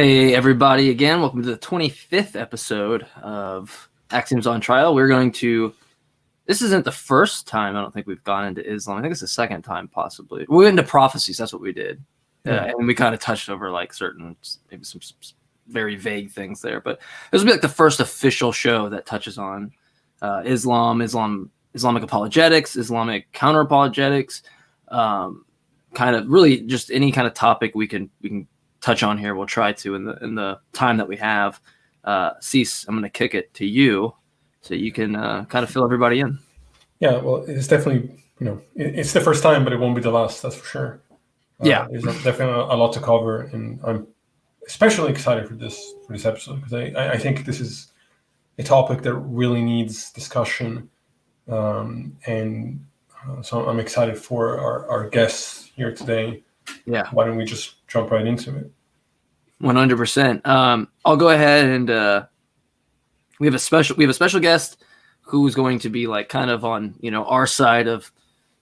Hey everybody again, welcome to the 25th episode of Axioms on Trial. This isn't the first time I don't think we've gone into Islam. I think it's the second time possibly. We went into prophecies, that's what we did. And we kind of touched over like maybe some very vague things there. But this will be like the first official show that touches on Islamic apologetics, Islamic counter-apologetics, kind of really just any kind of topic we can touch on here. We'll try to in the time that we have. Cease, I'm going to kick it to you so you can kind of fill everybody in. Yeah, well, it's definitely, it's the first time, but it won't be the last, that's for sure. There's definitely a lot to cover, and I'm especially excited for this episode because I think this is a topic that really needs discussion, and so I'm excited for our guests here today. Yeah, why don't we just jump right into it? 100%. I'll go ahead and we have a special guest who's going to be like kind of on our side of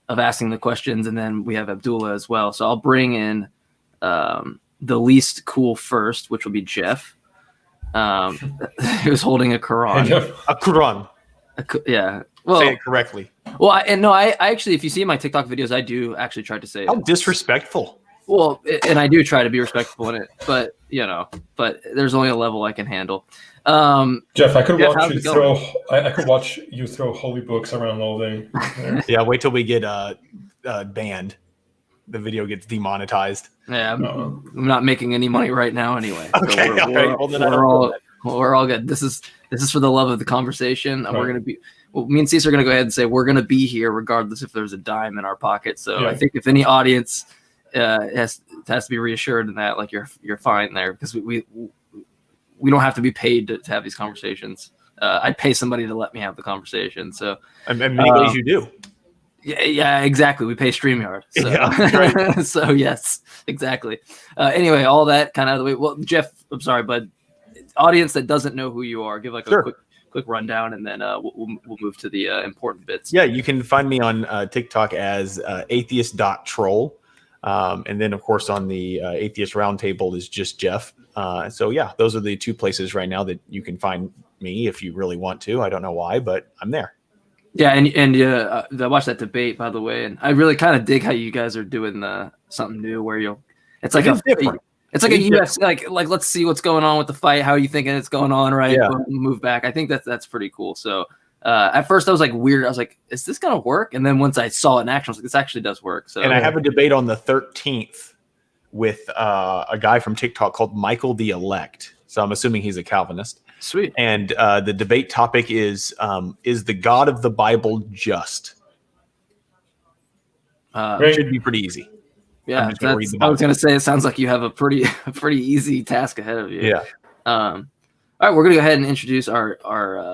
asking the questions, and then we have Abdullah as well. So I'll bring in the least cool first, which will be Jeff. He was holding a Quran. Hey, a Quran. Yeah. Well, say it correctly. Well, I actually, if you see my TikTok videos, I do actually try to say how disrespectful. Well, and I do try to be respectful in it, but there's only a level I can handle. Jeff, I could watch you throw holy books around all day. Yeah, wait till we get banned. The video gets demonetized. Yeah, I'm not making any money right now anyway. Okay, so we're all good. This is for the love of the conversation. Right. We're gonna be. Well, me and Cease are gonna go ahead and say we're gonna be here regardless if there's a dime in our pocket. So I think if any audience has to be reassured in that, like you're fine there, because we don't have to be paid to have these conversations. I'd pay somebody to let me have the conversation. So and many ways you do. Yeah, exactly. We pay StreamYard. So. Yeah, right. So yes, exactly. Anyway, all that kind of out of the way. Well, Jeff, I'm sorry, but audience that doesn't know who you are, give like a quick rundown, and then we'll move to the important bits. Yeah, you can find me on TikTok as atheist.troll. And then, of course, on the Atheist Roundtable is just Jeff. So, yeah, those are the two places right now that you can find me if you really want to. I don't know why, but I'm there. Yeah, and I watched that debate, by the way, and I really kind of dig how you guys are doing something new where it's like different. It's like a UFC, like let's see what's going on with the fight. How are you thinking it's going on, right? Yeah. Move back. I think that's pretty cool. So at first I was like weird. I was like, is this gonna work? And then once I saw it in action, I was like, this actually does work. So and I have a debate on the 13th with a guy from TikTok called Michael the Elect. So I'm assuming he's a Calvinist. Sweet. And the debate topic is the God of the Bible just? It should be pretty easy. Yeah, I was going to say, it sounds like you have a pretty easy task ahead of you. Yeah. All right, we're going to go ahead and introduce our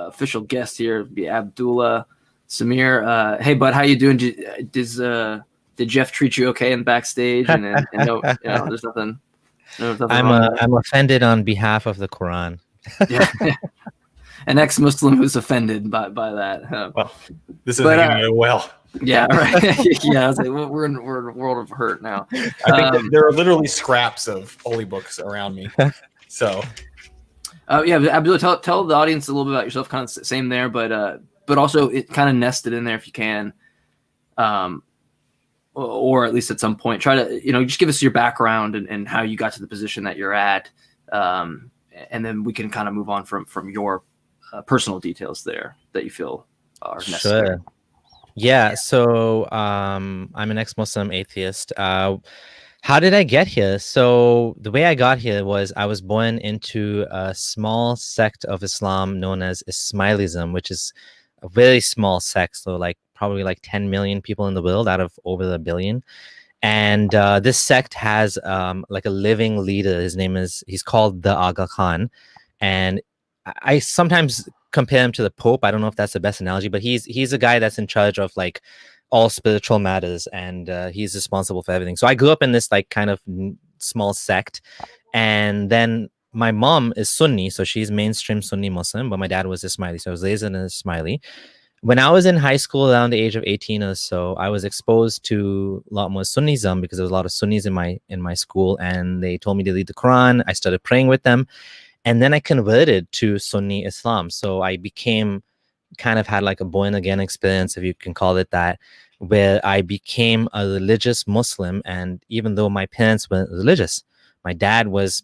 official guest here, be Abdullah Samir. Hey, bud, how you doing? Did Jeff treat you okay in backstage? And no, there's nothing. I'm offended on behalf of the Quran. Yeah. An ex-Muslim who's offended by that. Well, this isn't going to go well. Yeah, right. Yeah, I was like, we're in a world of hurt now. I think there are literally scraps of holy books around me. So, Abdullah, tell the audience a little bit about yourself. Kind of same there, but also it kind of nested in there if you can, or at least at some point, try to just give us your background and how you got to the position that you're at, and then we can kind of move on from your personal details there that you feel are necessary. Sure. Yeah, so I'm an ex-Muslim atheist. How did I get here? So the way I got here was I was born into a small sect of Islam known as Exmuslim, which is a very small sect, so probably 10 million people in the world out of over 1 billion. And this sect has a living leader. He's called the Aga Khan, and I sometimes compare him to the Pope. I don't know if that's the best analogy, but he's a guy that's in charge of all spiritual matters, and he's responsible for everything. So I grew up in this kind of small sect, and then my mom is Sunni, so she's mainstream Sunni Muslim, but my dad was Ismaili, so I was raised in an Ismaili. when I was in high school around the age of 18 or so, I was exposed to a lot more Sunnism because there was a lot of Sunnis in my school, and they told me to read the Quran. I started praying with them, and then I converted to Sunni Islam. So I became kind of had like a born again experience, if you can call it that, where I became a religious Muslim. And even though my parents weren't religious, my dad was,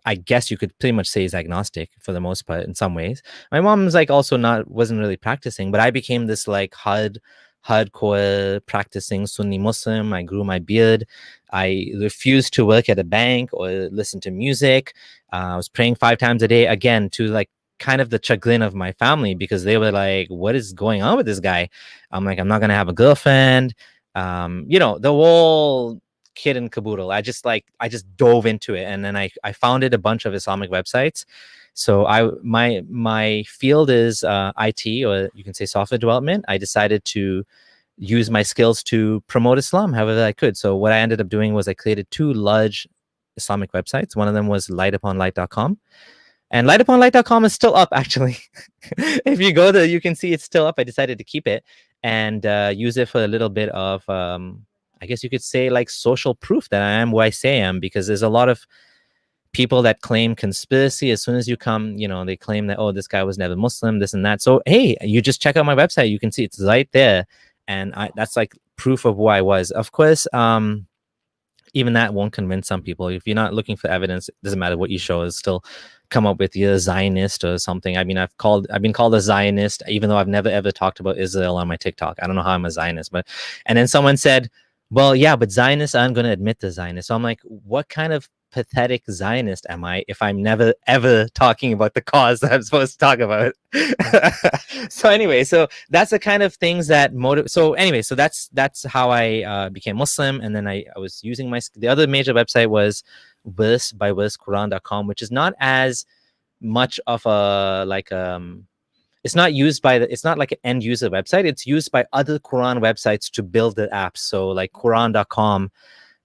I guess you could pretty much say, he's agnostic for the most part in some ways. My mom's like also wasn't really practicing, but I became this like hardcore practicing Sunni Muslim. I grew my beard. I refused to work at a bank or listen to music. I was praying 5 times a day, again, to like kind of the chagrin of my family, because they were like, what is going on with this guy? I'm like, I'm not going to have a girlfriend. The whole kid and caboodle. I just dove into it, and then I founded a bunch of Islamic websites. So my field is IT, or you can say software development. I decided to use my skills to promote Islam however I could. So what I ended up doing was I created 2 large Islamic websites. One of them was lightuponlight.com. And lightuponlight.com is still up, actually. If you go there, you can see it's still up. I decided to keep it and use it for a little bit of, I guess you could say, like social proof that I am who I say I am, because there's a lot of people that claim conspiracy. As soon as you come, they claim that, oh, this guy was never Muslim, this and that. So, hey, you just check out my website. You can see it's right there. And that's like proof of who I was. Of course, even that won't convince some people. If you're not looking for evidence, it doesn't matter what you show, it's still come up with you're a Zionist or something. I mean, I've been called a Zionist, even though I've never ever talked about Israel on my TikTok. I don't know how I'm a Zionist, and then someone said, well, yeah, but Zionists aren't going to admit they're Zionists. So I'm like, what kind of pathetic Zionist am I if I'm never ever talking about the cause that I'm supposed to talk about? So that's the kind of things that motivate. So that's how I became Muslim. And then I was using the other major website was verse-by-verse-Quran.com, which is not as much of a it's not used by it's not like an end user website. It's used by other Quran websites to build the apps. So like Quran.com,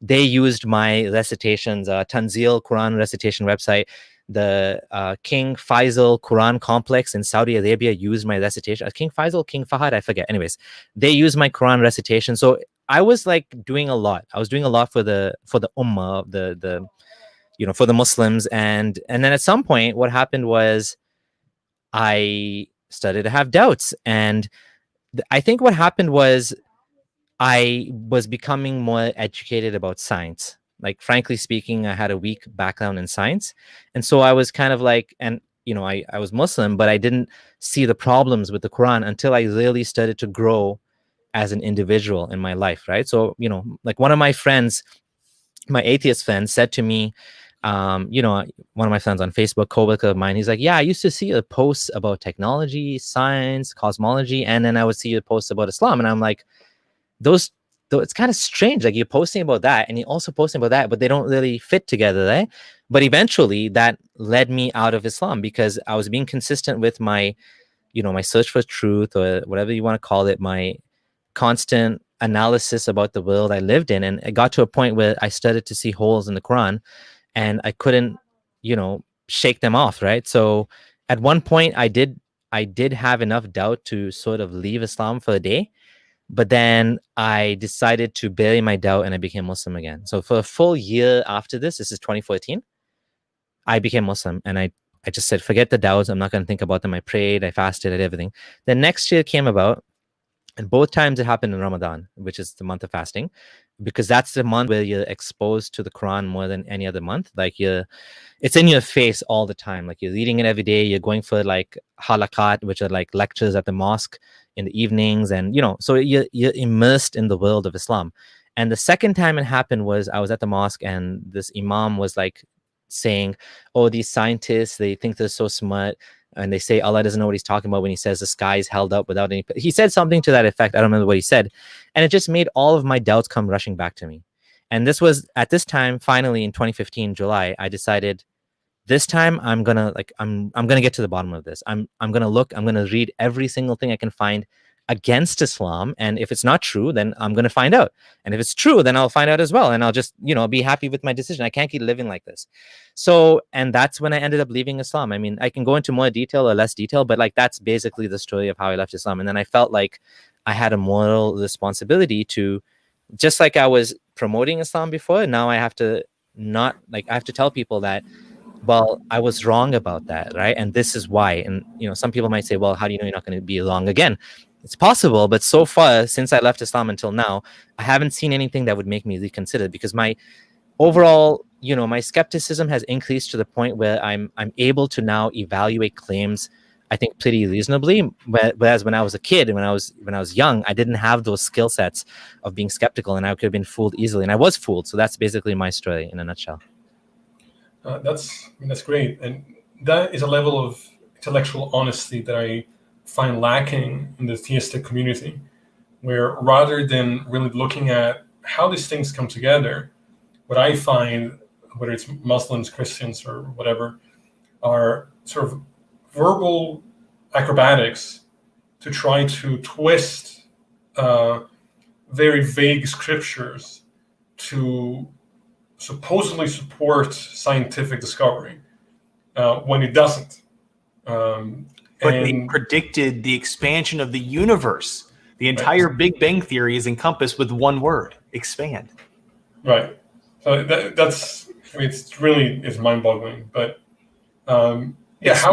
they used my recitations, Tanzil Quran recitation website. The King Faisal Quran complex in Saudi Arabia used my recitation. King Faisal, King Fahad, I forget. Anyways, they used my Quran recitation. So I was like doing a lot. I was doing a lot for the ummah, for the Muslims. And then at some point, what happened was I started to have doubts. And I think what happened was I was becoming more educated about science. Like, frankly speaking, I had a weak background in science. And so I was kind of like, and, I was Muslim, but I didn't see the problems with the Quran until I really started to grow as an individual in my life, right? So, like one of my friends, my atheist friend, said to me, one of my friends on Facebook, coworker of mine, he's like, yeah, I used to see a post about technology, science, cosmology, and then I would see a post about Islam. And I'm like, it's kind of strange. Like, you're posting about that and you're also posting about that, but they don't really fit together, right? But eventually that led me out of Islam because I was being consistent with my, my search for truth, or whatever you want to call it, my constant analysis about the world I lived in. And it got to a point where I started to see holes in the Quran and I couldn't, shake them off, right? So at one point I did have enough doubt to sort of leave Islam for a day. But then I decided to bury my doubt and I became Muslim again. So for a full year after this is 2014, I became Muslim. And I just said, forget the doubts. I'm not going to think about them. I prayed, I fasted, I did everything. The next year came about. And both times it happened in Ramadan, which is the month of fasting, because that's the month where you're exposed to the Quran more than any other month. Like, it's in your face all the time. Like, you're reading it every day. You're going for like halakat, which are like lectures at the mosque in the evenings. And, so you're immersed in the world of Islam. And the second time it happened was I was at the mosque and this imam was like saying, oh, these scientists, they think they're so smart. And they say Allah doesn't know what he's talking about when he says the sky is held up without any... He said something to that effect. I don't remember what he said. And it just made all of my doubts come rushing back to me. And this was at this time, finally in 2015, July, I decided this time I'm going to get to the bottom of this. I'm going to read every single thing I can find. against Islam. And if it's not true, then I'm going to find out. And if it's true, then I'll find out as well. And I'll just, be happy with my decision. I can't keep living like this. So, and that's when I ended up leaving Islam. I mean, I can go into more detail or less detail, but like, that's basically the story of how I left Islam. And then I felt like I had a moral responsibility to, just like I was promoting Islam before, now I have to I have to tell people that, well, I was wrong about that, right? And this is why. And, some people might say, well, how do you know you're not going to be wrong again? It's possible, but so far, since I left Islam until now, I haven't seen anything that would make me reconsider, because my overall, my skepticism has increased to the point where I'm able to now evaluate claims, I think, pretty reasonably. Whereas when I was a kid and when I was young, I didn't have those skill sets of being skeptical, and I could have been fooled easily, and I was fooled. So that's basically my story in a nutshell. That's great, and that is a level of intellectual honesty that I find lacking in the theistic community, where rather than really looking at how these things come together, what I find, whether it's Muslims, Christians, or whatever, are sort of verbal acrobatics to try to twist very vague scriptures to supposedly support scientific discovery when it doesn't. But they predicted the expansion of the universe. The entire Big Bang Theory is encompassed with one word: expand. Right. So that's, I mean, it's mind-boggling. But I guess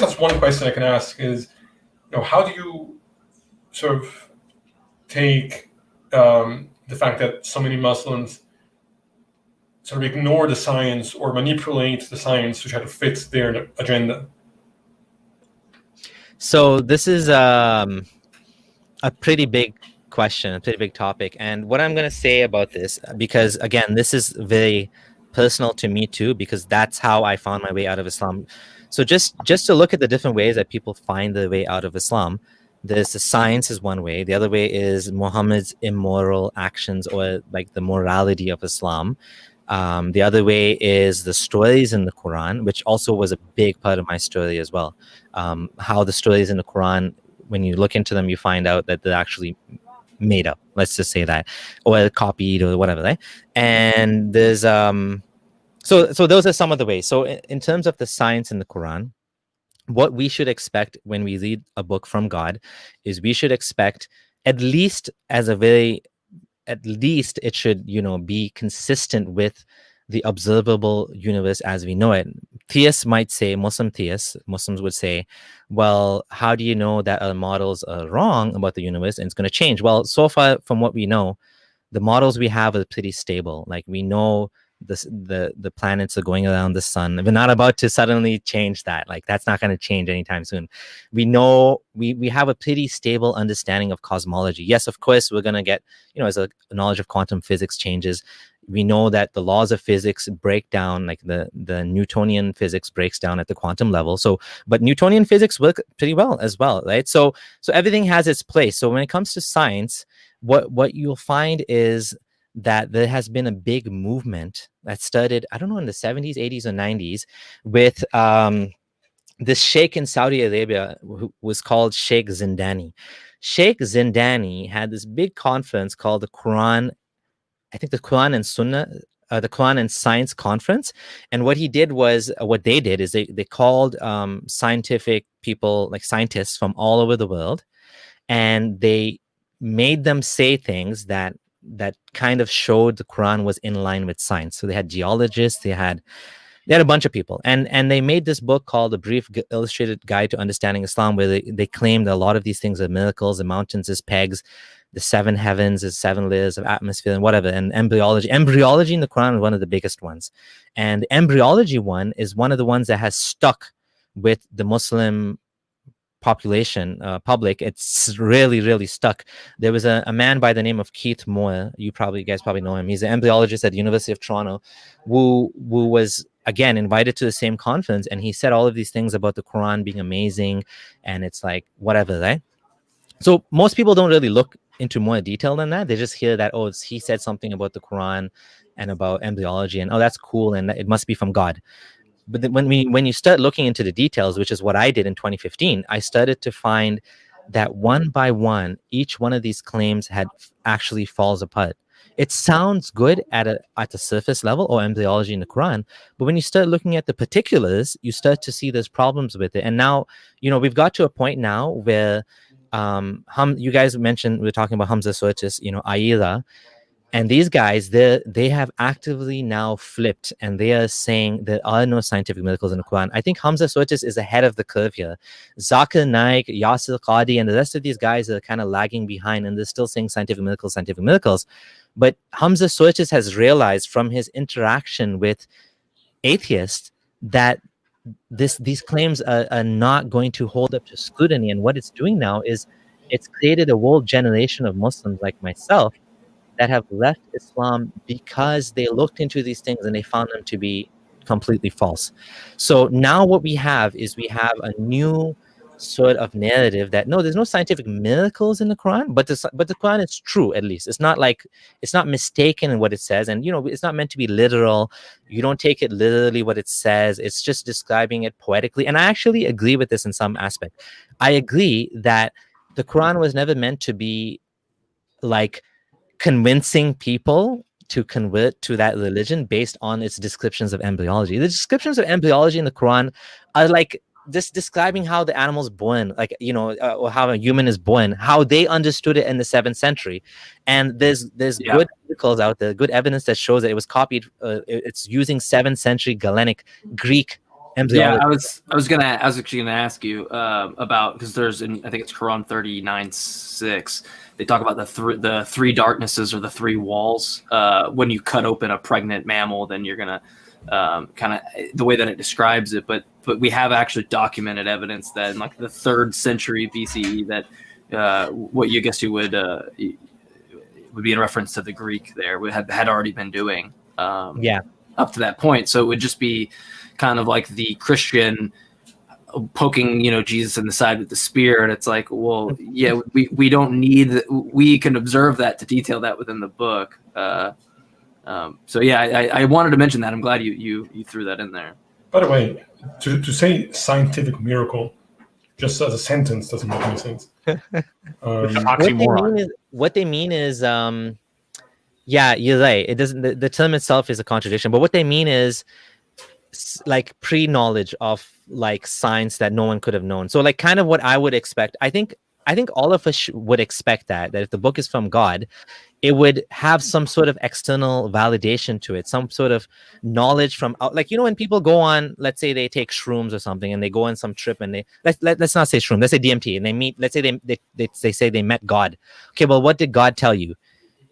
that's one question I can ask is, how do you sort of take the fact that so many Muslims sort of ignore the science or manipulate the science to try to fit their agenda? So this is a pretty big question, a pretty big topic. And what I'm going to say about this, because again, this is very personal to me too, because that's how I found my way out of Islam. So just to look at the different ways that people find their way out of Islam, there's the science is one way. The other way is Muhammad's immoral actions, or like the morality of Islam. The other way is the stories in the Quran, which also was a big part of my story as well. How the stories in the Quran, when you look into them, you find out that they're actually made up. Let's just say that, or copied, or whatever, right? And there's so those are some of the ways. So in terms of the science in the Quran, what we should expect when we read a book from God is we should expect at least it should, be consistent with the observable universe as we know it. Theists might say, Muslims would say, well, how do you know that our models are wrong about the universe and it's going to change? Well, so far from what we know, the models we have are pretty stable. Like, we know the planets are going around the sun. We're not about to suddenly change that. Like, that's not going to change anytime soon. We know we have a pretty stable understanding of cosmology. Yes, of course, we're going to get, as a knowledge of quantum physics changes, we know that the laws of physics break down, like the Newtonian physics breaks down at the quantum level. So, but Newtonian physics work pretty well as well, right? So everything has its place. So when it comes to science, what you'll find is that there has been a big movement that started, I don't know, in the 70s, 80s, or 90s with this sheikh in Saudi Arabia who was called Sheikh Zindani. Sheikh Zindani had this big conference called the Quran, I think the Quran and Sunnah, the Quran and Science Conference. And what they did is they called scientific people, like scientists from all over the world, and they made them say things that kind of showed the Quran was in line with science. So they had geologists, they had a bunch of people, and they made this book called A Brief Illustrated Guide to Understanding Islam, where they claimed that a lot of these things are miracles, the mountains is pegs, the seven heavens is 7 layers of atmosphere and whatever, and embryology in the Quran is one of the biggest ones. And the embryology one is one of the ones that has stuck with the Muslim population, public. It's really, really stuck. There was a man by the name of Keith Moore. You guys probably know him. He's an embryologist at the University of Toronto who was, again, invited to the same conference, and he said all of these things about the Quran being amazing, and it's like, whatever, right? So most people don't really look into more detail than that. They just hear that, oh, he said something about the Quran and about embryology, and oh, that's cool, and it must be from God. But then when you start looking into the details, which is what I did in 2015, I started to find that one by one, each one of these claims actually falls apart. It sounds good at the surface level, or embryology in the Quran, but when you start looking at the particulars, you start to see there's problems with it. And now, we've got to a point now where you guys mentioned, we're talking about Hamza Sotis, Aida, and these guys, they have actively now flipped, and they are saying there are no scientific miracles in the Quran. I think Hamza Sotis is ahead of the curve here. Zakir Naik, Yasir Qadi, and the rest of these guys are kind of lagging behind, and they're still saying scientific miracles. But Hamza Sotis has realized from his interaction with atheists that these claims are not going to hold up to scrutiny. And what it's doing now is it's created a whole generation of Muslims like myself that have left Islam because they looked into these things and they found them to be completely false. So now what we have is a new sort of narrative that no, there's no scientific miracles in the Quran, but the Quran is true. At least it's not mistaken in what it says, and it's not meant to be literal. You don't take it literally what it says. It's just describing it poetically. And I actually agree with this in some aspect. I agree that the Quran was never meant to be like convincing people to convert to that religion based on its descriptions of embryology. The descriptions of embryology in the Quran are like just describing how the animal's born, like, or how a human is born, how they understood it in the 7th century. And there's good articles out there, good evidence that shows that it was copied. It's using 7th century Galenic Greek embryology. Yeah, I was actually gonna ask you about, because there's I think it's Quran 39:6. They talk about the three darknesses, or the three walls. When you cut open a pregnant mammal, then you're gonna kind of the way that it describes it. But we have actually documented evidence that in like the 3rd century BCE that what you guess you would be in reference to the Greek there had already been doing up to that point. So it would just be kind of like the Christian poking Jesus in the side with the spear, and it's like, well, yeah, we don't need, we can observe that to detail that within the book. So yeah, I wanted to mention that. I'm glad you threw that in there. By the way, to say scientific miracle just as a sentence doesn't make any sense. What they mean is yeah, you're right. It doesn't. The term itself is a contradiction, but what they mean is like pre-knowledge of like science that no one could have known. So like kind of what I would expect. I think all of us would expect that if the book is from God, it would have some sort of external validation to it, some sort of knowledge from like, when people go on, let's say they take shrooms or something and they go on some trip and let's not say shroom, let's say DMT, and they meet, let's say they say they met God. Okay, well, what did God tell you?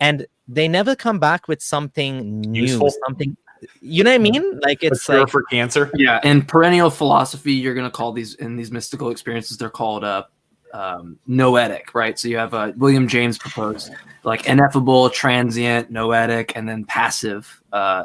And they never come back with something new, useful. Something, you know what I mean? Like it's like for cancer. Yeah, in perennial philosophy, you're going to call these mystical experiences, they're called noetic, right? So you have William James proposed like ineffable, transient, noetic, and then passive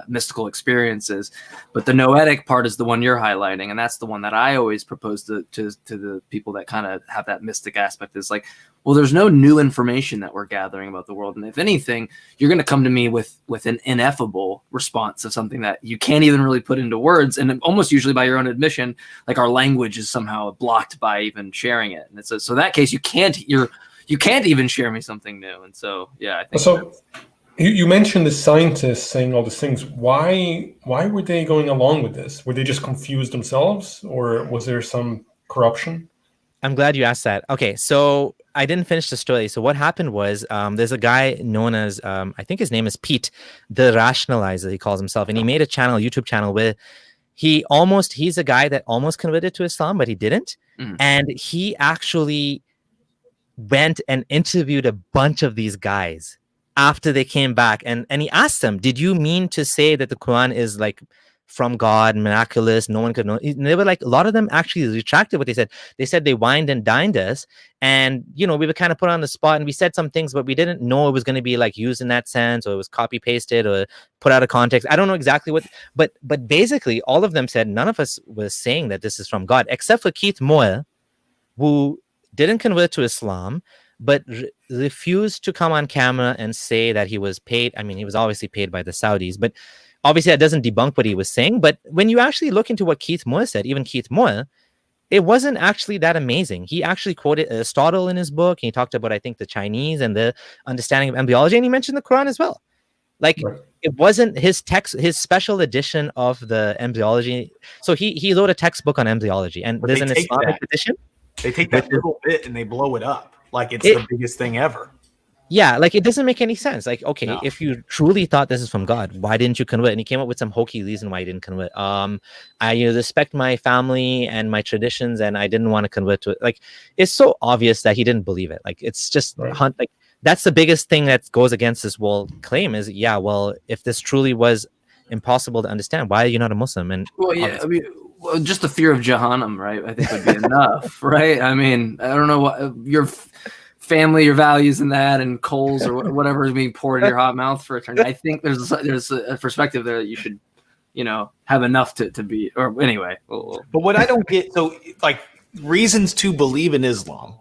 mystical experiences. But the noetic part is the one you're highlighting, and that's the one that I always propose to the people that kind of have that mystic aspect. Is like, well, there's no new information that we're gathering about the world, and if anything, you're going to come to me with an ineffable response of something that you can't even really put into words, and almost usually by your own admission, like our language is somehow blocked by even sharing it. And it's so in that case, you can't even share me something new. And so yeah, I think so. You mentioned the scientists saying all these things. Why were they going along with this? Were they just confused themselves, or was there some corruption? I'm glad you asked that. Okay, so I didn't finish the story. So what happened was there's a guy known as, I think his name is Pete, the Rationalizer, he calls himself. And he made a YouTube channel where he's a guy that almost converted to Islam, but he didn't. And he actually went and interviewed a bunch of these guys after they came back, and he asked them, did you mean to say that the Quran is like from God, miraculous, no one could know? And they were like, a lot of them actually retracted what they said. They said they wined and dined us, and we were kind of put on the spot, and we said some things, but we didn't know it was going to be like used in that sense, or it was copy pasted or put out of context. I don't know exactly what, but basically all of them said none of us was saying that this is from God, except for Keith Moore, who didn't convert to Islam, but refused to come on camera and say that he was paid. I mean, he was obviously paid by the Saudis, but obviously that doesn't debunk what he was saying. But when you actually look into what Keith Moore said, even Keith Moore, it wasn't actually that amazing. He actually quoted Aristotle in his book, and he talked about, I think, the Chinese and the understanding of embryology, and he mentioned the Quran as well. Like, it wasn't his text, his special edition of the embryology. So he wrote a textbook on embryology, and there's an Islamic edition. They take that little bit and they blow it up like it's the biggest thing ever. Yeah, like, it doesn't make any sense. Like, okay, if you truly thought this is from God, why didn't you convert? And he came up with some hokey reason why he didn't convert. I respect my family and my traditions, and I didn't want to convert to it. Like, it's so obvious that he didn't believe it. Like, it's just like, that's the biggest thing that goes against this whole claim is, yeah, well, if this truly was impossible to understand, why are you not a Muslim? And I mean, just the fear of Jahannam, right? I think would be enough, right? I mean, I don't know what your family, your values in that, and coals or whatever is being poured in your hot mouth for eternity. I think there's a perspective there that you should, have enough to be, or anyway. But what I don't get, so like reasons to believe in Islam,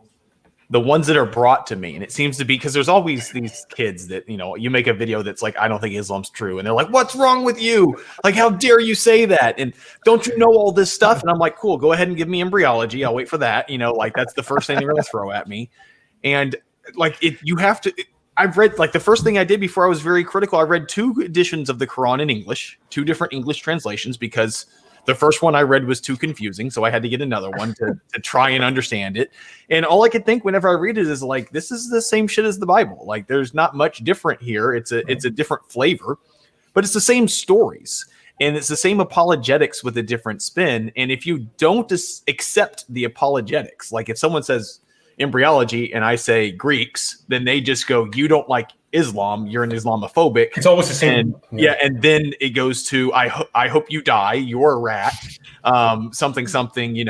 the ones that are brought to me, and it seems to be because there's always these kids that, you make a video that's like, I don't think Islam's true. And they're like, what's wrong with you? Like, how dare you say that? And don't you know all this stuff? And I'm like, cool, go ahead and give me embryology. I'll wait for that. Like, that's the first thing they're going to throw at me. And like, you have to, I've read, like, the first thing I did before I was very critical, I read 2 editions of the Quran in English, 2 different English translations, because the first one I read was too confusing. So I had to get another one to try and understand it. And all I could think whenever I read it is like, this is the same shit as the Bible. Like, there's not much different here. It's a different flavor, but it's the same stories. And it's the same apologetics with a different spin. And if you don't accept the apologetics, like if someone says embryology and I say Greeks, then they just go, you don't like Islam, you're an Islamophobic. It's always the same. And, and then it goes to I hope you die, you're a rat, something,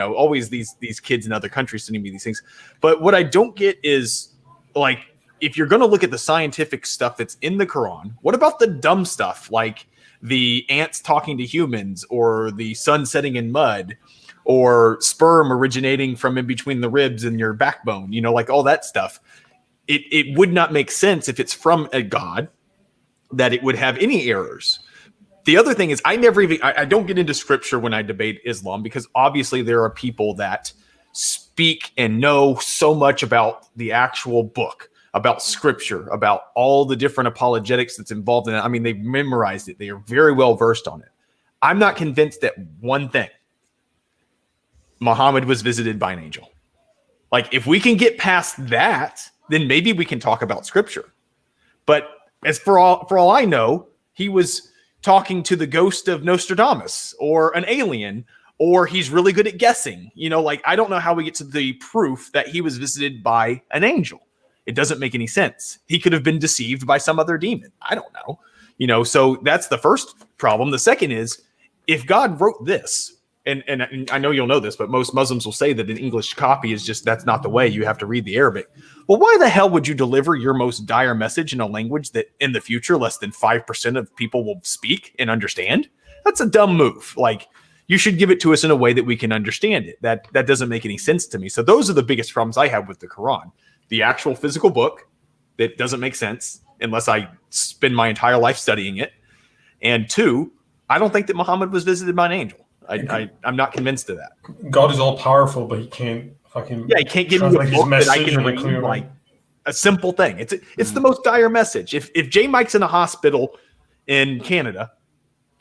always these kids in other countries sending me these things. But what I don't get is, like, if you're going to look at the scientific stuff that's in the Quran, what about the dumb stuff like the ants talking to humans, or the sun setting in mud, or sperm originating from in between the ribs and your backbone, like all that stuff? It would not make sense if it's from a God that it would have any errors. The other thing is, I don't get into scripture when I debate Islam, because obviously there are people that speak and know so much about the actual book, about scripture, about all the different apologetics that's involved in it. I mean, they've memorized it. They are very well versed on it. I'm not convinced that one thing, Muhammad was visited by an angel. Like, if we can get past that, then maybe we can talk about scripture. But as for all I know, he was talking to the ghost of Nostradamus, or an alien, or he's really good at guessing. Like, I don't know how we get to the proof that he was visited by an angel. It doesn't make any sense. He could have been deceived by some other demon. I don't know. So that's the first problem. The second is, if God wrote this, and I know you'll know this, but most Muslims will say that an English copy is just, that's not the way. You have to read the Arabic. Well, why the hell would you deliver your most dire message in a language that in the future less than 5% of people will speak and understand? That's a dumb move. Like, you should give it to us in a way that we can understand it. That doesn't make any sense to me. So those are the biggest problems I have with the Quran. The actual physical book that doesn't make sense unless I spend my entire life studying it. And 2, I don't think that Muhammad was visited by an angel. I'm not convinced of that. God is all powerful, but he can't fucking. Yeah, he can't give me a book that I can read, like a simple thing. It's the most dire message. If J Mike's in a hospital in Canada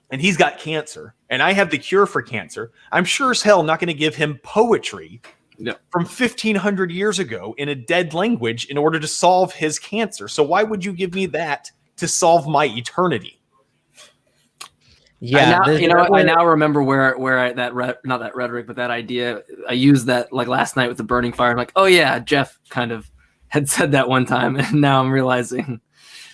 and he's got cancer, and I have the cure for cancer, I'm sure as hell not going to give him poetry from 1,500 years ago in a dead language in order to solve his cancer. So why would you give me that to solve my eternity? Yeah, I now remember where not that rhetoric, but that idea. I used that like last night with the burning fire. I'm like, oh yeah, Jeff kind of had said that one time, and now I'm realizing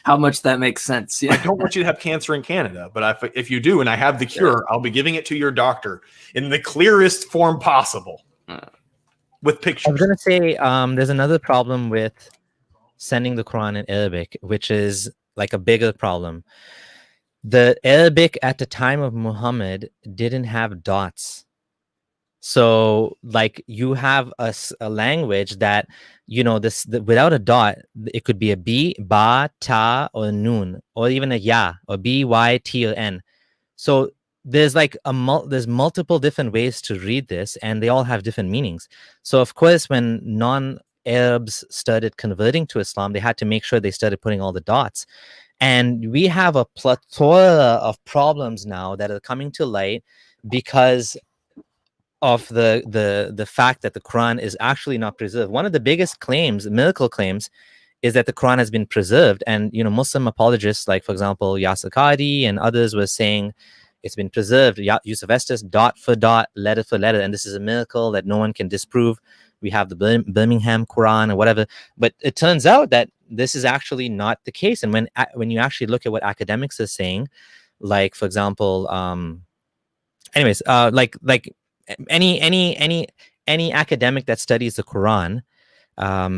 how much that makes sense. Yeah, I don't want you to have cancer in Canada, but if you do, and I have the cure, I'll be giving it to your doctor in the clearest form possible, with pictures. I was gonna say, there's another problem with sending the Quran in Arabic, which is like a bigger problem. The Arabic at the time of Muhammad didn't have dots. So like, you have a language that, without a dot, it could be a B, ba, ta, or nun, or even a ya, or B, Y, T, or N. So there's like there's multiple different ways to read this, and they all have different meanings. So of course, when non-Arabs started converting to Islam, they had to make sure they started putting all the dots. And we have a plethora of problems now that are coming to light because of the fact that the Quran is actually not preserved. One of the biggest claims, miracle claims, is that the Quran has been preserved. And, you know, Muslim apologists, like, for example, Yasir Qadhi and others, were saying it's been preserved. Yusuf Estes, dot for dot, letter for letter. And this is a miracle that no one can disprove. We have the Birmingham Quran or whatever. But it turns out that this is actually not the case. And when you actually look at what academics are saying, like, for example, like any academic that studies the Quran,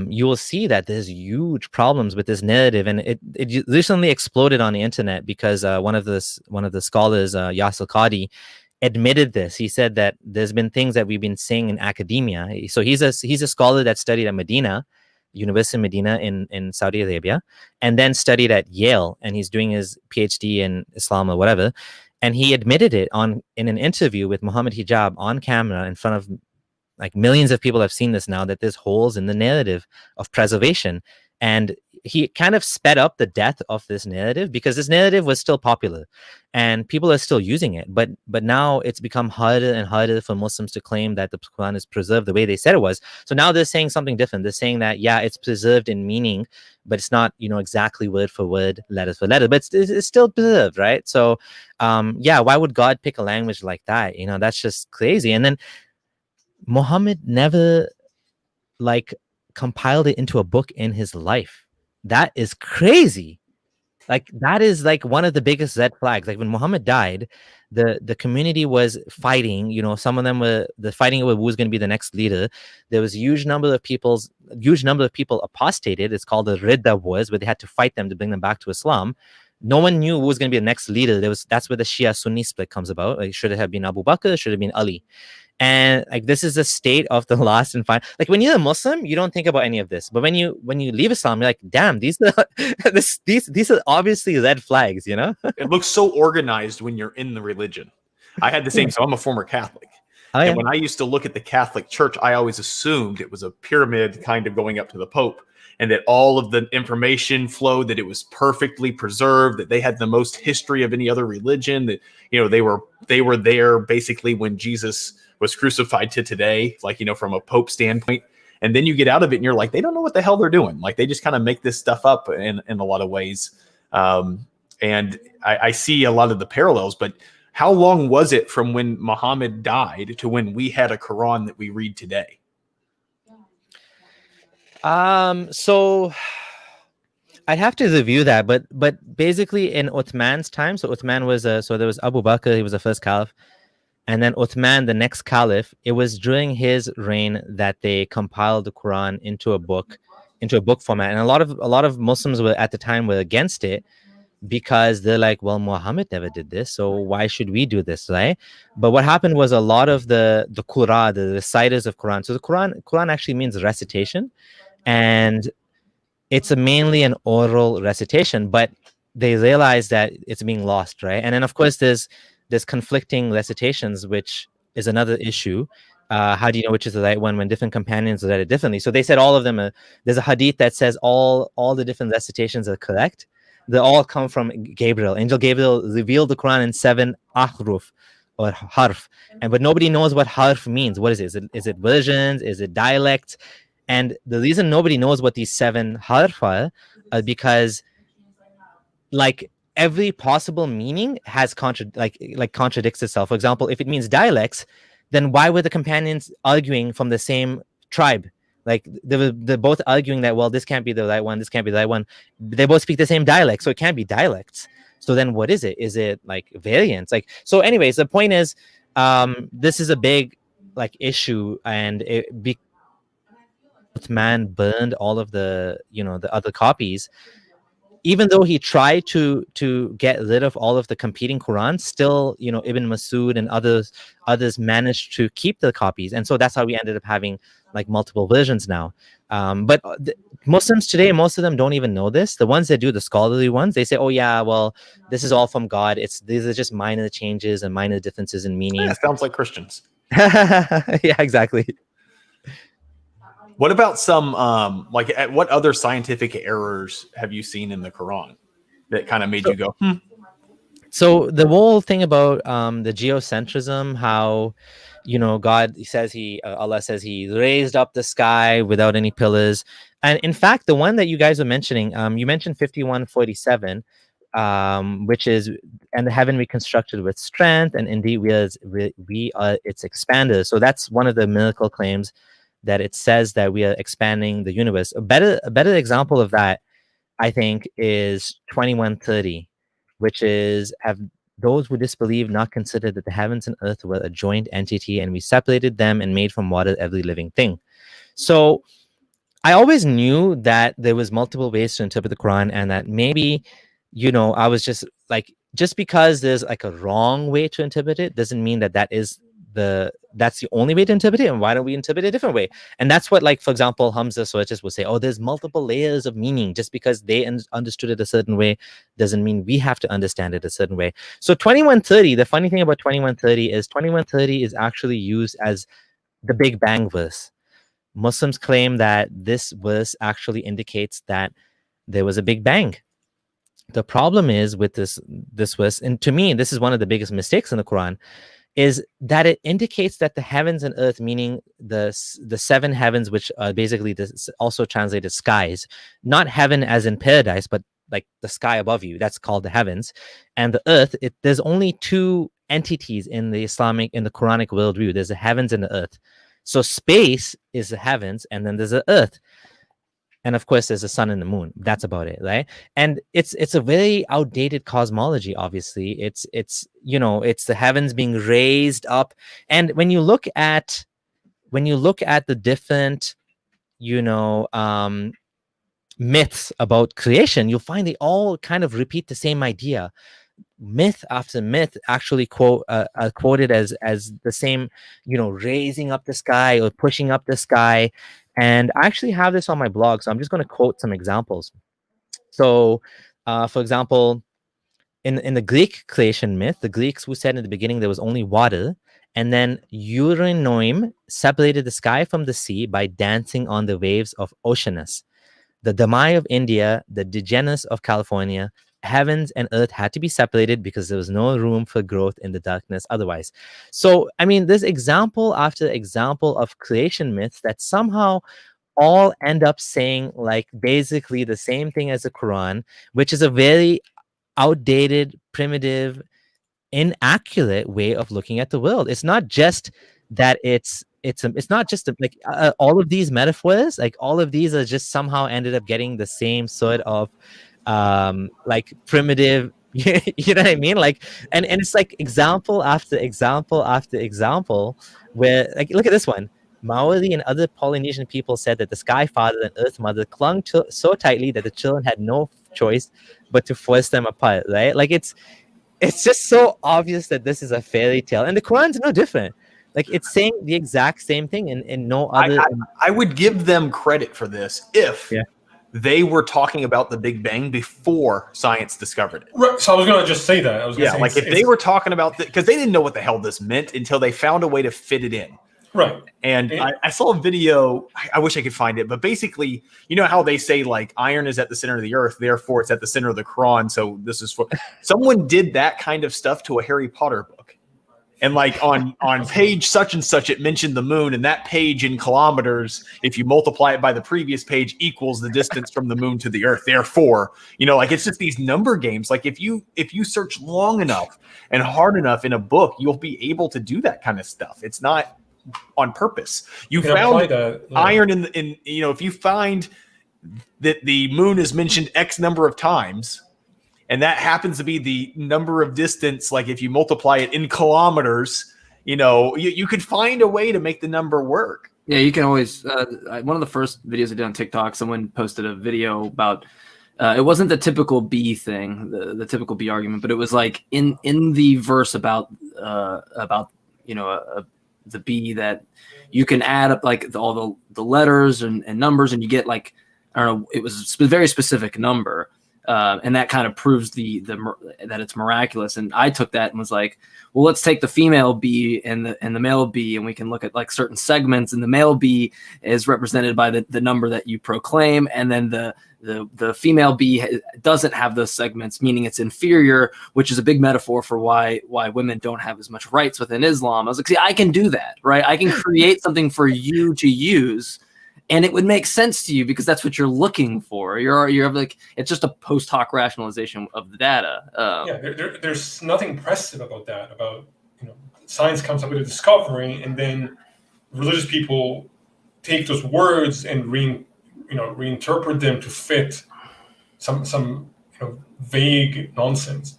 you will see that there's huge problems with this narrative, and it recently exploded on the internet because one of the scholars, Yasir Qadhi, admitted this. He said that there's been things that we've been saying in academia. So he's a scholar that studied at Medina, University of Medina in Saudi Arabia, and then studied at Yale, and he's doing his PhD in Islam or whatever. And he admitted it in an interview with Muhammad Hijab on camera in front of, like, millions of people have seen this now, that there's holes in the narrative of preservation. And he kind of sped up the death of this narrative because this narrative was still popular and people are still using it. But now it's become harder and harder for Muslims to claim that the Quran is preserved the way they said it was. So now they're saying something different. They're saying that, yeah, it's preserved in meaning, but it's not, you know, exactly word for word, letter for letter, but it's still preserved, right? So, yeah, why would God pick a language like that? You know, that's just crazy. And then Muhammad never, like, compiled it into a book in his life. That is crazy. Like, that is like one of the biggest red flags. Like, when Muhammad died, the community was fighting. You know, some of them were fighting over who was going to be the next leader. There was a huge number of people apostated. It's called the Ridda Wars, where they had to fight them to bring them back to Islam. No one knew who was going to be the next leader. That's where the Shia Sunni split comes about. Like, should it have been Abu Bakr? Should it have been Ali? And, like, this is the state of the lost and find. Like, when you're a Muslim, you don't think about any of this. But when you leave Islam, you're like, damn, these are these are obviously red flags, you know? It looks so organized when you're in the religion. I had the same. So I'm a former Catholic. Oh, yeah. And when I used to look at the Catholic Church, I always assumed it was a pyramid kind of going up to the Pope, and that all of the information flowed, that it was perfectly preserved, that they had the most history of any other religion, that, you know, they were there basically when Jesus was crucified to today, like, you know, from a Pope standpoint. And then you get out of it and you're like, they don't know what the hell they're doing. Like, they just kind of make this stuff up in a lot of ways. And I see a lot of the parallels, but how long was it from when Muhammad died to when we had a Quran that we read today? So I'd have to review that, but basically in Uthman's time, so Uthman was so there was Abu Bakr, he was the first caliph, and then Uthman, the next caliph. It was during his reign that they compiled the Quran into a book format, and a lot of Muslims were at the time were against it because they're like, well, Muhammad never did this, so why should we do this, right? But what happened was a lot of the Qur'an, the reciters of Quran. So the Quran actually means recitation, and it's mainly an oral recitation, but they realize that it's being lost, right? And then, of course, there's conflicting recitations, which is another issue. How do you know which is the right one when different companions read it differently? So they said all of them there's a hadith that says all the different recitations are correct. They all come from Gabriel. Angel Gabriel revealed the Quran in 7 ahruf or harf, but nobody knows what harf means. What is it? Is it versions? Is it dialects? And the reason nobody knows what these 7 harf are because, like, every possible meaning has contradicts itself. For example, if it means dialects, then why were the companions arguing from the same tribe? Like, they're both arguing that, well, this can't be the right one, this can't be the right one. They both speak the same dialect, so it can't be dialects. So then what is it? Is it like variants? Like, so anyways, the point is, this is a big, like, issue, and Uthman burned all of the, you know, the other copies. even though he tried to get rid of all of the competing Qurans, still, Ibn Masud and others managed to keep the copies, and so that's how we ended up having like multiple versions now. But Muslims today, most of them don't even know this. The ones that do, the scholarly ones, they say, "Oh yeah, well, this is all from God. These are just minor changes and minor differences in meaning." Yeah, sounds like Christians. Yeah, exactly. What about some what other scientific errors have you seen in the Quran that kind of made you go, So the whole thing about the geocentrism, how God says Allah says he raised up the sky without any pillars, and in fact the one that you guys were mentioning, you mentioned 51:47, which is, and the heaven reconstructed with strength, and indeed we are its expanders. So that's one of the miracle claims, that it says that we are expanding the universe. A better example of that, I think, is 21:30, which is, have those who disbelieve not considered that the heavens and earth were a joint entity, and we separated them and made from water every living thing. So I always knew that there was multiple ways to interpret the Quran, and that maybe, I was just because there's like a wrong way to interpret it doesn't mean that that's the only way to interpret it, and why don't we interpret it a different way? And that's what, like, for example, Hamza Soaches will say, oh, there's multiple layers of meaning. Just because they understood it a certain way doesn't mean we have to understand it a certain way. So 21:30, the funny thing about 21:30 is actually used as the Big Bang verse. Muslims claim that this verse actually indicates that there was a Big Bang. The problem is with this verse, and to me, this is one of the biggest mistakes in the Quran, is that it indicates that the heavens and earth, meaning the seven heavens, which are basically also translated skies, not heaven as in paradise, but like the sky above you, that's called the heavens, and the earth, there's only two entities in the Quranic worldview. There's the heavens and the earth. So space is the heavens, and then there's the earth. And of course, there's the sun and the moon. That's about it, right? And it's a very outdated cosmology. Obviously, it's the heavens being raised up. And when you look at the different, myths about creation, you'll find they all kind of repeat the same idea. Myth after myth actually quoted as the same, raising up the sky or pushing up the sky. And I actually have this on my blog, so I'm just going to quote some examples. So, for example, in the Greek creation myth, the Greeks who said in the beginning there was only water, and then Eurinoim separated the sky from the sea by dancing on the waves of Oceanus. The Damai of India, the Digenis of California, heavens and earth had to be separated because there was no room for growth in the darkness otherwise. So, I mean, there's example after example of creation myths that somehow all end up saying like basically the same thing as the Quran, which is a very outdated, primitive, inaccurate way of looking at the world. It's not just that it's not just all of these metaphors, like all of these are just somehow ended up getting the same sort of like primitive, you know what I mean? Like, and it's like example after example after example, where, like, look at this one. Maori and other Polynesian people said that the Sky Father and Earth Mother clung so tightly that the children had no choice but to force them apart, right? Like, it's just so obvious that this is a fairy tale, and the Quran's no different. Like, it's saying the exact same thing in no other. I would give them credit for this if they were talking about the Big Bang before science discovered it. Right, so I was going to just say that. If they were talking about because they didn't know what the hell this meant until they found a way to fit it in. Right. And I saw a video, I wish I could find it, but basically, you know how they say like iron is at the center of the earth, therefore it's at the center of the Quran. So this is for someone did that kind of stuff to a Harry Potter book. And like on page such and such, it mentioned the moon, and that page in kilometers, if you multiply it by the previous page, equals the distance from the moon to the earth. Therefore, like it's just these number games. Like if you search long enough and hard enough in a book, you'll be able to do that kind of stuff. It's not on purpose. You found iron in if you find that the moon is mentioned X number of times, and that happens to be the number of distance, like if you multiply it in kilometers, you could find a way to make the number work. Yeah, you can always one of the first videos I did on TikTok, someone posted a video about it wasn't the typical B thing, the typical B argument, but it was like in the verse about you know the B that you can add up like all the letters and numbers, and you get like, I don't know, it was a very specific number. And that kind of proves that it's miraculous. And I took that and was like, well, let's take the female B and the male B, and we can look at like certain segments. And the male B is represented by the number that you proclaim, and then the female B doesn't have those segments, meaning it's inferior, which is a big metaphor for why women don't have as much rights within Islam. I was like, see, I can do that, right? I can create something for you to use. And it would make sense to you because that's what you're looking for. You're like, it's just a post hoc rationalization of the data. There's nothing impressive about that. About, you know, science comes up with a discovery, and then religious people take those words and reinterpret them to fit some vague nonsense.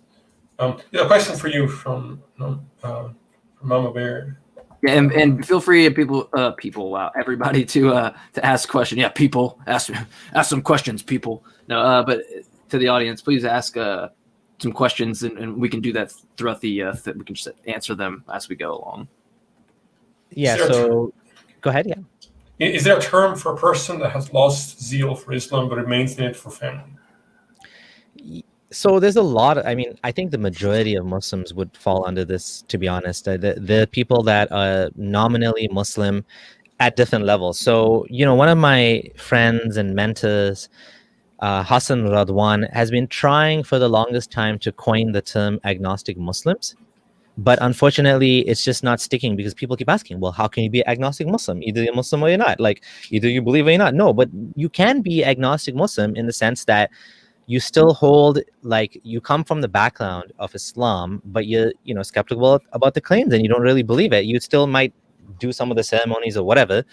A question for you from Mama Bear. Yeah, and feel free, people, wow, everybody to ask questions. Yeah, people, ask some questions, people. No, but to the audience, please ask some questions, and we can do that throughout we can just answer them as we go along. Yeah. So, go ahead. Yeah. Is there a term for a person that has lost zeal for Islam but remains in it for family? So there's a lot. I mean, I think the majority of Muslims would fall under this, to be honest. The people that are nominally Muslim at different levels. So, you know, one of my friends and mentors, Hassan Radwan, has been trying for the longest time to coin the term agnostic Muslims. But unfortunately, it's just not sticking because people keep asking, well, how can you be agnostic Muslim? Either you're Muslim or you're not. Like, either you believe or you're not. No, but you can be agnostic Muslim in the sense that you still hold, like, you come from the background of Islam, but you're, you know, skeptical about the claims and you don't really believe it. You still might do some of the ceremonies or whatever,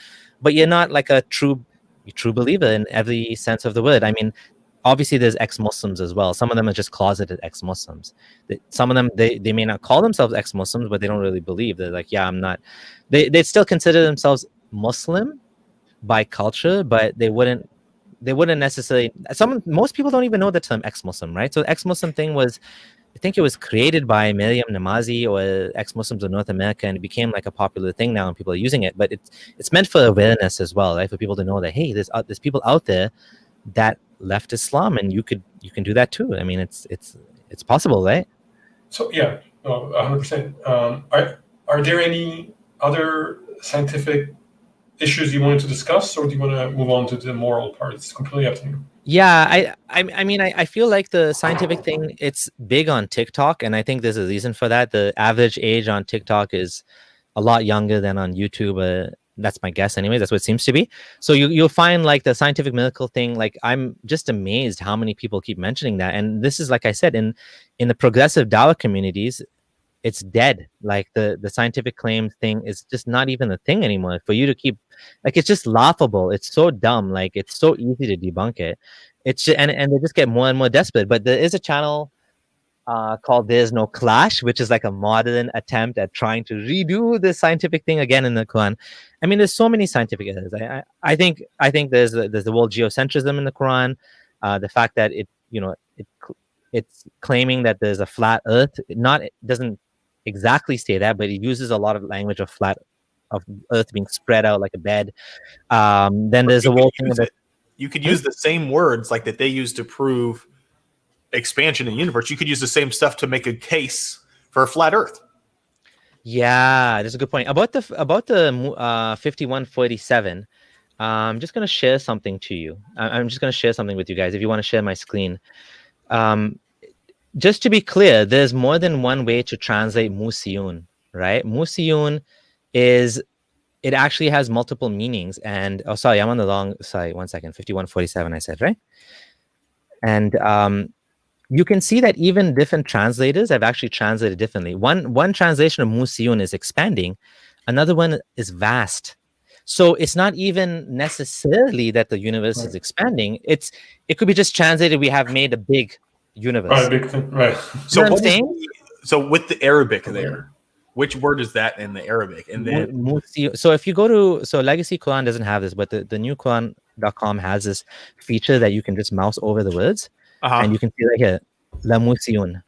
but you're not like a true believer in every sense of the word. I mean, obviously there's ex-Muslims as well. Some of them are just closeted ex-Muslims. Some of them, they may not call themselves ex-Muslims, but they don't really believe. They're like, yeah, I'm not. They still consider themselves Muslim by culture, but they wouldn't necessarily. Most people don't even know the term ex-Muslim, right? So the ex-Muslim thing was, I think it was created by Maryam Namazi or ex-Muslims in North America, and it became like a popular thing now, and people are using it. But it's meant for awareness as well, right? For people to know that, hey, there's people out there that left Islam, and you can do that too. I mean, it's possible, right? So yeah, 100%. Are there any other scientific issues you wanted to discuss, or do you want to move on to the moral part? It's completely up to you. Yeah, I mean, I feel like the scientific thing, it's big on TikTok, and I think there's a reason for that. The average age on TikTok is a lot younger than on YouTube. That's my guess anyway. That's what it seems to be. So you'll find like the scientific miracle thing, like I'm just amazed how many people keep mentioning that. And this is, like I said, in the progressive Dawah communities, it's dead. Like the scientific claims thing is just not even a thing anymore. For you to keep, like, it's just laughable. It's so dumb. Like, it's so easy to debunk it. It's just, and they just get more and more desperate. But there is a channel called There's No Clash, which is like a modern attempt at trying to redo the scientific thing again in the Quran. I mean, there's so many scientific errors. I think there's the whole geocentrism in the Quran, the fact that it's claiming that there's a flat Earth. It doesn't exactly say that, but it uses a lot of language of Earth being spread out like a bed. Then there's a whole thing about, you could use the same words like that they use to prove expansion in the universe. You could use the same stuff to make a case for a flat Earth. Yeah, that's a good point. About the 5147. I'm just going to share something to you. I'm just going to share something with you guys. If you want to share my screen, just to be clear, there's more than one way to translate Musiyun, right? Musiyun it actually has multiple meanings. And sorry, I'm on the wrong. Sorry, 1 second. 5147, I said, right? And you can see that even different translators have actually translated differently. One translation of Musiyun is expanding, another one is vast. So it's not even necessarily that the universe is expanding. It could be just translated, we have made a big universe. Right, big thing, right. So what I'm saying? So with the Arabic there, which word is that in the Arabic? And then so if you go to Legacy Quran doesn't have this, but the new Quran Arabic.com has this feature that you can just mouse over the words, and you can see right here, La Musion.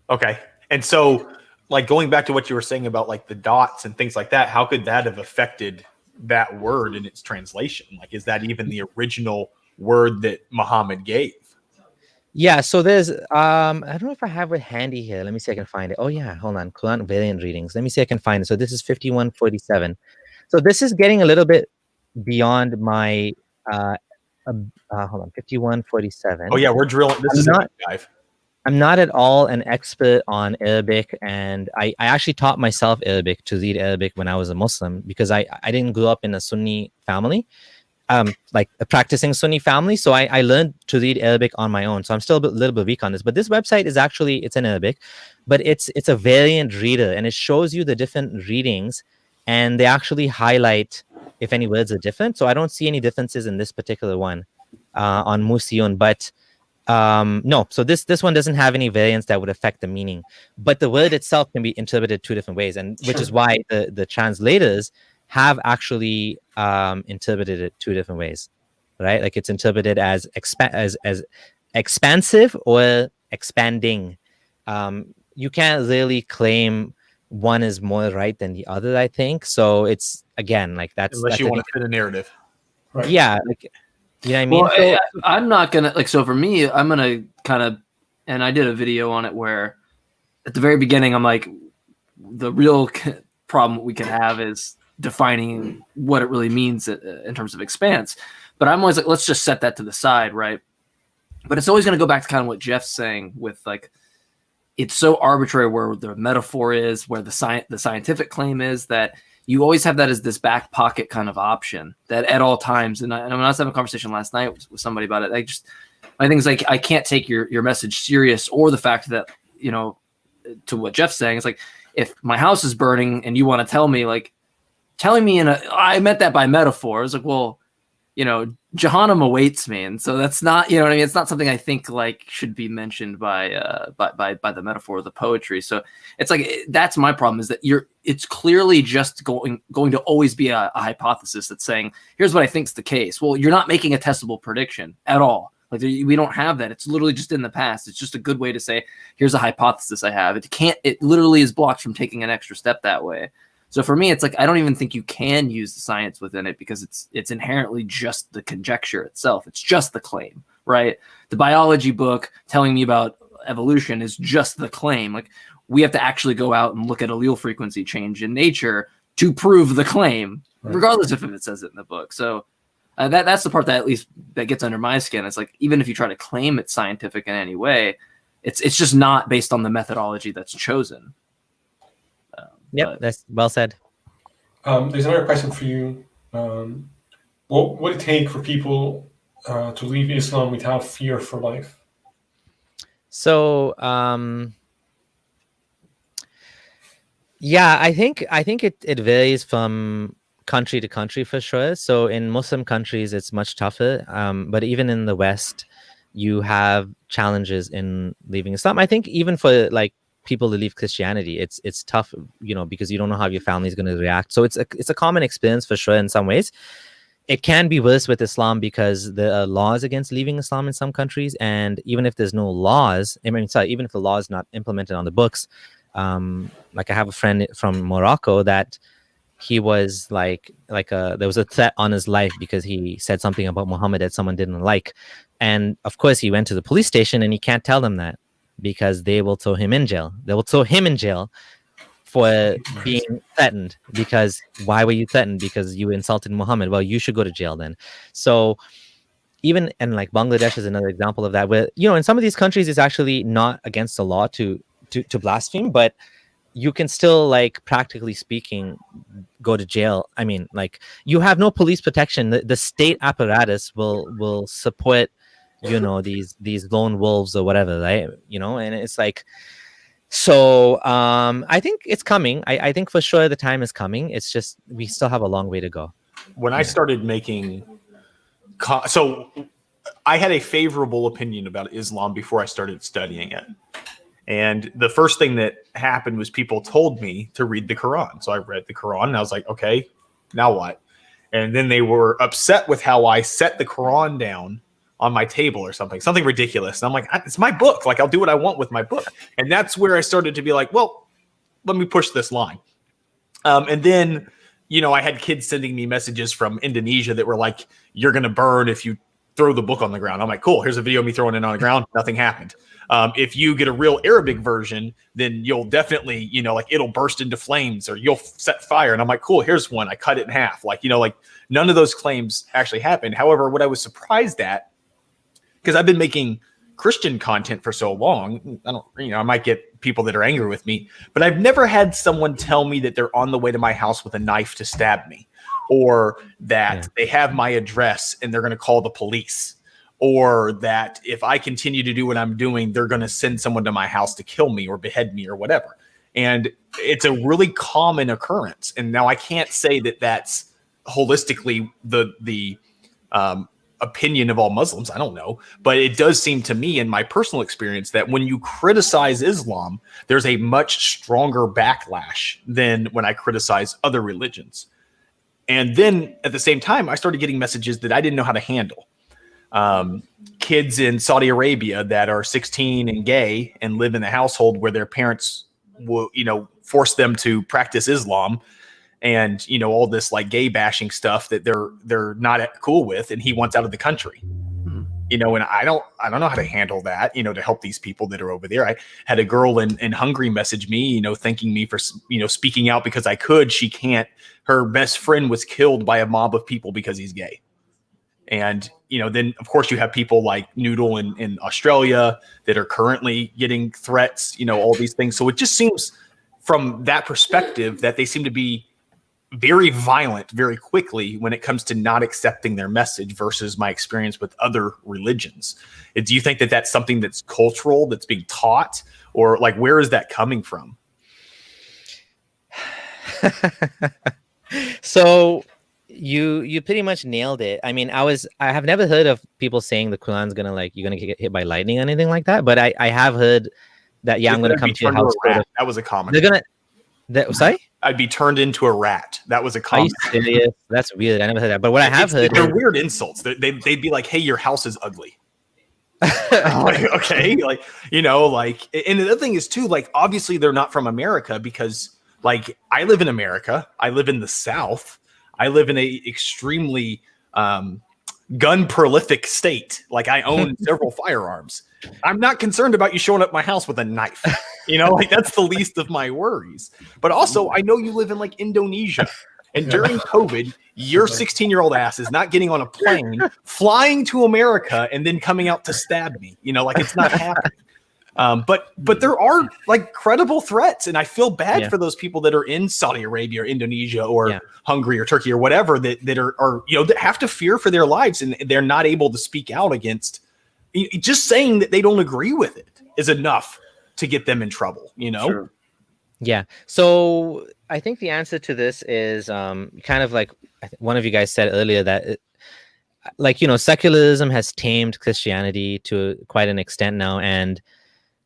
Okay. And so, like, going back to what you were saying about like the dots and things like that, how could that have affected that word in its translation? Like, is that even the original word that Muhammad gave? Yeah, so there's I don't know if I have it handy here. Let me see if I can find it. Oh yeah, hold on. Quran variant readings. Let me see if I can find it. So this is 5147. So this is getting a little bit beyond my hold on, 5147. Oh yeah, we're drilling. This is a deep dive. I'm not at all an expert on Arabic, and I actually taught myself Arabic to read Arabic when I was a Muslim, because I didn't grow up in a Sunni family, like a practicing Sunni family. So I learned to read Arabic on my own. So I'm still a little bit weak on this. But this website is actually, it's in Arabic, but it's a variant reader, and it shows you the different readings, and they actually highlight if any words are different. So I don't see any differences in this particular one on Musion, but no, so this one doesn't have any variants that would affect the meaning, but the word itself can be interpreted two different ways, and which is why the translators have actually interpreted it two different ways, right? Like it's interpreted as expansive or expanding. You can't really claim one is more right than the other, I think. So it's, again, like unless you want to fit a narrative, right? Yeah, like, you know what I mean? Well, I'm not gonna, like, so for me, I'm gonna kind of, and I did a video on it where at the very beginning I'm like, the real problem we can have is defining what it really means in terms of expanse. But I'm always like, let's just set that to the side, right? But it's always going to go back to kind of what Jeff's saying with, like, it's so arbitrary where the metaphor is, where the scientific claim is, that you always have that as this back pocket kind of option that at all times. And I was having a conversation last night with somebody about it. I think it's like, I can't take your message serious, or the fact that, you know, to what Jeff's saying, it's like, if my house is burning and you want to tell me, like, telling me I meant that by metaphor. It's like, well, you know, Jahannam awaits me, and so that's not, you know what I mean. It's not something I think like should be mentioned by the metaphor of the poetry. So it's like, that's my problem, is that it's clearly just going to always be a hypothesis that's saying, here's what I think's the case. Well, you're not making a testable prediction at all. Like, we don't have that. It's literally just in the past. It's just a good way to say, here's a hypothesis I have. It literally is blocked from taking an extra step that way. So for me, it's like, I don't even think you can use the science within it, because it's inherently just the conjecture itself. It's just the claim, right? The biology book telling me about evolution is just the claim. Like, we have to actually go out and look at allele frequency change in nature to prove the claim, regardless if it says it in the book. So that's the part that at least that gets under my skin. It's like, even if you try to claim it's scientific in any way, it's just not based on the methodology that's chosen. Yep, that's well said. There's another question for you. What would it take for people to leave Islam without fear for life? So, yeah, I think it varies from country to country for sure. So in Muslim countries, it's much tougher. But even in the West, you have challenges in leaving Islam. I think even for like people to leave Christianity, it's tough, you know, because you don't know how your family is going to react. So it's a common experience for sure in some ways. It can be worse with Islam because there are laws against leaving Islam in some countries, and even if there's no laws, even if the law is not implemented on the books, like I have a friend from Morocco that he was there was a threat on his life because he said something about Muhammad that someone didn't like, and of course he went to the police station, and he can't tell them that, because they will throw him in jail. They will throw him in jail for being threatened. Because why were you threatened? Because you insulted Muhammad. Well, you should go to jail then. So even, and like Bangladesh is another example of that, where, you know, in some of these countries, it's actually not against the law to blaspheme, but you can still, like, practically speaking, go to jail. I mean, like, you have no police protection. The state apparatus will support, you know, these lone wolves or whatever, right? You know, and it's like, so I think it's coming. I think for sure the time is coming. It's just, we still have a long way to go. When I started making, so I had a favorable opinion about Islam before I started studying it. And the first thing that happened was people told me to read the Quran. So I read the Quran and I was like, okay, now what? And then they were upset with how I set the Quran down on my table or something ridiculous. And I'm like, it's my book. Like, I'll do what I want with my book. And that's where I started to be like, well, let me push this line. And then, I had kids sending me messages from Indonesia that were like, you're going to burn if you throw the book on the ground. I'm like, cool, here's a video of me throwing it on the ground. Nothing happened. If you get a real Arabic version, then you'll definitely, like it'll burst into flames or you'll set fire. And I'm like, cool, here's one. I cut it in half. Like, like none of those claims actually happened. However, what I was surprised at, because I've been making Christian content for so long, I might get people that are angry with me, but I've never had someone tell me that they're on the way to my house with a knife to stab me, or that they have my address and they're going to call the police, or that if I continue to do what I'm doing, they're going to send someone to my house to kill me or behead me or whatever. And it's a really common occurrence. And now I can't say that that's holistically the opinion of all Muslims. I don't know, but it does seem to me in my personal experience that when you criticize Islam, there's a much stronger backlash than when I criticize other religions. And then at the same time, I started getting messages that I didn't know how to handle. Kids in Saudi Arabia that are 16 and gay and live in a household where their parents will, force them to practice Islam, and all this like gay bashing stuff that they're not cool with, and he wants out of the country. And I don't know how to handle that, to help these people that are over there. I had a girl in Hungary message me, thanking me for, speaking out because I could. She can't. Her best friend was killed by a mob of people because he's gay. And, then of course you have people like Noodle in Australia that are currently getting threats, all these things. So it just seems from that perspective that they seem to be very violent very quickly when it comes to not accepting their message versus my experience with other religions. Do you think that that's something that's cultural, that's being taught, or like, where is that coming from? So you pretty much nailed it. I mean, I have never heard of people saying the Quran's gonna you're gonna get hit by lightning or anything like that. But I have heard that I'm gonna come to your house. That was a comment. Sorry? I'd be turned into a rat. That was a comment. Are you serious? That's weird. I never heard that. But what I have heard, they're weird insults. They'd be like, "Hey, your house is ugly." Like, okay, and the other thing is too, obviously they're not from America because, I live in America. I live in the South. I live in a extremely gun prolific state. I own several firearms. I'm not concerned about you showing up at my house with a knife. That's the least of my worries. But also, I know you live in Indonesia. And during COVID, your 16-year-old ass is not getting on a plane, flying to America, and then coming out to stab me. It's not happening. But there are credible threats, and I feel bad for those people that are in Saudi Arabia or Indonesia or Hungary or Turkey or whatever that are that have to fear for their lives, and they're not able to speak out against. Just saying that they don't agree with it is enough to get them in trouble. Sure. Yeah. So I think the answer to this is kind of like one of you guys said earlier that secularism has tamed Christianity to quite an extent now, and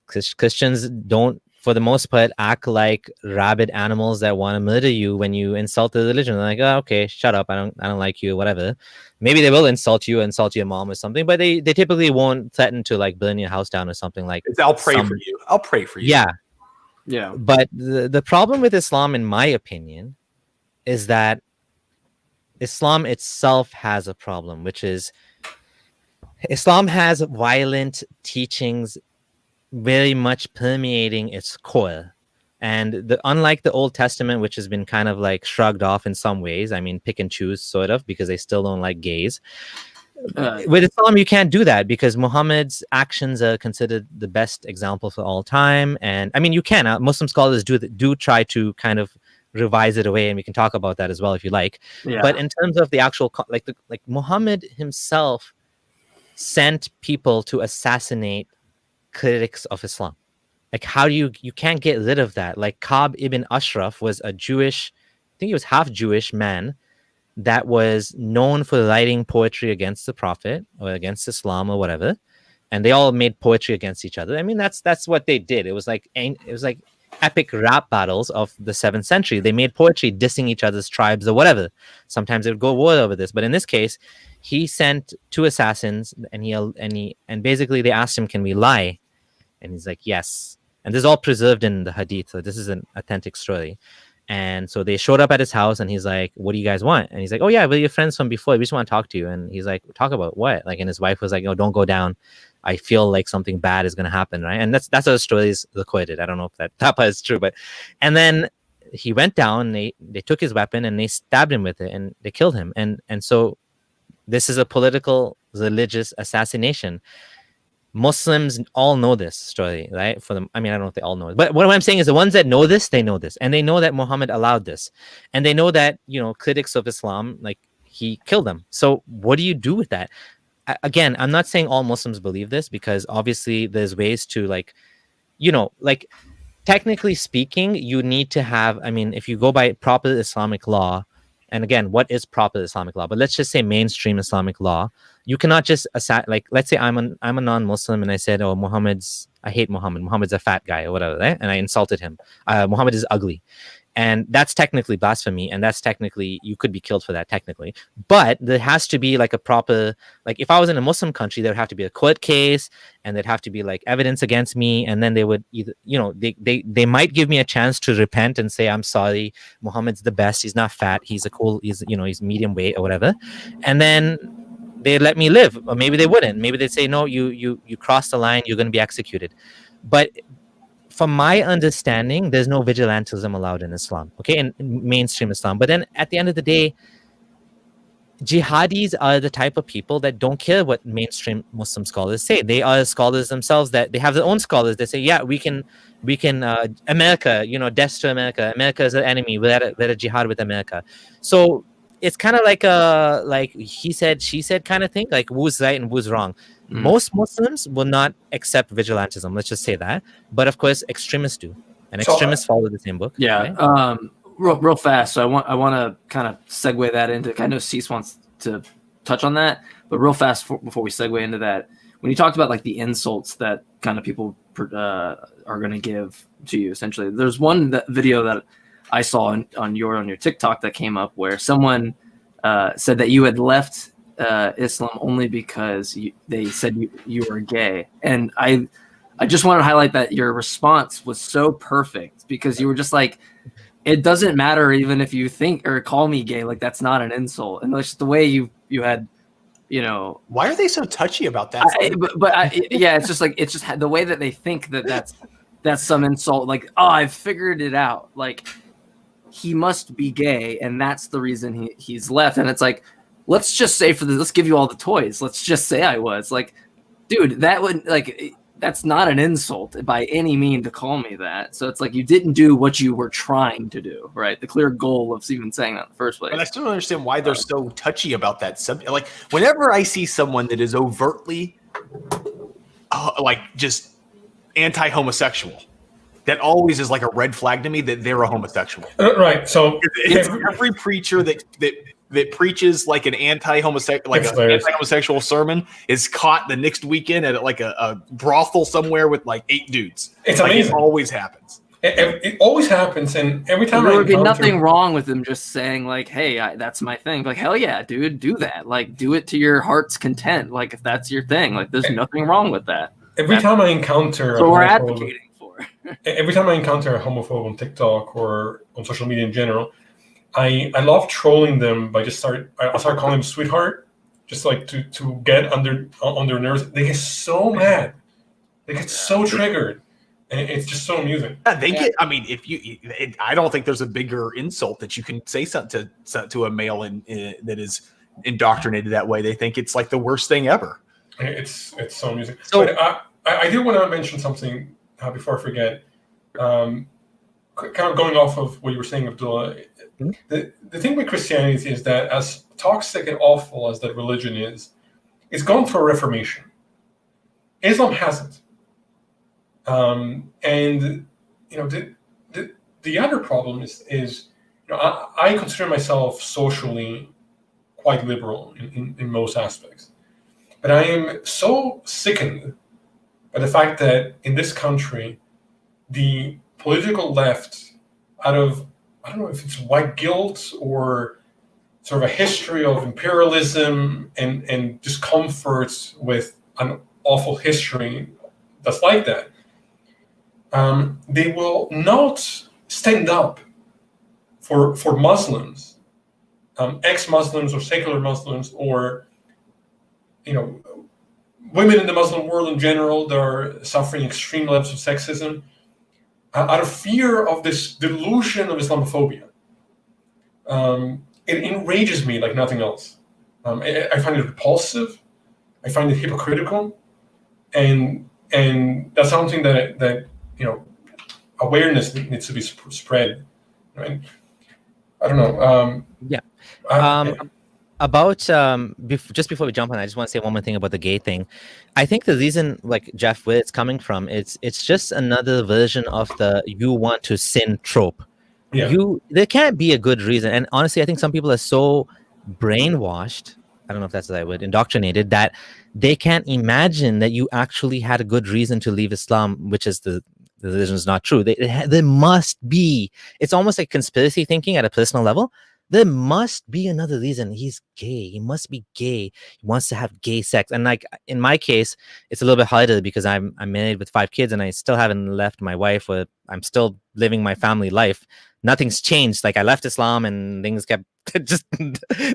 Christians don't, for the most part, act like rabid animals that want to murder you when you insult the religion. They're like, oh, okay, shut up. I don't like you, whatever. Maybe they will insult you, insult your mom or something, but they typically won't threaten to burn your house down or something like. I'll pray for you. I'll pray for you. Yeah. Yeah. But the problem with Islam, in my opinion, is that Islam itself has a problem, which is Islam has violent teachings very much permeating its core. And unlike the Old Testament, which has been kind of shrugged off in some ways, I mean, pick and choose sort of, because they still don't like gays. With Islam, you can't do that because Muhammad's actions are considered the best example for all time. And I mean, you can. Muslim scholars do try to kind of revise it away, and we can talk about that as well if you like. Yeah. But in terms of the actual, Muhammad himself sent people to assassinate critics of Islam. How do you can't get rid of that? Ka'b ibn Ashraf was a Jewish, I think he was half Jewish man that was known for writing poetry against the Prophet or against Islam or whatever, and they all made poetry against each other. I mean, that's what they did. It was like epic rap battles of the 7th century. They made poetry dissing each other's tribes or whatever. Sometimes they would go war over this, but in this case, he sent 2 assassins, and basically they asked him, "Can we lie?" And he's like, "Yes." And this is all preserved in the Hadith, so this is an authentic story. And so they showed up at his house, and he's like, "What do you guys want?" And he's like, "Oh yeah, we're your friends from before. We just want to talk to you." And he's like, "Talk about what?" Like, and his wife was like, "Oh, don't go down. I feel like something bad is going to happen," right? And that's how the story is recorded. I don't know if that part is true, but and then he went down. They took his weapon and they stabbed him with it, and they killed him. And so this is a political, religious assassination. Muslims all know this story, right? For them, I mean, I don't know if they all know it, but what I'm saying is the ones that know this, they know this, and they know that Muhammad allowed this, and they know that, you know, critics of Islam, like, he killed them. So what do you do with that? Again, I'm not saying all Muslims believe this, because obviously there's ways to, like, you know, like, technically speaking, you need to have, I mean, if you go by proper Islamic law, and again, what is proper Islamic law? But let's just say mainstream Islamic law. You cannot just like, let's say I'm a non-Muslim and I said, "Oh, I hate Muhammad. Muhammad's a fat guy," or whatever, right? And I insulted him. Muhammad is ugly. And that's technically blasphemy, and that's technically, you could be killed for that technically. But there has to be like a proper, like, if I was in a Muslim country, there would have to be a court case, and there'd have to be like evidence against me, and then they would either, you know, they might give me a chance to repent and say, "I'm sorry, Muhammad's the best. He's not fat. He's he's medium weight," or whatever, and then they let me live. Or maybe they wouldn't. Maybe they'd say, "No, you crossed the line. You're going to be executed." But from my understanding, there's no vigilantism allowed in Islam, okay, in mainstream Islam. But then at the end of the day, jihadis are the type of people that don't care what mainstream Muslim scholars say. They are scholars themselves, that they have their own scholars. They say, "Yeah, we can, America, you know, death to America. America is an enemy. We're at a jihad with America." So it's kind of like a, like, he said, she said kind of thing, like, who's right and who's wrong. Most Muslims will not accept vigilantism. Let's just say that. But of course, extremists do, and extremists follow the same book. Yeah. Right? Real fast. So I want to kind of segue that into. I know Cease wants to touch on that, but real fast before we segue into that, when you talked about like the insults that kind of people are going to give to you, essentially, there's one video that I saw on your TikTok that came up where someone said that you had left Islam only because they said you were gay, and I just want to highlight that your response was so perfect, because you were just like, it doesn't matter even if you think or call me gay, like, that's not an insult. And just the way you had, you know, why are they so touchy about that? Yeah, it's just like, it's just the way that they think that's some insult. Like, "Oh, I've figured it out. Like, he must be gay, and that's the reason he's left." And it's like, let's just say let's give you all the toys. Let's just say I was like, dude, that would, like, that's not an insult by any mean to call me that. So it's like, you didn't do what you were trying to do, right? The clear goal of even saying that in the first place. But I still don't understand why they're so touchy about that subject. Like, whenever I see someone that is overtly, like, just anti-homosexual, that always is like a red flag to me that they're a homosexual. Right. So it's every preacher that preaches like an anti-homosexual sermon is caught the next weekend at like a brothel somewhere with like 8 dudes. It's like, amazing. It always happens. It always happens, and every time there would be nothing wrong with them just saying like, "Hey, that's my thing." Like, hell yeah, dude, do that. Like, do it to your heart's content. Like, if that's your thing, like, there's nothing wrong with that. Every time I encounter, so we're advocating for. Every time I encounter a homophobe on TikTok or on social media in general, I love trolling them by I'll start calling them sweetheart, just like to get under their nerves. They get so mad, they get so triggered, and it's just so amusing. Yeah, they get. I mean, I don't think there's a bigger insult that you can say something to a male that is indoctrinated that way. They think it's like the worst thing ever. It's so amusing. So, but I do want to mention something before I forget. Kind of going off of what you were saying, Abdullah. The thing with Christianity is that, as toxic and awful as that religion is, it's gone through a reformation. Islam hasn't. And you know, the other problem is you know, I consider myself socially quite liberal in most aspects, but I am so sickened by the fact that in this country, the political left, out of, I don't know if it's white guilt or sort of a history of imperialism and discomfort with an awful history that's like that, they will not stand up for Muslims, ex-Muslims or secular Muslims, or women in the Muslim world in general that are suffering extreme levels of sexism, out of fear of this delusion of Islamophobia. It enrages me like nothing else. I find it repulsive. I find it hypocritical, and that's something that awareness needs to be spread. Right? I don't know. About just before we jump on, I just want to say one more thing about the gay thing. I think the reason, like Jeff, where it's coming from, it's just another version of the "you want to sin" trope. Yeah. There can't be a good reason, and honestly, I think some people are so brainwashed. I don't know if that's the right word, indoctrinated, that they can't imagine that you actually had a good reason to leave Islam, which is the religion is not true. There must be. It's almost like conspiracy thinking at a personal level. There must be another reason. He's gay. He must be gay. He wants to have gay sex. And like in my case, it's a little bit harder because I'm married with 5 kids and I still haven't left my wife, or I'm still living my family life. Nothing's changed. Like I left Islam and things kept just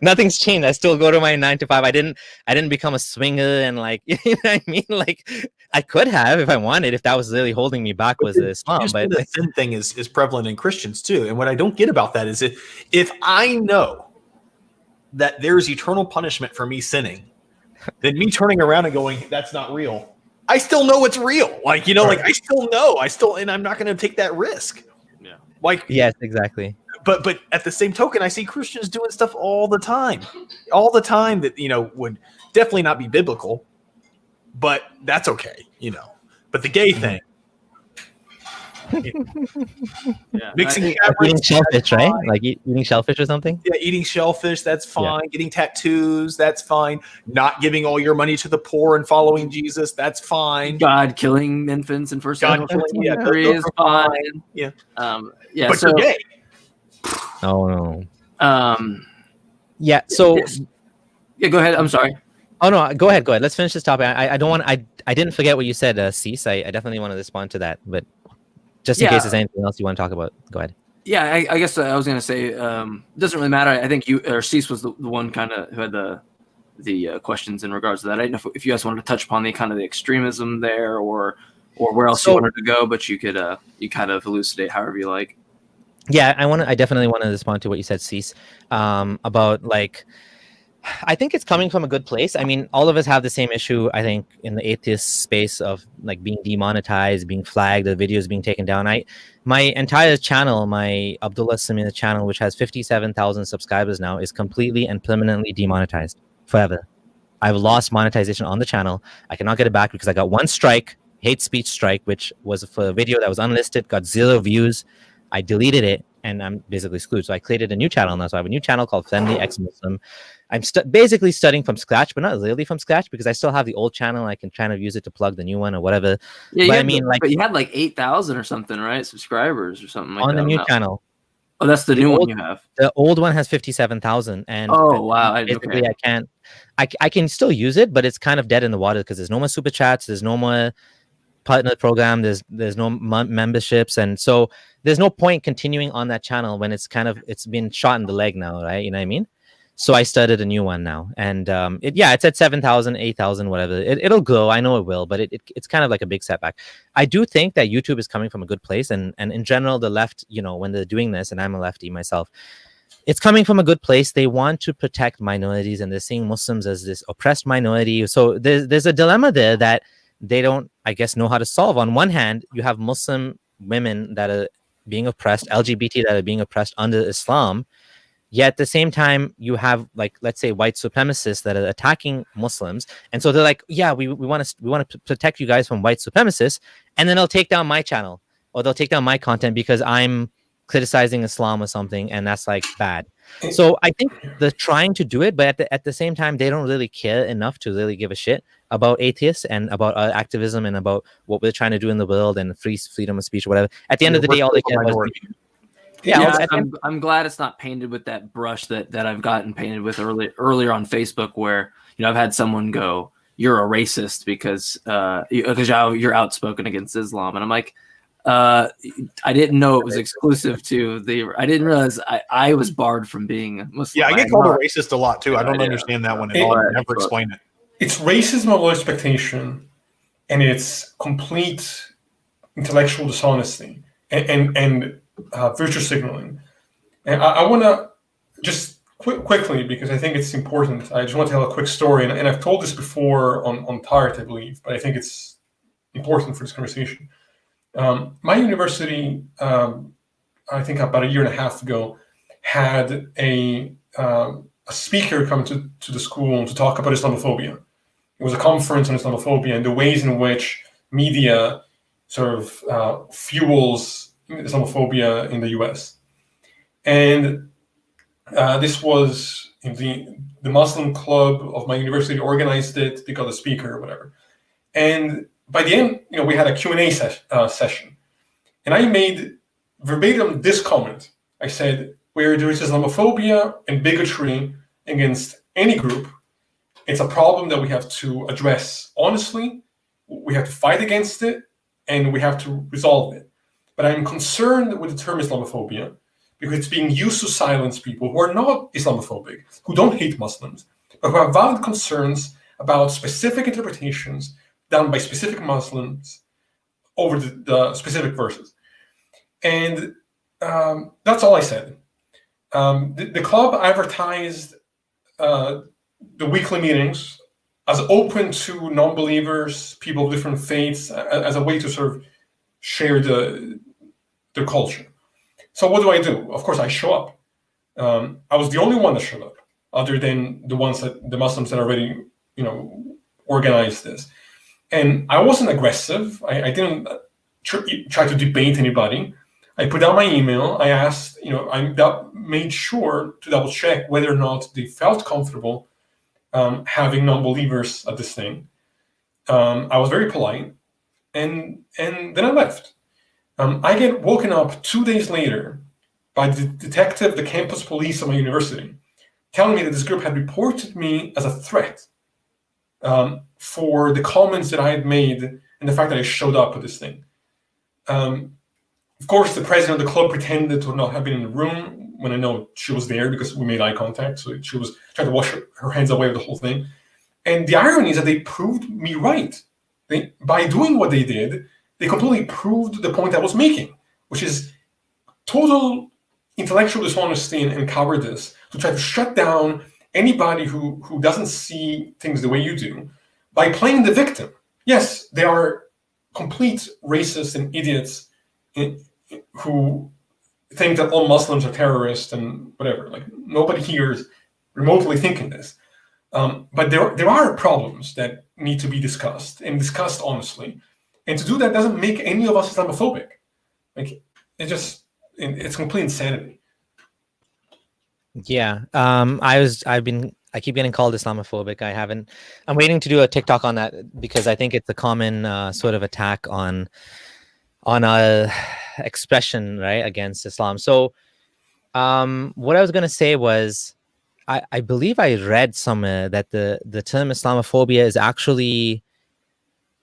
nothing's changed. I still go to my 9 to 5. I didn't become a swinger, and like, you know what I mean? Like I could have if I wanted, if that was really holding me back was Islam. But the sin thing is prevalent in Christians too. And what I don't get about that is if I know that there's eternal punishment for me sinning, then me turning around and going, that's not real, I still know it's real. Like, like I still know, and I'm not going to take that risk. Yeah. Like, yes, exactly. But at the same token, I see Christians doing stuff all the time that, would definitely not be biblical, but that's okay, But the gay thing, mixing eating shellfish, right? Like eating shellfish or something. Yeah, eating shellfish, that's fine. Yeah. Getting tattoos, that's fine. Not giving all your money to the poor and following Jesus, that's fine. God killing infants in First Samuel 14:3 is fine. Yeah. Yeah. But you're gay. Oh no. Yeah. So. Yeah. Go ahead. I'm sorry. Oh no. Go ahead. Let's finish this topic. I don't want. I didn't forget what you said, Cease. I definitely want to respond to that, but just in case there's anything else you want to talk about, go ahead. Yeah, I guess I was going to say, it doesn't really matter. I think you or Cease was the one kind of who had the questions in regards to that. I didn't know if you guys wanted to touch upon the kind of the extremism there, or where else you wanted to go, but you could you kind of elucidate however you like. Yeah, I definitely want to respond to what you said, Cease, about like. I think it's coming from a good place. I mean, all of us have the same issue, I think, in the atheist space of like being demonetized, being flagged, the videos being taken down. My entire channel, my Abdullah Samir channel, which has 57,000 subscribers now, is completely and permanently demonetized forever. I've lost monetization on the channel. I cannot get it back because I got one strike, hate speech strike, which was for a video that was unlisted, got 0 views. I deleted it and I'm basically screwed. So I created a new channel now. So I have a new channel called Friendly Exmuslim. I'm basically studying from scratch, but not really from scratch because I still have the old channel. I can kind of use it to plug the new one or whatever. Yeah, but you had like 8,000 or something, right? Subscribers or something like that. On the new channel. Oh, that's the new one you have. The old one has 57,000. And wow. Basically, I can still use it, but it's kind of dead in the water because there's no more super chats. There's no more partner program. There's no memberships. And so there's no point continuing on that channel when it's been shot in the leg now, right? You know what I mean? So I started a new one now, and it's at 7,000, 8,000, whatever. It'll grow, I know it will, but it's kind of like a big setback. I do think that YouTube is coming from a good place, and in general, the left, when they're doing this, and I'm a lefty myself, it's coming from a good place. They want to protect minorities, and they're seeing Muslims as this oppressed minority. So there's a dilemma there that they don't, I guess, know how to solve. On one hand, you have Muslim women that are being oppressed, LGBT that are being oppressed under Islam. Yet at the same time, you have, like, let's say, white supremacists that are attacking Muslims, and so they're like, "Yeah, we want to protect you guys from white supremacists," and then they'll take down my channel or they'll take down my content because I'm criticizing Islam or something, and that's like bad. So I think they're trying to do it, but at the same time, they don't really care enough to really give a shit about atheists and about activism and about what we're trying to do in the world and freedom of speech or whatever. At the end of the day, all they care about is I'm glad it's not painted with that brush that I've gotten painted with earlier on Facebook, where I've had someone go, "You're a racist because you're outspoken against Islam," and I'm like, I didn't know it was exclusive to I didn't realize I was barred from being a Muslim. Yeah, I get called a racist a lot too. I don't understand that one at all. I've never explained it. It's racism of low expectation, and it's complete intellectual dishonesty and virtue signaling. And I want to just quickly, because I think it's important, I just want to tell a quick story, and I've told this before on Tart, I believe, but I think it's important for this conversation. My university, I think about a year and a half ago, had a speaker come to the school to talk about Islamophobia. It was a conference on Islamophobia and the ways in which media sort of fuels Islamophobia in the US. And this was the Muslim club of my university organized it. They got a speaker or whatever. And by the end, we had a Q&A session. And I made verbatim this comment. I said, where there is Islamophobia and bigotry against any group, it's a problem that we have to address honestly. We have to fight against it, and we have to resolve it. But I'm concerned with the term Islamophobia because it's being used to silence people who are not Islamophobic, who don't hate Muslims, but who have valid concerns about specific interpretations done by specific Muslims over the specific verses. And that's all I said. The club advertised the weekly meetings as open to non-believers, people of different faiths, as a way to sort of share their culture. So what do? Of course, I show up. I was the only one that showed up, other than the Muslims that already, organized this. And I wasn't aggressive. I didn't try to debate anybody. I put out my email. I asked, I made sure to double check whether or not they felt comfortable having non-believers at this thing. I was very polite, and then I left. I get woken up 2 days later by the campus police of my university, telling me that this group had reported me as a threat for the comments that I had made and the fact that I showed up at this thing. Of course, the president of the club pretended to not have been in the room when I know she was there because we made eye contact. So she was trying to wash her hands away with the whole thing. And the irony is that they proved me right. By doing what they did, they completely proved the point I was making, which is total intellectual dishonesty and cowardice to try to shut down anybody who doesn't see things the way you do by playing the victim. Yes, they are complete racists and idiots who think that all Muslims are terrorists and whatever. Like, nobody here is remotely thinking this. But there are problems that need to be discussed and discussed honestly. And to do that doesn't make any of us Islamophobic. Like, it's complete insanity. Yeah. I keep getting called Islamophobic. I'm waiting to do a TikTok on that because I think it's a common sort of attack on a expression, right, against Islam. So what I was going to say was, I believe I read somewhere that the term Islamophobia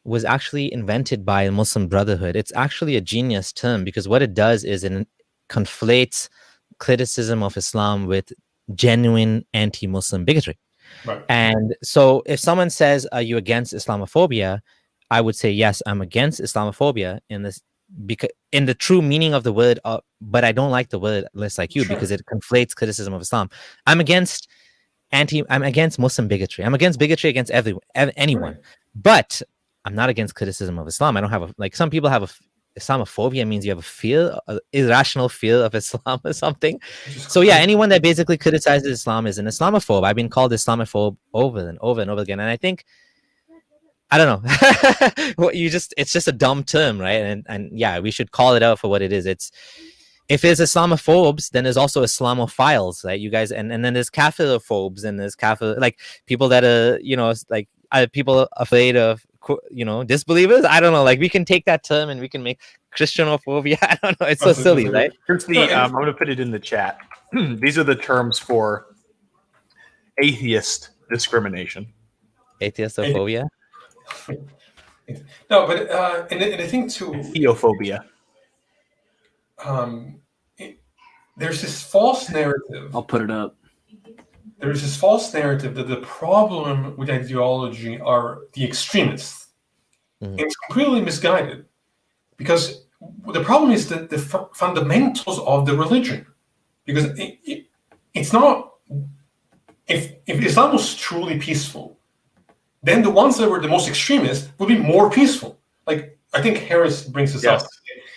was actually invented by the Muslim Brotherhood. It's actually a genius term because what it does is it conflates criticism of Islam with genuine anti-Muslim bigotry. Right. And so if someone says, are you against Islamophobia? I would say, yes, I'm against Islamophobia in the true meaning of the word, but I don't like the word less like you because it conflates criticism of Islam. I'm against Muslim bigotry. I'm against bigotry against anyone, but I'm not against criticism of Islam. I don't have some people have Islamophobia means you have irrational fear of Islam or something. So yeah, anyone that basically criticizes Islam is an Islamophobe. I've been called Islamophobe over and over and over again. And I think, I don't know, it's just a dumb term, right? And yeah, we should call it out for what it is. if there's Islamophobes, then there's also Islamophiles, right? You guys, and then there's Kafir-phobes, and there's Kafir, like people that are, like people afraid of, disbelievers. I don't know. Like we can take that term and we can make Christianophobia. I don't know. It's so silly, right? Here's I'm going to put it in the chat. These are the terms for atheist discrimination. Atheistophobia. No, but and I think too, theophobia. There's this false narrative. I'll put it up. There's this false narrative that the problem with ideology are the extremists. And it's completely misguided, because the problem is that the fundamentals of the religion. Because it's not, if Islam was truly peaceful, then the ones that were the most extremist would be more peaceful. Like, I think Harris brings this up.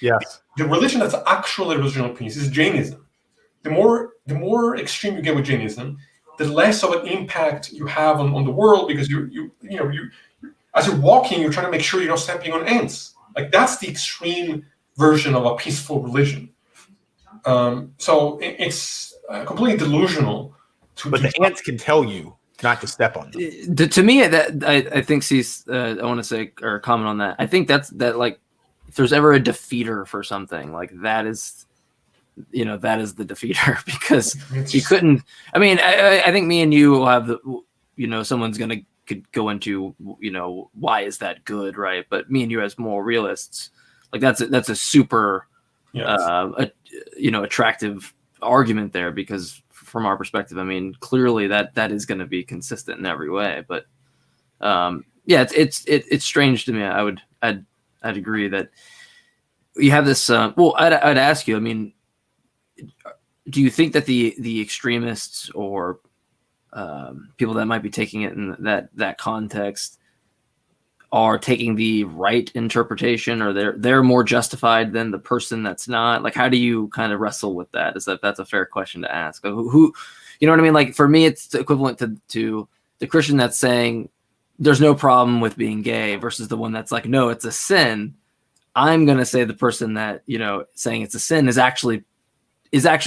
Yes. The religion that's actually religion of peace is Jainism. The more extreme you get with Jainism, the less of an impact you have on the world, because you as you're walking, you're trying to make sure you're not stepping on ants. Like, that's the extreme version of a peaceful religion. So it's completely delusional. But the ants can tell you not to step on them. To me, that I think I want to say or comment on that. I think that like, if there's ever a defeater for something, like that is the defeater, because you couldn't. I mean, I think me and you will have someone's could go into why is that good, right? But me and you as moral realists, like that's a super attractive argument there, because from our perspective, I mean, clearly that is going to be consistent in every way. But it's strange to me. I'd agree that you have this. I'd ask you. I mean, do you think that the extremists or people that might be taking it in that context are taking the right interpretation, or they're more justified than the person that's not? Like, how do you kind of wrestle with that? That's a fair question to ask. Who, you know what I mean? Like, for me, it's equivalent to the Christian that's saying there's no problem with being gay versus the one that's like, no, it's a sin. I'm going to say the person that, saying it's a sin is actually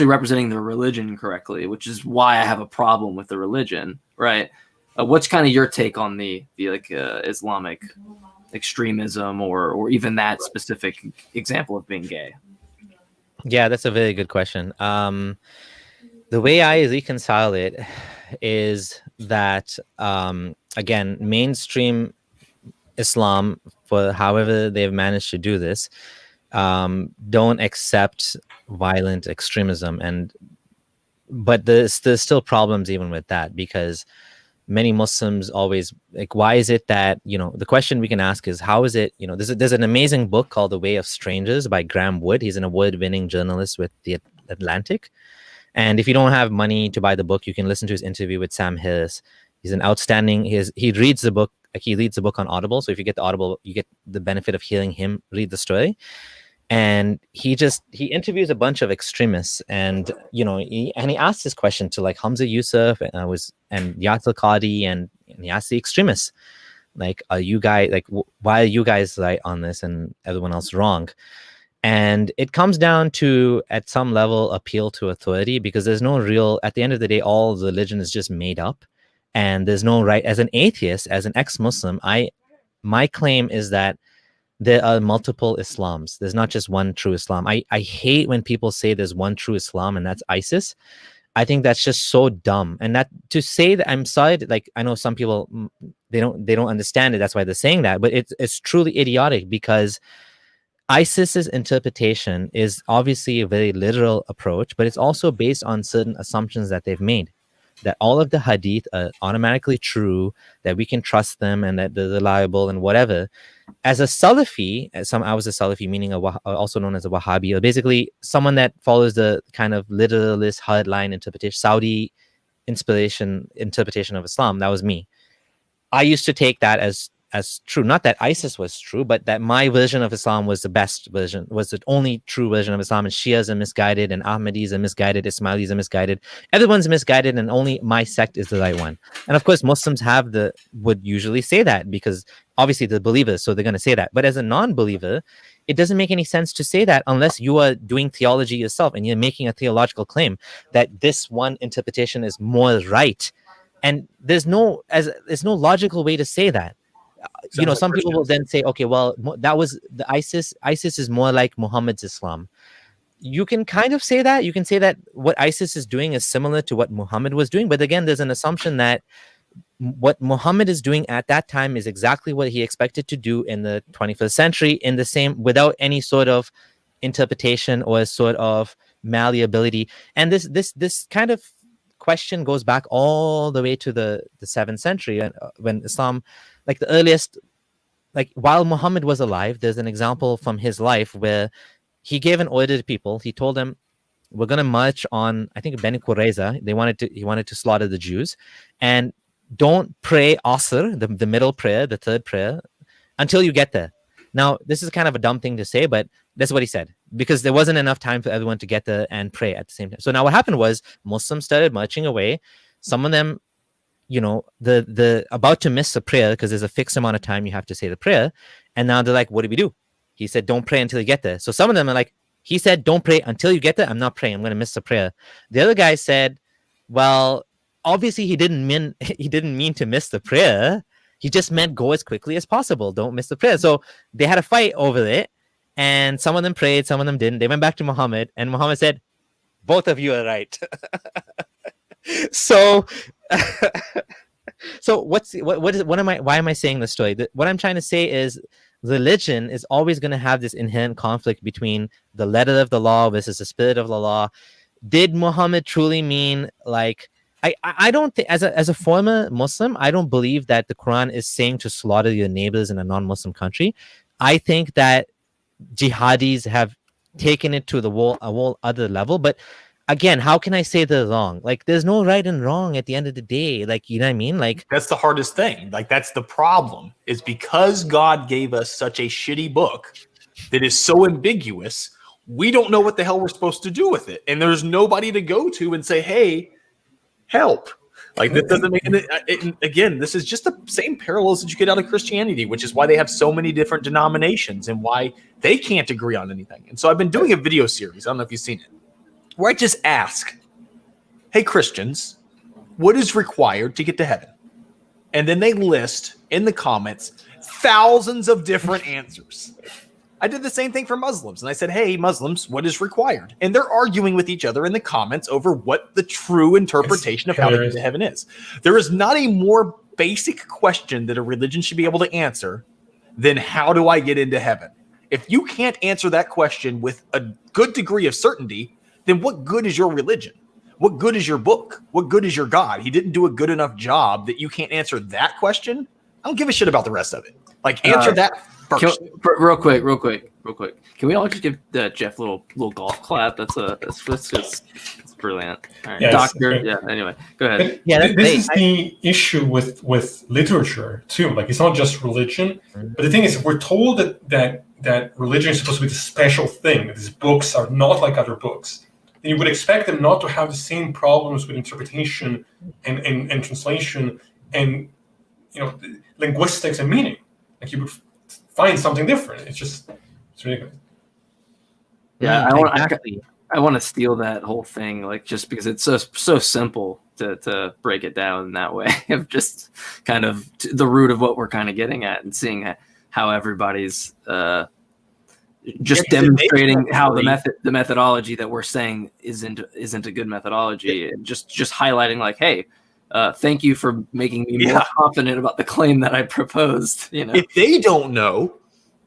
representing the religion correctly, which is why I have a problem with the religion, right? What's kind of your take on the Islamic extremism or even that specific example of being gay? Yeah, that's a very good question. The way I reconcile it is that, again, mainstream Islam, for however they've managed to do this, don't accept violent extremism, but there's still problems even with that, because many Muslims always, like, why is it that, the question we can ask is, how is it, there's an amazing book called The Way of Strangers by Graham Wood. He's an award-winning journalist with The Atlantic. And if you don't have money to buy the book, you can listen to his interview with Sam Harris. He's an outstanding, he reads the book, like he reads the book on Audible. So if you get the Audible, you get the benefit of hearing him read the story. And he interviews a bunch of extremists, and he asks this question to like Hamza Yusuf and Yasir Qadhi, and he asks the extremists, like, are you guys, like, why are you guys right on this and everyone else wrong? And it comes down to, at some level, appeal to authority, because there's no real, at the end of the day, all religion is just made up, and there's no right. As an atheist, as an ex-Muslim, my claim is that there are multiple Islams. There's not just one true Islam. I hate when people say there's one true Islam and that's ISIS. I think that's just so dumb. And that, to say that, I'm sorry, like, I know some people, they don't understand it. That's why they're saying that. But it's truly idiotic, because ISIS's interpretation is obviously a very literal approach, but it's also based on certain assumptions that they've made, that all of the hadith are automatically true, that we can trust them, and that they're reliable and whatever. As a Salafi, I was a Salafi, meaning also known as a Wahhabi, or basically someone that follows the kind of literalist hardline interpretation, Saudi interpretation of Islam. That was me. I used to take that as true. Not that ISIS was true, but that my version of Islam was the best version, was the only true version of Islam, and Shias are misguided, and Ahmadis are misguided, Ismailis are misguided. Everyone's misguided, and only my sect is the right one. And of course, Muslims would usually say that, because obviously they're believers, so they're going to say that. But as a non-believer, it doesn't make any sense to say that unless you are doing theology yourself and you're making a theological claim that this one interpretation is more right. And there's no logical way to say that. You know, some people will then say, okay, well, that was the ISIS is more like Muhammad's Islam. You can kind of say that. You can say that what ISIS is doing is similar to what Muhammad was doing. But again, there's an assumption that what Muhammad is doing at that time is exactly what he expected to do in the 21st century, in the same, without any sort of interpretation or sort of malleability. And this kind of question goes back all the way to the 7th century, when Islam, like the earliest, like while Muhammad was alive, there's an example from his life where he gave an order to people. He told them, we're going to march on, I think, Beni Qurayza. He wanted to slaughter the Jews, and don't pray Asr, the middle prayer, the third prayer, until you get there. Now, this is kind of a dumb thing to say, but that's what he said, because there wasn't enough time for everyone to get there and pray at the same time. So now what happened was Muslims started marching away. Some of them, you know, the about to miss a prayer because there's a fixed amount of time you have to say the prayer. And now they're like, what do we do? He said, don't pray until you get there. So some of them are like, he said, don't pray until you get there. I'm not praying. I'm going to miss the prayer. The other guy said, well, obviously he didn't mean to miss the prayer. He just meant go as quickly as possible. Don't miss the prayer. So they had a fight over it. And some of them prayed, some of them didn't. They went back to Muhammad, and Muhammad said, both of you are right. So why am I saying this story? What I'm trying to say is religion is always going to have this inherent conflict between the letter of the law versus the spirit of the law. Did Muhammad truly mean, like, I don't think, as a former Muslim, I don't believe that the Quran is saying to slaughter your neighbors in a non-Muslim country. I think that jihadis have taken it to a whole other level. But again, how can I say they're wrong? Like, there's no right and wrong at the end of the day. Like, you know what I mean? Like, that's the hardest thing. Like, that's the problem, is because God gave us such a shitty book that is so ambiguous, we don't know what the hell we're supposed to do with it. And there's nobody to go to and say, hey, help. Like, that doesn't make it. Again, this is just the same parallels that you get out of Christianity, which is why they have so many different denominations and why they can't agree on anything. And so I've been doing a video series, I don't know if you've seen it, where I just ask, hey, Christians, what is required to get to heaven? And then they list in the comments thousands of different answers. I did the same thing for Muslims. And I said, hey, Muslims, what is required? And they're arguing with each other in the comments over what the true interpretation of how to get to heaven is. There is not a more basic question that a religion should be able to answer than how do I get into heaven? If you can't answer that question with a good degree of certainty, then what good is your religion? What good is your book? What good is your God? He didn't do a good enough job that you can't answer that question. I don't give a shit about the rest of it. Like, answer that first. Real quick. Can we all just give Jeff a little golf clap? That's brilliant. All right. Yes, Doctor. okay. Yeah. Anyway, go ahead. Yeah, this is the issue with literature too. Like, it's not just religion, but the thing is, we're told that religion is supposed to be the special thing. That these books are not like other books. And you would expect them not to have the same problems with interpretation and translation and, you know, linguistics and meaning. Like, you would find something different. It's ridiculous. Yeah, I want to steal that whole thing, like, just because it's so simple to break it down in that way of just kind of the root of what we're kind of getting at and seeing how everybody's just demonstrating how the methodology that we're saying isn't a good methodology, and just highlighting, like, hey, thank you for making me more confident about the claim that I proposed. You know, if they don't know,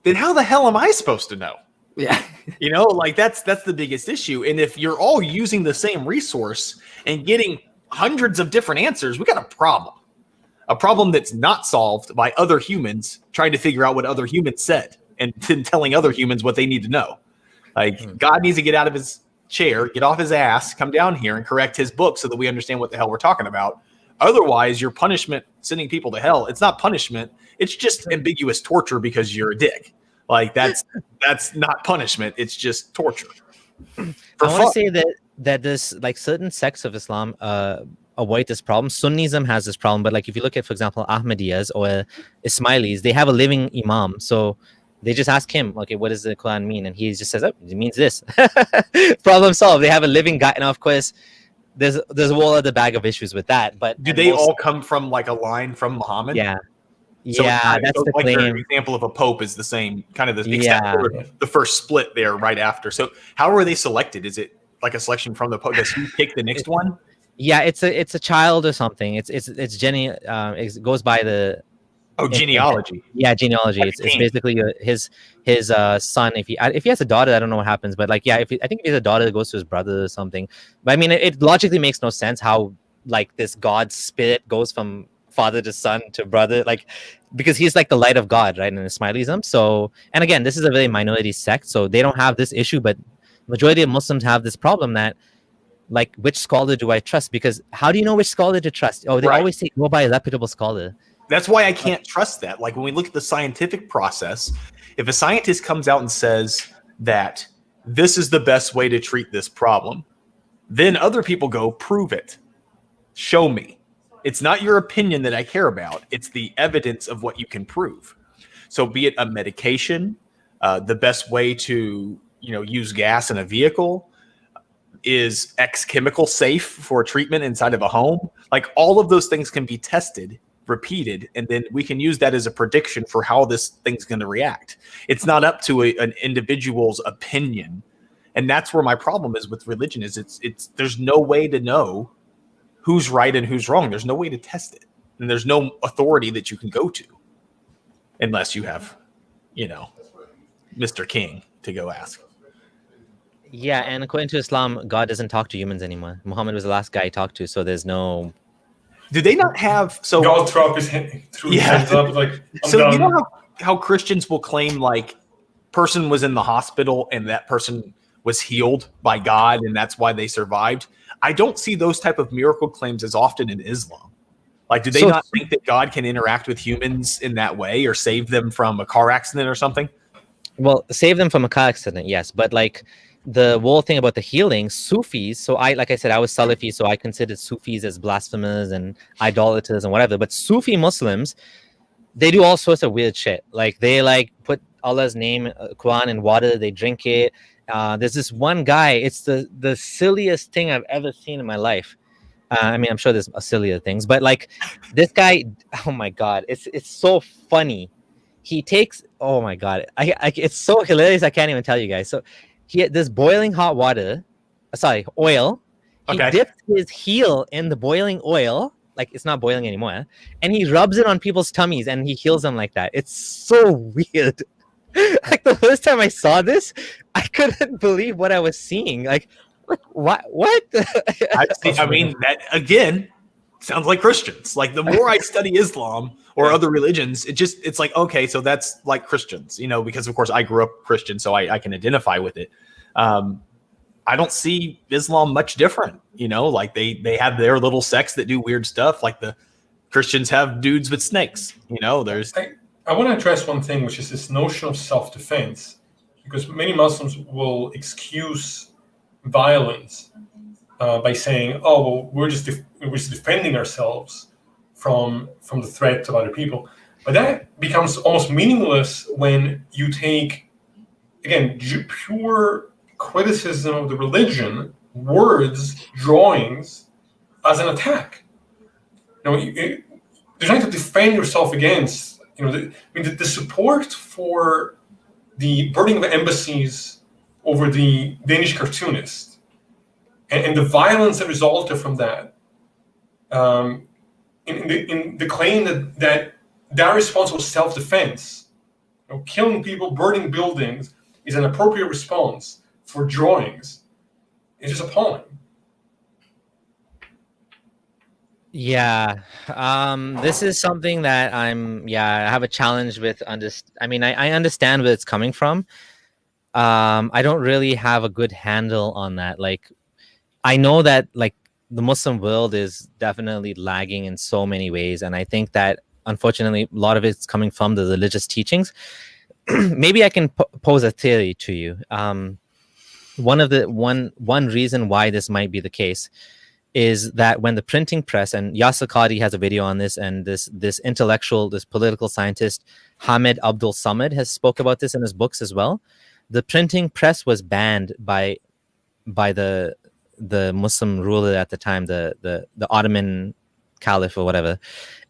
then how the hell am I supposed to know? Yeah. You know, like, that's the biggest issue. And if you're all using the same resource and getting hundreds of different answers, we got a problem that's not solved by other humans trying to figure out what other humans said and then telling other humans what they need to know. Like, God needs to get out of his chair, get off his ass, come down here and correct his book so that we understand what the hell we're talking about. Otherwise, your punishment, sending people to hell, it's not punishment. It's just ambiguous torture because you're a dick. Like, that's not punishment. It's just torture. I want to say that there's, like, certain sects of Islam avoid this problem. Sunnism has this problem, but, like, if you look at, for example, Ahmadiyyas or Ismailis, they have a living imam. So They just ask him, okay, what does the Quran mean? And he just says, oh, it means this. Problem solved. They have a living guy. Now, of course, there's a whole other bag of issues with that. But do they all come from like a line from Muhammad? Yeah. So That's the like claim. your example of a pope is the same kind of except for the first split there right after. So how are they selected? Is it like a selection from the pope? Does he pick the next one? Yeah, it's a child or something. It's Jenny. It goes by the genealogy. Genealogy. It's basically his son. If he has a daughter, I don't know what happens. But like, I think if he has a daughter, it goes to his brother or something. But I mean, it logically makes no sense how like this God spirit goes from father to son to brother, like, because he's like the light of God, right, in Ismailism. So, and again, this is a very minority sect, so they don't have this issue, but majority of Muslims have this problem that, like, which scholar do I trust? Because how do you know which scholar to trust? Oh, they always say go by a reputable scholar. That's why I can't trust that. Like when we look at the scientific process, if a scientist comes out and says that this is the best way to treat this problem, then other people go, prove it. Show me. It's not your opinion that I care about. It's the evidence of what you can prove. So be it a medication, the best way to, use gas in a vehicle, is X chemical safe for treatment inside of a home? Like all of those things can be tested, repeated, and then we can use that as a prediction for how this thing's going to react. It's not up to an individual's opinion. And that's where my problem is with religion is it's there's no way to know who's right and who's wrong. There's no way to test it. And there's no authority that you can go to unless you have, Mr. King to go ask. Yeah, and according to Islam, God doesn't talk to humans anymore. Muhammad was the last guy he talked to, so there's no... Do they not have... So God threw his hands up, like, so done. You know how Christians will claim, like, person was in the hospital and that person was healed by God and that's why they survived? I don't see those type of miracle claims as often in Islam. Like, do they not think that God can interact with humans in that way or save them from a car accident or something? Well, save them from a car accident, yes. But like the whole thing about the healing, Sufis. So like I said, I was Salafi, so I considered Sufis as blasphemers and idolaters and whatever. But Sufi Muslims, they do all sorts of weird shit. Like they like put Allah's name, Quran, in water. They drink it. There's this one guy. It's the silliest thing I've ever seen in my life. I mean, I'm sure there's sillier things, but like this guy, oh my God, it's so funny. He takes, oh my God, it's so hilarious. I can't even tell you guys. So he had this boiling hot water, oil. He dips his heel in the boiling oil, like it's not boiling anymore, and he rubs it on people's tummies and he heals them like that. It's so weird. Like the first time I saw this, I couldn't believe what I was seeing. Like, what? I mean, that again sounds like Christians. Like the more I study Islam or other religions, it's like, okay, so that's like Christians, because of course I grew up Christian, so I can identify with it. I don't see Islam much different, like they have their little sects that do weird stuff. Like the Christians have dudes with snakes, there's. I want to address one thing, which is this notion of self-defense, because many Muslims will excuse violence by saying, "Oh, well, we're just defending ourselves from the threat of other people." But that becomes almost meaningless when you take, again, pure criticism of the religion, words, drawings, as an attack. You're trying to defend yourself against. The support for the burning of embassies over the Danish cartoonist and the violence that resulted from that, in the claim that response was self-defense, killing people, burning buildings is an appropriate response for drawings, is just appalling. Yeah, this is something that I have a challenge with. I understand where it's coming from. I don't really have a good handle on that. Like, I know that like the Muslim world is definitely lagging in so many ways, and I think that unfortunately a lot of it's coming from the religious teachings. Maybe I can pose a theory to you. One reason why this might be the case is that when the printing press, and Yasser Qadhi has a video on this, and this intellectual, this political scientist, Hamid Abdul Samir, has spoke about this in his books as well. The printing press was banned by the Muslim ruler at the time, the Ottoman Caliph or whatever.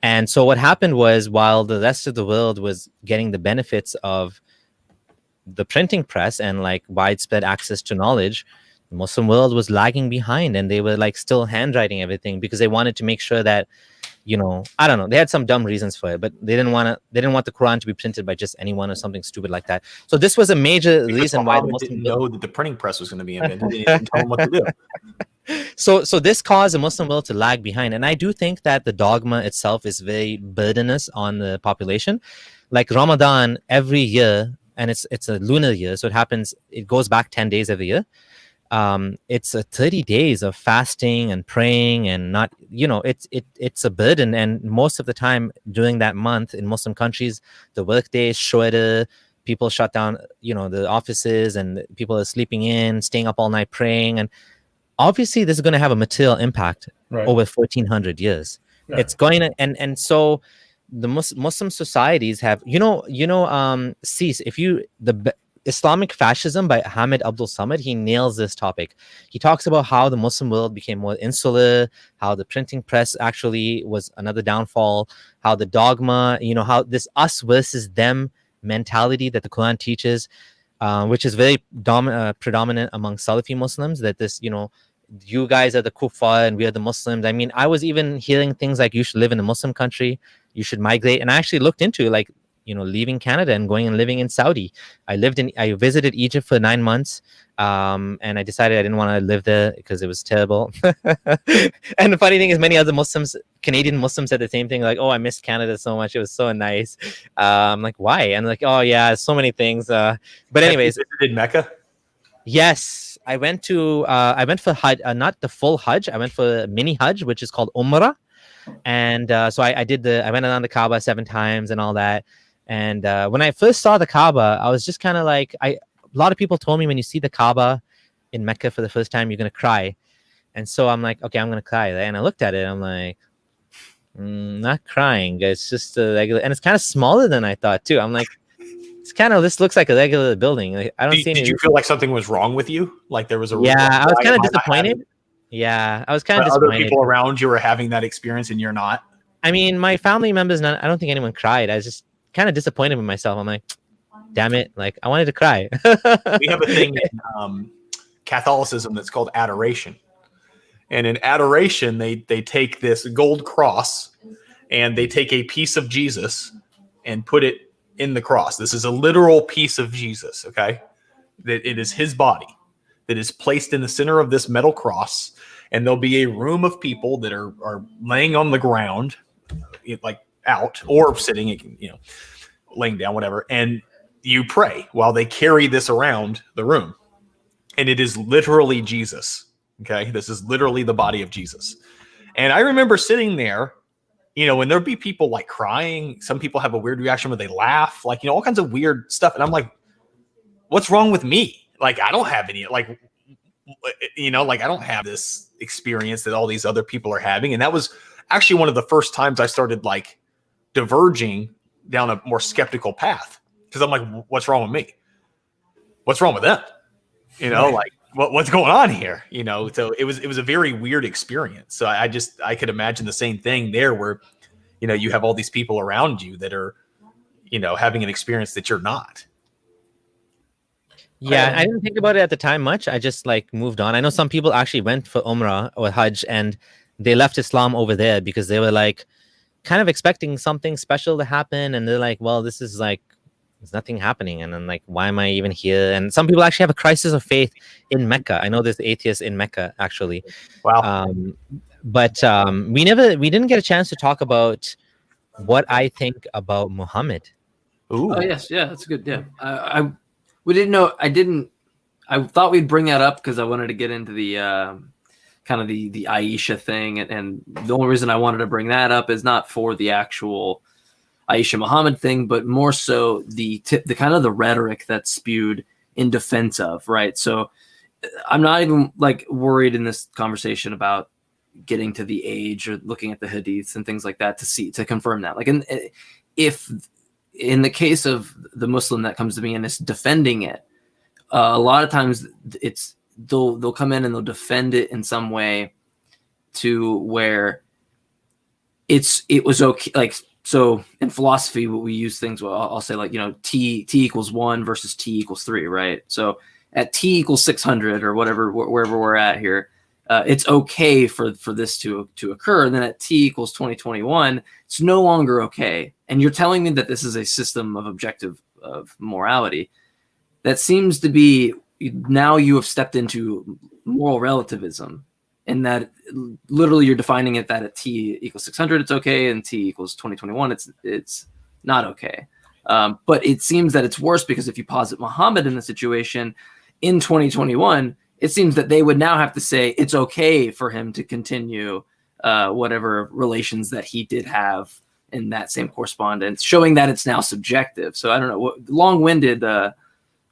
And so what happened was, while the rest of the world was getting the benefits of the printing press and like widespread access to knowledge, the Muslim world was lagging behind, and they were like still handwriting everything because they wanted to make sure that, you know, I don't know, they had some dumb reasons for it, but they didn't want the Quran to be printed by just anyone or something stupid like that. So this was a major reason why the Muslim didn't know that the printing press was going to be invented. They didn't tell them what to do. So this caused the Muslim world to lag behind. And I do think that the dogma itself is very burdenous on the population. Like Ramadan every year, and it's a lunar year, so it goes back 10 days every year. It's 30 days of fasting and praying, and not, you know, it's a burden. And most of the time during that month in Muslim countries, the workday is shorter. People shut down, you know, the offices, and people are sleeping in, staying up all night praying. And obviously this is going to have a material impact over 1400 years. Yeah. It's going to, and so the Muslim societies have, cease. The Islamic Fascism by Hamid Abdul Samir, he nails this topic. He talks about how the Muslim world became more insular, how the printing press actually was another downfall, how the dogma, you know, how this us versus them mentality that the Quran teaches, which is very predominant among Salafi Muslims, that this, you know, you guys are the kuffar and we are the Muslims. I mean, I was even hearing things like, you should live in a Muslim country, you should migrate. And I actually looked into, like, you know, leaving Canada and going and living in Saudi. I visited Egypt for 9 months, and I decided I didn't want to live there because it was terrible. And the funny thing is, many other Canadian Muslims said the same thing, like, oh, I missed Canada so much, it was so nice. I'm like, why? And like, oh yeah, so many things. But anyways, have you visited Mecca? Yes, I went for Hajj, not the full Hajj. I went for a mini Hajj, which is called Umrah. And so I went around the Kaaba 7 times and all that. And when I first saw the Kaaba, I was just kind of like, a lot of people told me, when you see the Kaaba in Mecca for the first time, you're going to cry. And so I'm like, okay, I'm going to cry. And I looked at it, I'm like, not crying. It's just a regular, and it's kind of smaller than I thought too. I'm like, this looks like a regular building. Like, I don't see any. Did you feel like something was wrong with you? Like there was a I was kind of disappointed. Yeah, I was kind of disappointed. Other people around you were having that experience and you're not. I mean, my family members, I don't think anyone cried. I was just kind of disappointed with myself. I'm like, damn it, like I wanted to cry. We have a thing in Catholicism that's called adoration. And in adoration, they take this gold cross and they take a piece of Jesus and put it in the cross. This is a literal piece of Jesus, okay? That it is his body that is placed in the center of this metal cross, and there'll be a room of people that are laying on the ground, like out or sitting, you know, laying down, whatever, and you pray while they carry this around the room. And it is literally Jesus, okay? This is literally the body of Jesus. And I remember sitting there, you know, when there'd be people like crying, some people have a weird reaction where they laugh, like, you know, all kinds of weird stuff. And I'm like, what's wrong with me? Like, I don't have any, like, you know, like I don't have this experience that all these other people are having. And that was actually one of the first times I started like diverging down a more skeptical path. Cause I'm like, what's wrong with me? What's wrong with them? You know, like what's going on here? You know, so it was a very weird experience. So I could imagine the same thing there where, you know, you have all these people around you that are, you know, having an experience that you're not. Yeah, I didn't think about it at the time much. I just like moved on. I know some people actually went for Umrah or Hajj and they left Islam over there because they were like kind of expecting something special to happen. And they're like, well, this is like, there's nothing happening. And I'm like, why am I even here? And some people actually have a crisis of faith in Mecca. I know there's atheists in Mecca, actually. Wow. But we didn't get a chance to talk about what I think about Muhammad. Ooh. Oh, yes. Yeah, that's good. Yeah. We didn't know. I thought we'd bring that up because I wanted to get into the kind of the Aisha thing. And the only reason I wanted to bring that up is not for the actual Aisha Muhammad thing, but more so the kind of the rhetoric that's spewed in defense of, right? So I'm not even like worried in this conversation about getting to the age or looking at the hadiths and things like that to confirm that. Like, if in the case of the Muslim that comes to me and is defending it, a lot of times they'll come in and they'll defend it in some way to where it was okay. Like, so in philosophy, we use things, well, I'll say, like, t equals 1 versus t equals 3, right? So at t equals 600 or whatever, wherever we're at here, it's okay for this to occur. And then at t equals 2021, it's no longer okay. And you're telling me that this is a system of objective of morality. That seems to be, now you have stepped into moral relativism, and that literally you're defining it that at t equals 600 it's okay, and t equals 2021 it's not okay. But it seems that it's worse, because if you posit Muhammad in the situation in 2021, it seems that they would now have to say it's okay for him to continue whatever relations that he did have in that same correspondence, showing that it's now subjective. So I don't know, long-winded.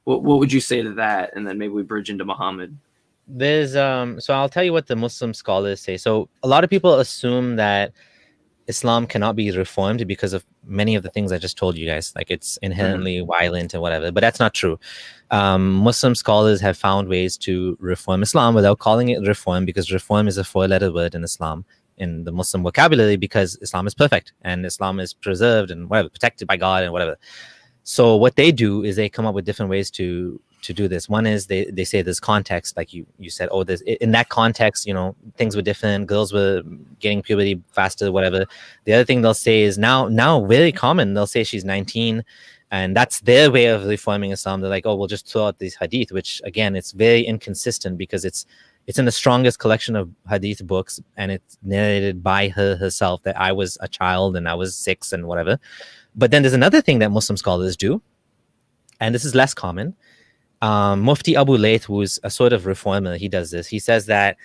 What would you say to that? And then maybe we bridge into Muhammad. There's so I'll tell you what the Muslim scholars say. So a lot of people assume that Islam cannot be reformed because of many of the things I just told you guys, like it's inherently violent and whatever, but that's not true. Muslim scholars have found ways to reform Islam without calling it reform, because reform is a 4-letter word in Islam, in the Muslim vocabulary, because Islam is perfect and Islam is preserved and whatever, protected by God and whatever. So what they do is they come up with different ways to do this. One is they say there's context, like you said, oh, there's, in that context, things were different, girls were getting puberty faster, whatever. The other thing they'll say is now very common, they'll say she's 19, and that's their way of reforming Islam. They're like, oh, we'll just throw out these hadith, which again, it's very inconsistent, because it's in the strongest collection of hadith books, and it's narrated by her herself that I was a child and I was 6 and whatever. But then there's another thing that Muslim scholars do, and this is less common. Mufti Abu Layth, who's a sort of reformer, he does this. He says that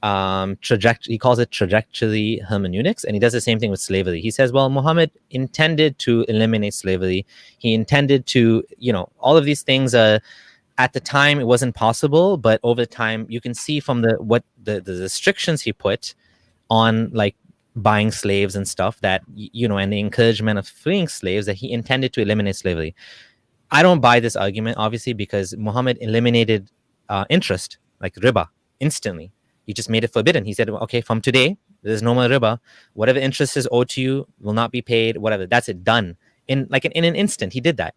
he calls it trajectory hermeneutics, and he does the same thing with slavery. He says, well, Muhammad intended to eliminate slavery. He intended to, all of these things at the time it wasn't possible, but over time you can see from the restrictions he put on, like, buying slaves and stuff, that and the encouragement of freeing slaves, that he intended to eliminate slavery. I don't buy this argument, obviously, because Muhammad eliminated interest, like riba, instantly. He just made it forbidden. He said, okay, from today there's no more riba. Whatever interest is owed to you will not be paid, whatever. That's it, done. In an instant he did that.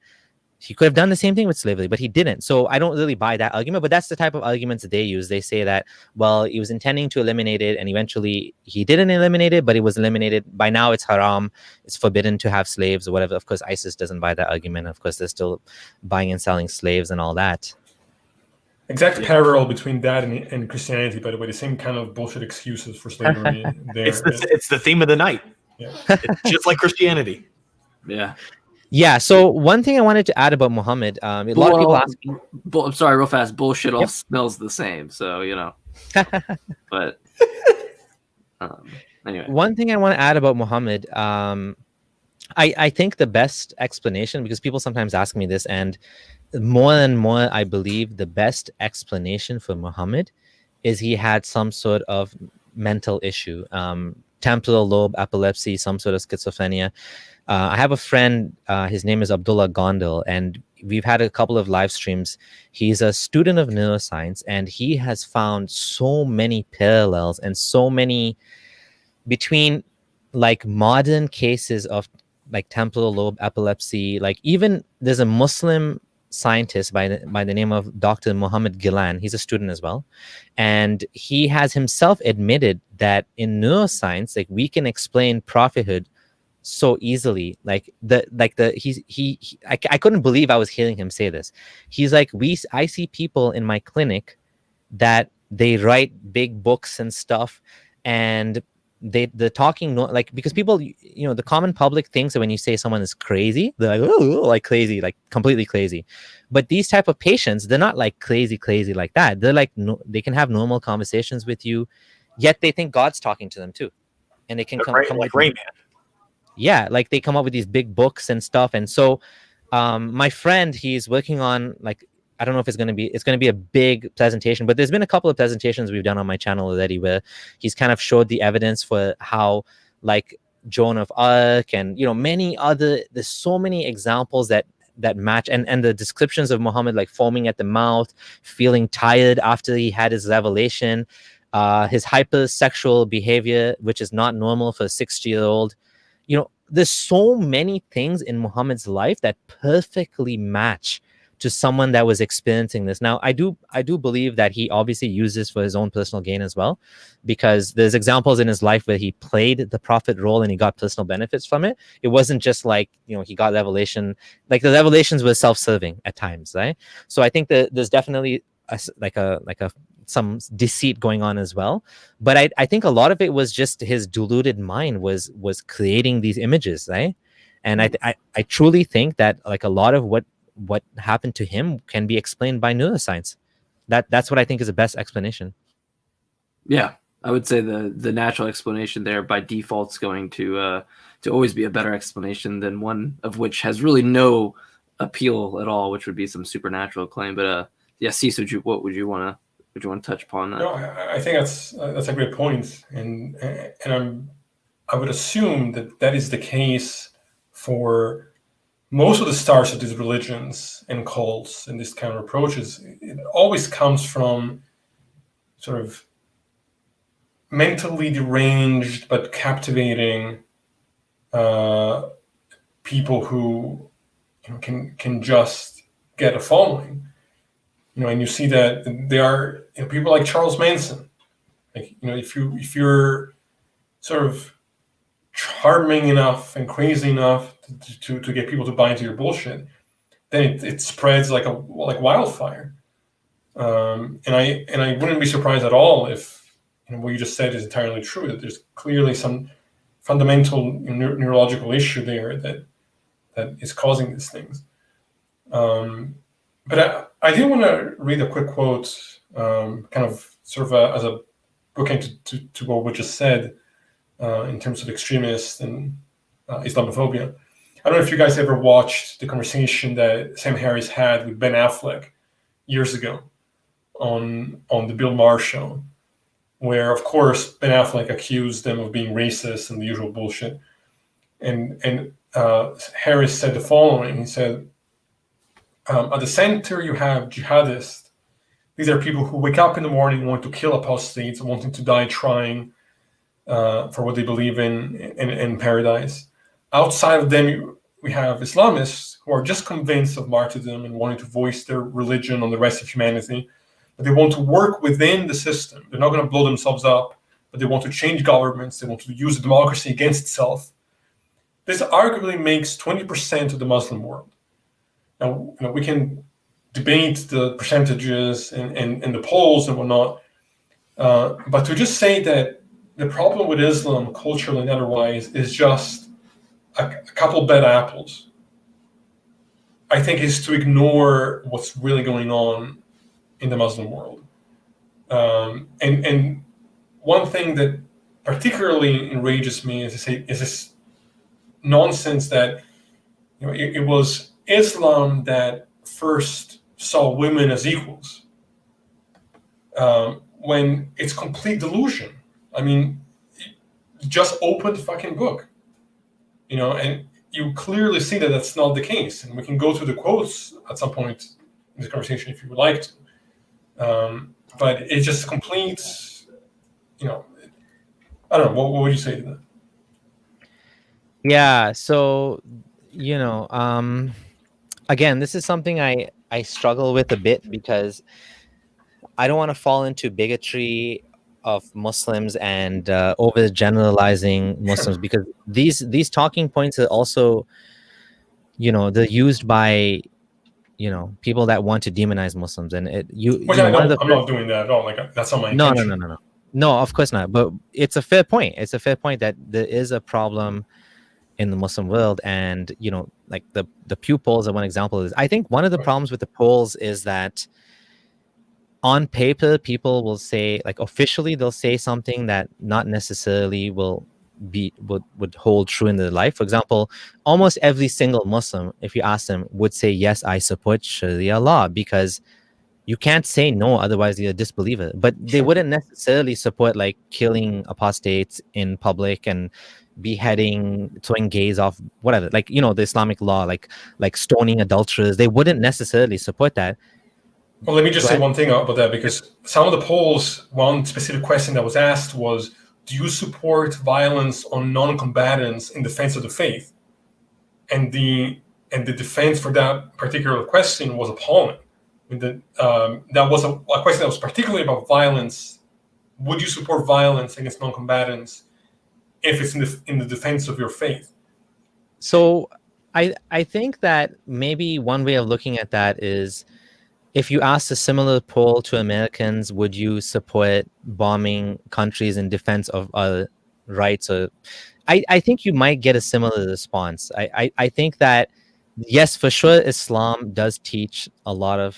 He could have done the same thing with slavery, but he didn't. So I don't really buy that argument, but that's the type of arguments that they use. They say that, well, he was intending to eliminate it, and eventually he didn't eliminate it, but it was eliminated. By now it's haram. It's forbidden to have slaves or whatever. Of course, ISIS doesn't buy that argument. Of course, they're still buying and selling slaves and all that. Exact parallel between that and Christianity, by the way, the same kind of bullshit excuses for slavery there. It's the theme of the night. Yeah. It's just like Christianity. Yeah. Yeah, so one thing I wanted to add about Muhammad, a lot of people ask me... I'm sorry, real fast. Bullshit all smells the same, so, But, anyway. One thing I want to add about Muhammad, I think the best explanation, because people sometimes ask me this, and more and more I believe the best explanation for Muhammad is he had some sort of mental issue, temporal lobe epilepsy, some sort of schizophrenia. I have a friend, his name is Abdullah Gondal, and we've had a couple of live streams. He's a student of neuroscience, and he has found so many parallels and so many between, like, modern cases of, like, temporal lobe epilepsy. Like, even there's a Muslim scientist by the name of Dr. Muhammad Gilan. He's a student as well, and he has himself admitted that in neuroscience, like, we can explain prophethood so easily. I couldn't believe I was hearing him say this. He's like, I see people in my clinic that they write big books and stuff, and they're talking, like, because people, the common public thinks that when you say someone is crazy, they're like, oh, like crazy, like completely crazy. But these type of patients, they're not like crazy like that. They're like, they can have normal conversations with you, yet they think God's talking to them too, and they can come like Rain Man. Yeah, like they come up with these big books and stuff. And so my friend, he's working on, like, I don't know if it's going to be a big presentation, but there's been a couple of presentations we've done on my channel already where he's kind of showed the evidence for how, like, Joan of Arc and, you know, many other, there's so many examples that match, and the descriptions of Muhammad, like foaming at the mouth, feeling tired after he had his revelation, his hypersexual behavior, which is not normal for a 60-year-old. You know, there's so many things in Muhammad's life that perfectly match to someone that was experiencing this. Now, I do believe that he obviously used this for his own personal gain as well, because there's examples in his life where he played the prophet role and he got personal benefits from it. It wasn't just like, you know, he got revelation, like the revelations were self-serving at times, right? So I think that there's definitely some deceit going on as well, but I think a lot of it was just his deluded mind was creating these images, right? And I truly think that, like, a lot of what happened to him can be explained by neuroscience. That's what I think is the best explanation. Yeah, I would say the natural explanation there by default is going to always be a better explanation than one of which has really no appeal at all, which would be some supernatural claim. But yeah, Cease, what would you want to touch upon that? No, I think that's a great point, and I would assume that is the case for most of the stars of these religions and cults and this kind of approaches. It always comes from sort of mentally deranged but captivating people who, you know, can just get a following. You know, and you see that there are, you know, people like Charles Manson. Like, you know, if you're sort of charming enough and crazy enough to get people to buy into your bullshit, then it spreads like wildfire. And I wouldn't be surprised at all if, you know, what you just said is entirely true, that there's clearly some fundamental neurological issue there that is causing these things. But I did want to read a quick quote, kind of sort of as a bookend to what we just said, in terms of extremists and Islamophobia. I don't know if you guys ever watched the conversation that Sam Harris had with Ben Affleck years ago on the Bill Maher show, where, of course, Ben Affleck accused them of being racist and the usual bullshit. And Harris said the following. He said, at the center you have jihadists. These are people who wake up in the morning wanting to kill apostates, wanting to die trying for what they believe in paradise. Outside of them, we have Islamists who are just convinced of martyrdom and wanting to voice their religion on the rest of humanity. But they want to work within the system. They're not going to blow themselves up, but they want to change governments. They want to use the democracy against itself. This arguably makes 20% of the Muslim world. Now, you know, we can debate the percentages and the polls and whatnot, but to just say that the problem with Islam, culturally and otherwise, is just a couple bad apples, I think is to ignore what's really going on in the Muslim world. And one thing that particularly enrages me is this nonsense that, you know, it was Islam that first saw women as equals, when it's complete delusion. I mean, just open the fucking book, you know, and you clearly see that that's not the case. And we can go through the quotes at some point in this conversation if you would like to. But it's just complete, you know, I don't know, what would you say to that? Yeah, so, you know, again, this is something I struggle with a bit, because I don't want to fall into bigotry of Muslims and over generalizing Muslims, because these talking points are also, you know, they're used by, you know, people that want to demonize Muslims, and I'm not doing that at all. Like, that's not my intention. No, of course not. But it's a fair point. It's a fair point that there is a problem in the Muslim world, and, you know, like the Pew polls are one example. I think one of the problems with the polls is that on paper people will say, like, officially they'll say something that not necessarily will would hold true in their life. For example, almost every single Muslim, if you ask them, would say, yes, I support Sharia law, because you can't say no, otherwise you're a disbeliever. But they wouldn't necessarily support like killing apostates in public and beheading, throwing gays off, whatever. Like, you know, the Islamic law, like stoning adulterers. They wouldn't necessarily support that. Well, let me just say one thing about that, because some of the polls, one specific question that was asked was, do you support violence on non-combatants in defense of the faith? And the defense for that particular question was appalling. That was a question that was particularly about violence. Would you support violence against non-combatants if it's in the defense of your faith? So I think that maybe one way of looking at that is, if you asked a similar poll to Americans, would you support bombing countries in defense of rights? Or I think you might get a similar response. I think that, yes, for sure, Islam does teach a lot of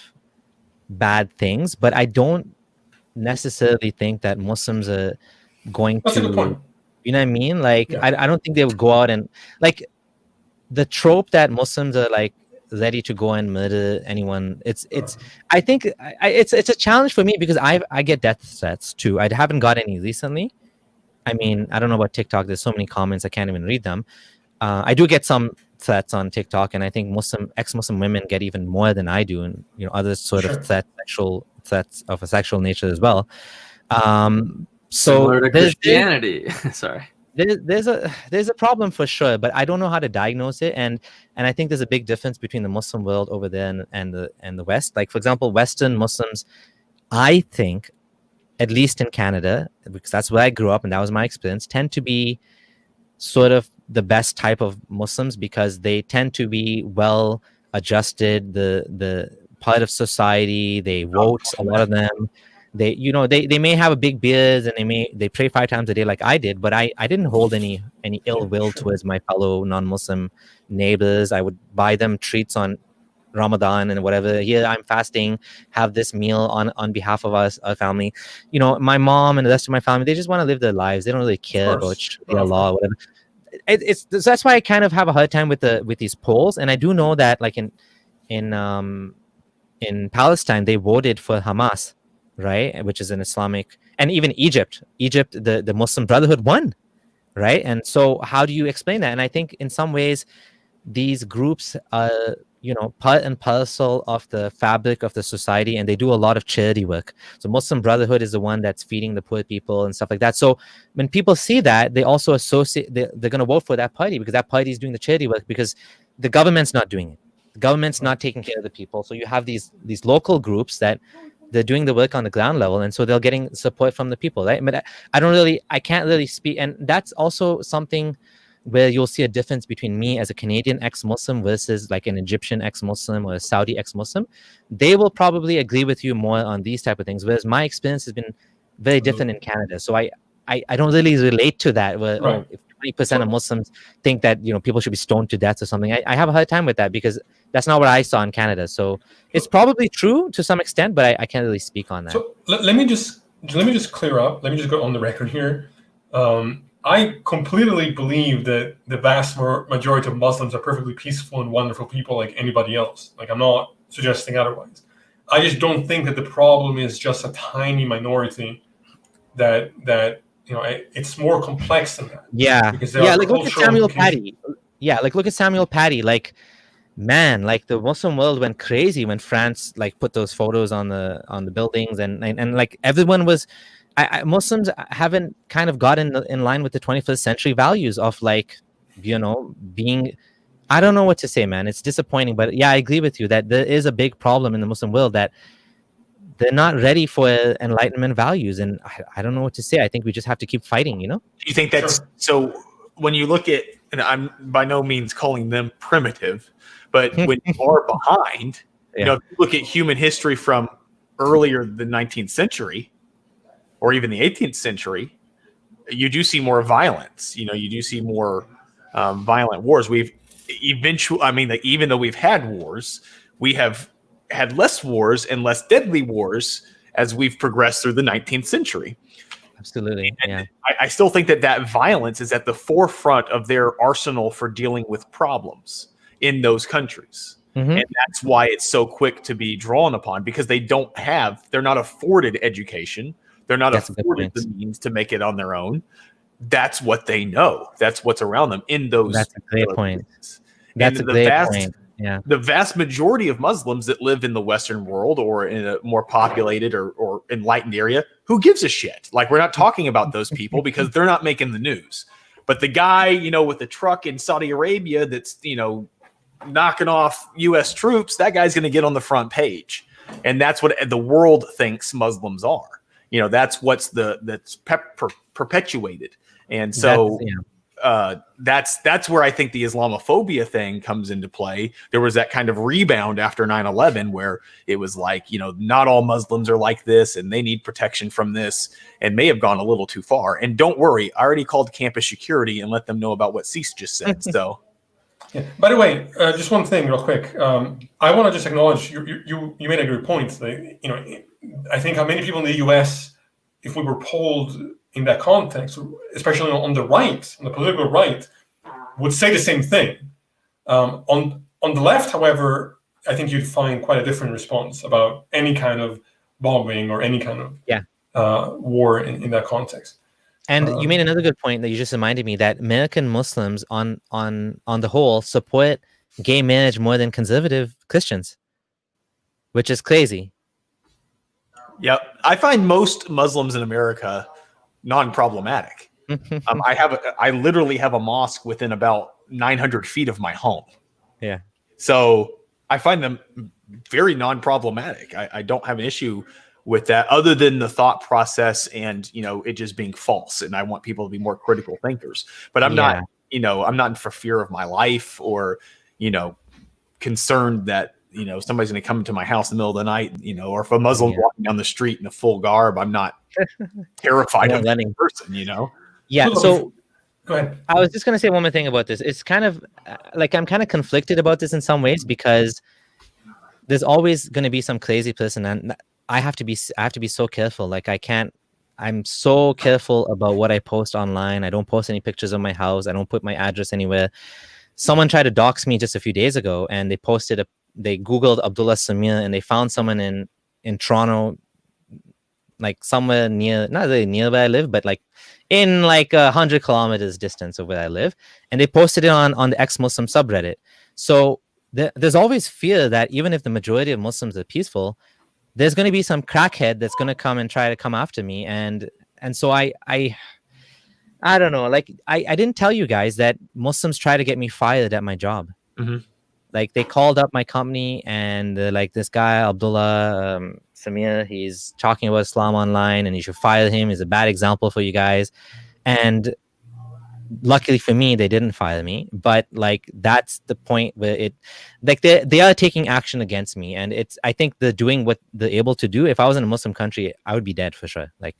bad things, but I don't necessarily think that Muslims are going That's a good point. you know what I mean? Like, Yeah. I don't think they would go out and, like, the trope that Muslims are like ready to go and murder anyone. I think it's a challenge for me, because I get death threats too. I haven't got any recently. I mean, I don't know about TikTok. There's so many comments I can't even read them. I do get some threats on TikTok, and I think ex-Muslim women get even more than I do, and you know, other sort of sexual threats of a sexual nature as well. Similar to Christianity. Sorry. There's a problem for sure, but I don't know how to diagnose it, and I think there's a big difference between the Muslim world over there and the West. Like, for example, Western Muslims, I think, at least in Canada, because that's where I grew up and that was my experience, tend to be sort of the best type of Muslims, because they tend to be well adjusted, the part of society. They vote, a lot of them. They may have a big beard, and they pray 5 times a day like I did, but I didn't hold any ill will towards my fellow non-Muslim neighbors. I would buy them treats on Ramadan and whatever. Here I'm fasting, have this meal on behalf of us, our family. You know, my mom and the rest of my family, they just want to live their lives. They don't really care about Sharia law or whatever. That's why I kind of have a hard time with these polls. And I do know that, like in Palestine, they voted for Hamas, right, which is an Islamic, and even Egypt, the Muslim Brotherhood won, right? And so how do you explain that? And I think in some ways these groups are, you know, part and parcel of the fabric of the society, and they do a lot of charity work. So Muslim Brotherhood is the one that's feeding the poor people and stuff like that. So when people see that, they also associate, they're going to vote for that party, because that party is doing the charity work, because the government's not doing it. The government's not taking care of the people. So you have these local groups that they're doing the work on the ground level, and so they're getting support from the people, right? But I can't really speak, and that's also something where you'll see a difference between me as a Canadian ex-Muslim versus like an Egyptian ex-Muslim or a Saudi ex-Muslim. They will probably agree with you more on these type of things, whereas my experience has been very different in Canada. So I don't really relate to that, where if 20% of Muslims think that, you know, people should be stoned to death or something. I have a hard time with that, because that's not what I saw in Canada. So it's probably true to some extent, but I can't really speak on that. So let me just clear up. Let me just go on the record here. I completely believe that the vast majority of Muslims are perfectly peaceful and wonderful people like anybody else. Like, I'm not suggesting otherwise. I just don't think that the problem is just a tiny minority. That you know, it's more complex than that. Yeah, like look at Samuel Paty. Yeah, like look at Samuel Paty. Like, man, like the Muslim world went crazy when France like put those photos on the buildings, and like everyone was. Muslims haven't kind of gotten in line with the 21st century values of, like, you know, being. I don't know what to say, man. It's disappointing, but yeah, I agree with you that there is a big problem in the Muslim world, that they're not ready for Enlightenment values, and I don't know what to say. I think we just have to keep fighting, you know? Do you think that's so? When you look at, and I'm by no means calling them primitive, but when you are behind, you know, if you look at human history from earlier the 19th century, or even the 18th century, you do see more violence. You know, you do see more violent wars. We've eventually, I mean, even though we've had wars, we have had less wars and less deadly wars as we've progressed through the 19th century. Absolutely. And Yeah. I still think that violence is at the forefront of their arsenal for dealing with problems in those countries. Mm-hmm. And that's why it's so quick to be drawn upon, because they're not afforded education. They're not afforded the means to make it on their own. That's what they know. That's what's around them in those. That's a great point. That's a great point. Yeah. The vast majority of Muslims that live in the Western world or in a more populated or enlightened area, who gives a shit? Like, we're not talking about those people because they're not making the news. But the guy, with the truck in Saudi Arabia that's, knocking off U.S. troops, that guy's going to get on the front page. And that's what the world thinks Muslims are. That's that's perpetuated. And so that's where I think the Islamophobia thing comes into play. There was that kind of rebound after 9/11 where it was like, not all Muslims are like this and they need protection from this, and may have gone a little too far. And don't worry, I already called campus security and let them know about what Cease just said. So. Yeah. By the way, just one thing real quick. I want to just acknowledge you made a good point. I think how many people in the U.S., if we were polled in that context, especially on the right, on the political right, would say the same thing. On the left, however, I think you'd find quite a different response about any kind of bombing or any kind of war in that context. And you made another good point that you just reminded me, that American Muslims on the whole support gay marriage more than conservative Christians, which is crazy. Yep. I find most Muslims in America non-problematic. I literally have a mosque within about 900 feet of my home. Yeah. So I find them very non-problematic. I don't have an issue with that, other than the thought process and, it just being false. And I want people to be more critical thinkers, but I'm not, I'm not for fear of my life or, concerned that, somebody's going to come to my house in the middle of the night, or if a Muslim walking down the street in a full garb, I'm not terrified of that person, Yeah. So go ahead. I was just going to say one more thing about this. It's kind of like, I'm kind of conflicted about this in some ways, because there's always going to be some crazy person, and I have to be so careful. Like, I'm so careful about what I post online. I don't post any pictures of my house. I don't put my address anywhere. Someone tried to dox me just a few days ago, and they Googled Abdullah Samir, and they found someone in Toronto, like somewhere near, not really near where I live, but like in like 100 kilometers distance of where I live. And they posted it on the Exmuslim subreddit. So there's always fear that even if the majority of Muslims are peaceful, there's going to be some crackhead that's going to come and try to come after me. And so I don't know, like, I didn't tell you guys that Muslims try to get me fired at my job. Mm-hmm. Like, they called up my company, and like, this guy, Abdullah Samir, he's talking about Islam online and you should fire him. He's a bad example for you guys. And luckily for me, they didn't fire me, but like, that's the point where it, like, they are taking action against me, and I think they're doing what they're able to do. If I was in a Muslim country, I would be dead for sure, like,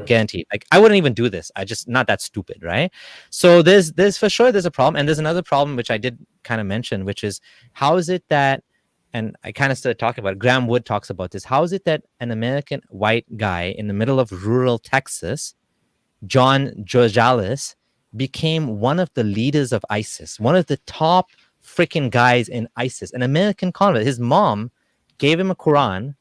guaranteed. Like, I wouldn't even do this. I just not that stupid, right? So there's for sure there's a problem, and there's another problem which I did kind of mention, which is, how is it that, and I kind of started talking about it, Graham Wood talks about this. How is it that an American white guy in the middle of rural Texas, John Georgalis, became one of the leaders of ISIS, one of the top freaking guys in ISIS, an American convert? His mom gave him a Quran,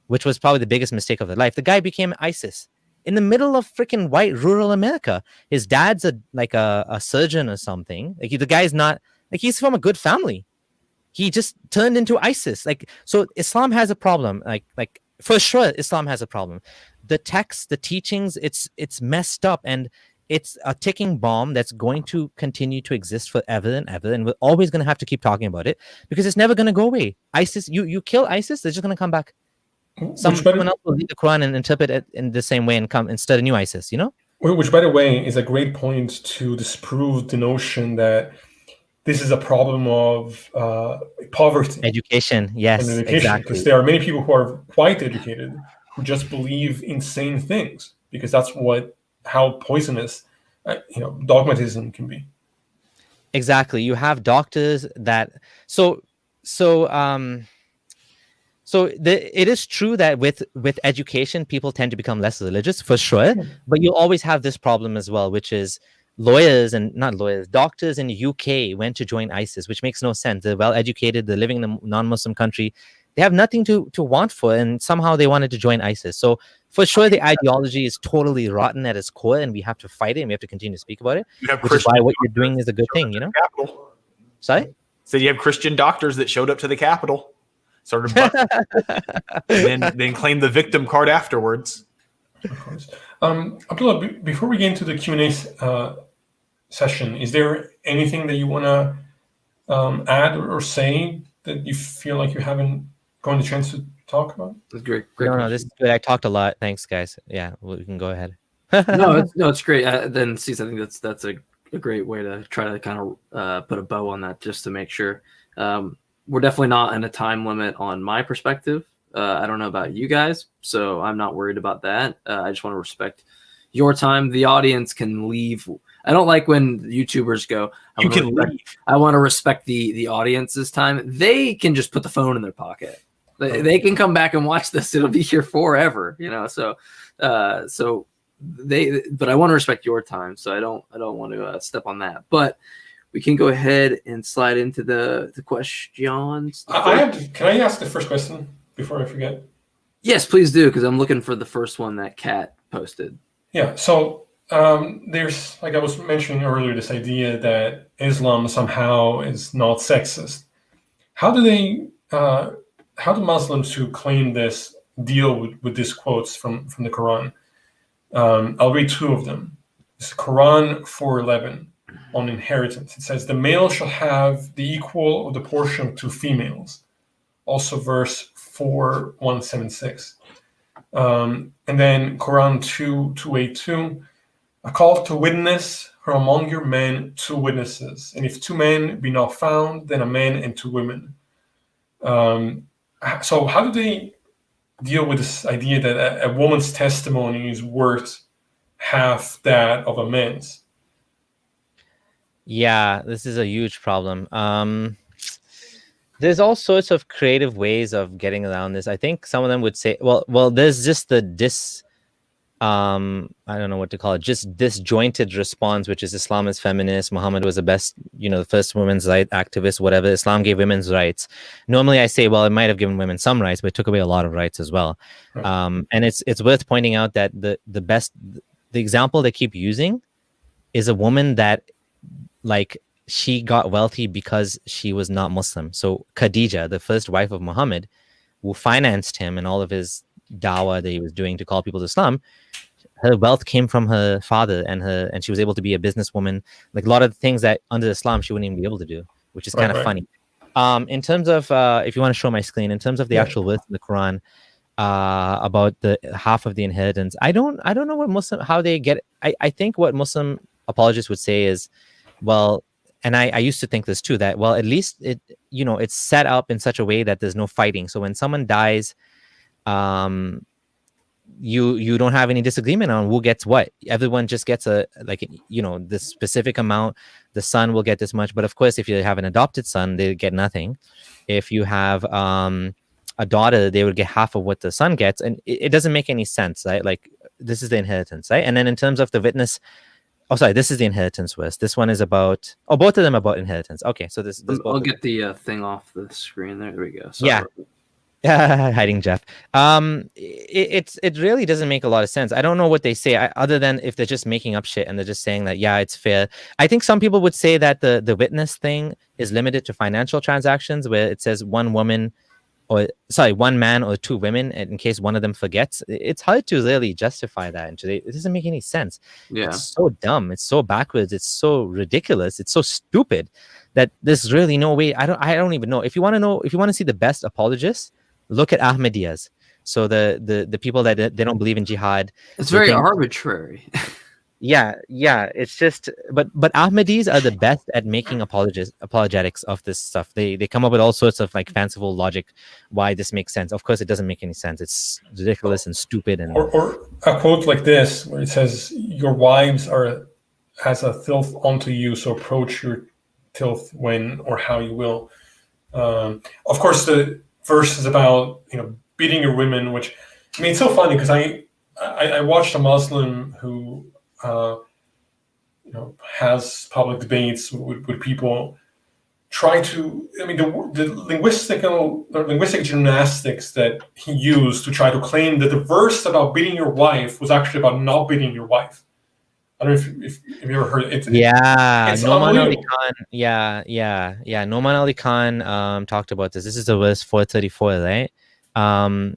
which was probably the biggest mistake of their life. The guy became ISIS in the middle of freaking white rural America. His dad's a surgeon or something. Like, the guy's not, like, he's from a good family. He just turned into ISIS. Like, so Islam has a problem. Like for sure, Islam has a problem. The text, the teachings, it's messed up, and it's a ticking bomb that's going to continue to exist forever and ever, and we're always going to have to keep talking about it, because it's never going to go away. ISIS, you kill ISIS, they're just going to come back. Someone else will read the Quran and interpret it in the same way and come and start a new ISIS, Which, by the way, is a great point to disprove the notion that this is a problem of poverty. Education, yes, exactly. Because there are many people who are quite educated who just believe insane things, because that's how poisonous, dogmatism can be. Exactly. You have doctors that So it is true that with education, people tend to become less religious for sure, but you always have this problem as well, which is doctors in the UK went to join ISIS, which makes no sense. They're well educated, they're living in a non-Muslim country, they have nothing to want for, and somehow they wanted to join ISIS. So for sure, the ideology is totally rotten at its core, and we have to fight it, and we have to continue to speak about it, which is why what you're doing is a good thing, you know? Sorry? So you have Christian doctors that showed up to the Capitol, sort of, and then claim the victim card afterwards. Of course. Abdullah, before we get into the Q&A session, is there anything that you want to add or say that you feel like you haven't gotten the chance to talk about? That's great. No, this is good. I talked a lot. Thanks, guys. Yeah, we can go ahead. it's great. Then, Cease, I think that's a great way to try to kind of put a bow on that, just to make sure. We're definitely not in a time limit on my perspective. I don't know about you guys, so I'm not worried about that. I just want to respect your time. The audience can leave. I don't like when YouTubers go, you can leave. I want to respect the audience's time. They can just put the phone in their pocket. They can come back and watch this. It'll be here forever, you know. So but I want to respect your time, so I don't want to step on that. But we can go ahead and slide into the questions. Can I ask the first question before I forget? Yes, please do, because I'm looking for the first one that Kat posted. Yeah, so there's, like I was mentioning earlier, this idea that Islam somehow is not sexist. How do Muslims who claim this deal with these quotes from the Quran? I'll read two of them. It's Quran 4:11 on inheritance. It says, the male shall have the equal of the portion of two females. Also verse 4:176. And then Quran 2:282, a call to witness from among your men 2 witnesses. And if 2 men be not found, then a man and 2 women. So how do they deal with this idea that a woman's testimony is worth half that of a man's? Yeah, this is a huge problem. There's all sorts of creative ways of getting around this. I think some of them would say, well, there's just the I don't know what to call it, just disjointed response, which is Islam is feminist, Muhammad was the best, the first women's rights activist, whatever. Islam gave women's rights. Normally I say, well, it might have given women some rights, but it took away a lot of rights as well. Right. And it's worth pointing out that the example they keep using is a woman that, like, she got wealthy because she was not Muslim. So Khadija, the first wife of Muhammad, who financed him and all of his dawah that he was doing to call people to Islam, her wealth came from her father, and she was able to be a businesswoman. Like a lot of things that under Islam she wouldn't even be able to do, which is kind of funny. In terms of, if you want to show my screen, in terms of the actual verse in the Quran about the half of the inheritance, I don't know how they get. I think what Muslim apologists would say is, well, and I used to think this too, that, well, at least it's set up in such a way that there's no fighting. So when someone dies, you don't have any disagreement on who gets what. Everyone just gets this specific amount. The son will get this much, but of course, if you have an adopted son, they get nothing. If you have a daughter, they would get half of what the son gets, and it doesn't make any sense, right? Like, this is the inheritance, right? And then in terms of the witness, this is the inheritance verse. This one is about, both of them about inheritance. Okay, so this I'll get the thing off the screen there. There we go. Sorry. Yeah. Hiding Jeff. It really doesn't make a lot of sense. I don't know what they say, other than if they're just making up shit and they're just saying that, yeah, it's fair. I think some people would say that the witness thing is limited to financial transactions, where it says one man or 2 women, and in case one of them forgets. It's hard to really justify that, and it doesn't make any sense. Yeah, it's so dumb, it's so backwards, it's so ridiculous, it's so stupid that there's really no way. I don't even know. If you want to see the best apologists, look at Ahmadiyas. So the people that they don't believe in jihad. It's very arbitrary. Yeah. It's just, but Ahmadis are the best at making apologetics of this stuff. They come up with all sorts of like fanciful logic why this makes sense. Of course, it doesn't make any sense. It's ridiculous and stupid. And or a quote like this, where it says, "Your wives are as a filth unto you, so approach your filth when or how you will." Of course, verses about beating your women, which I mean, it's so funny because I watched a Muslim who has public debates with people try to. I mean, the linguistic gymnastics that he used to try to claim that the verse about beating your wife was actually about not beating your wife. I don't know if you ever heard it. It's Noman Ali Khan. Yeah. Noman Ali Khan talked about this. This is the verse 434, right? I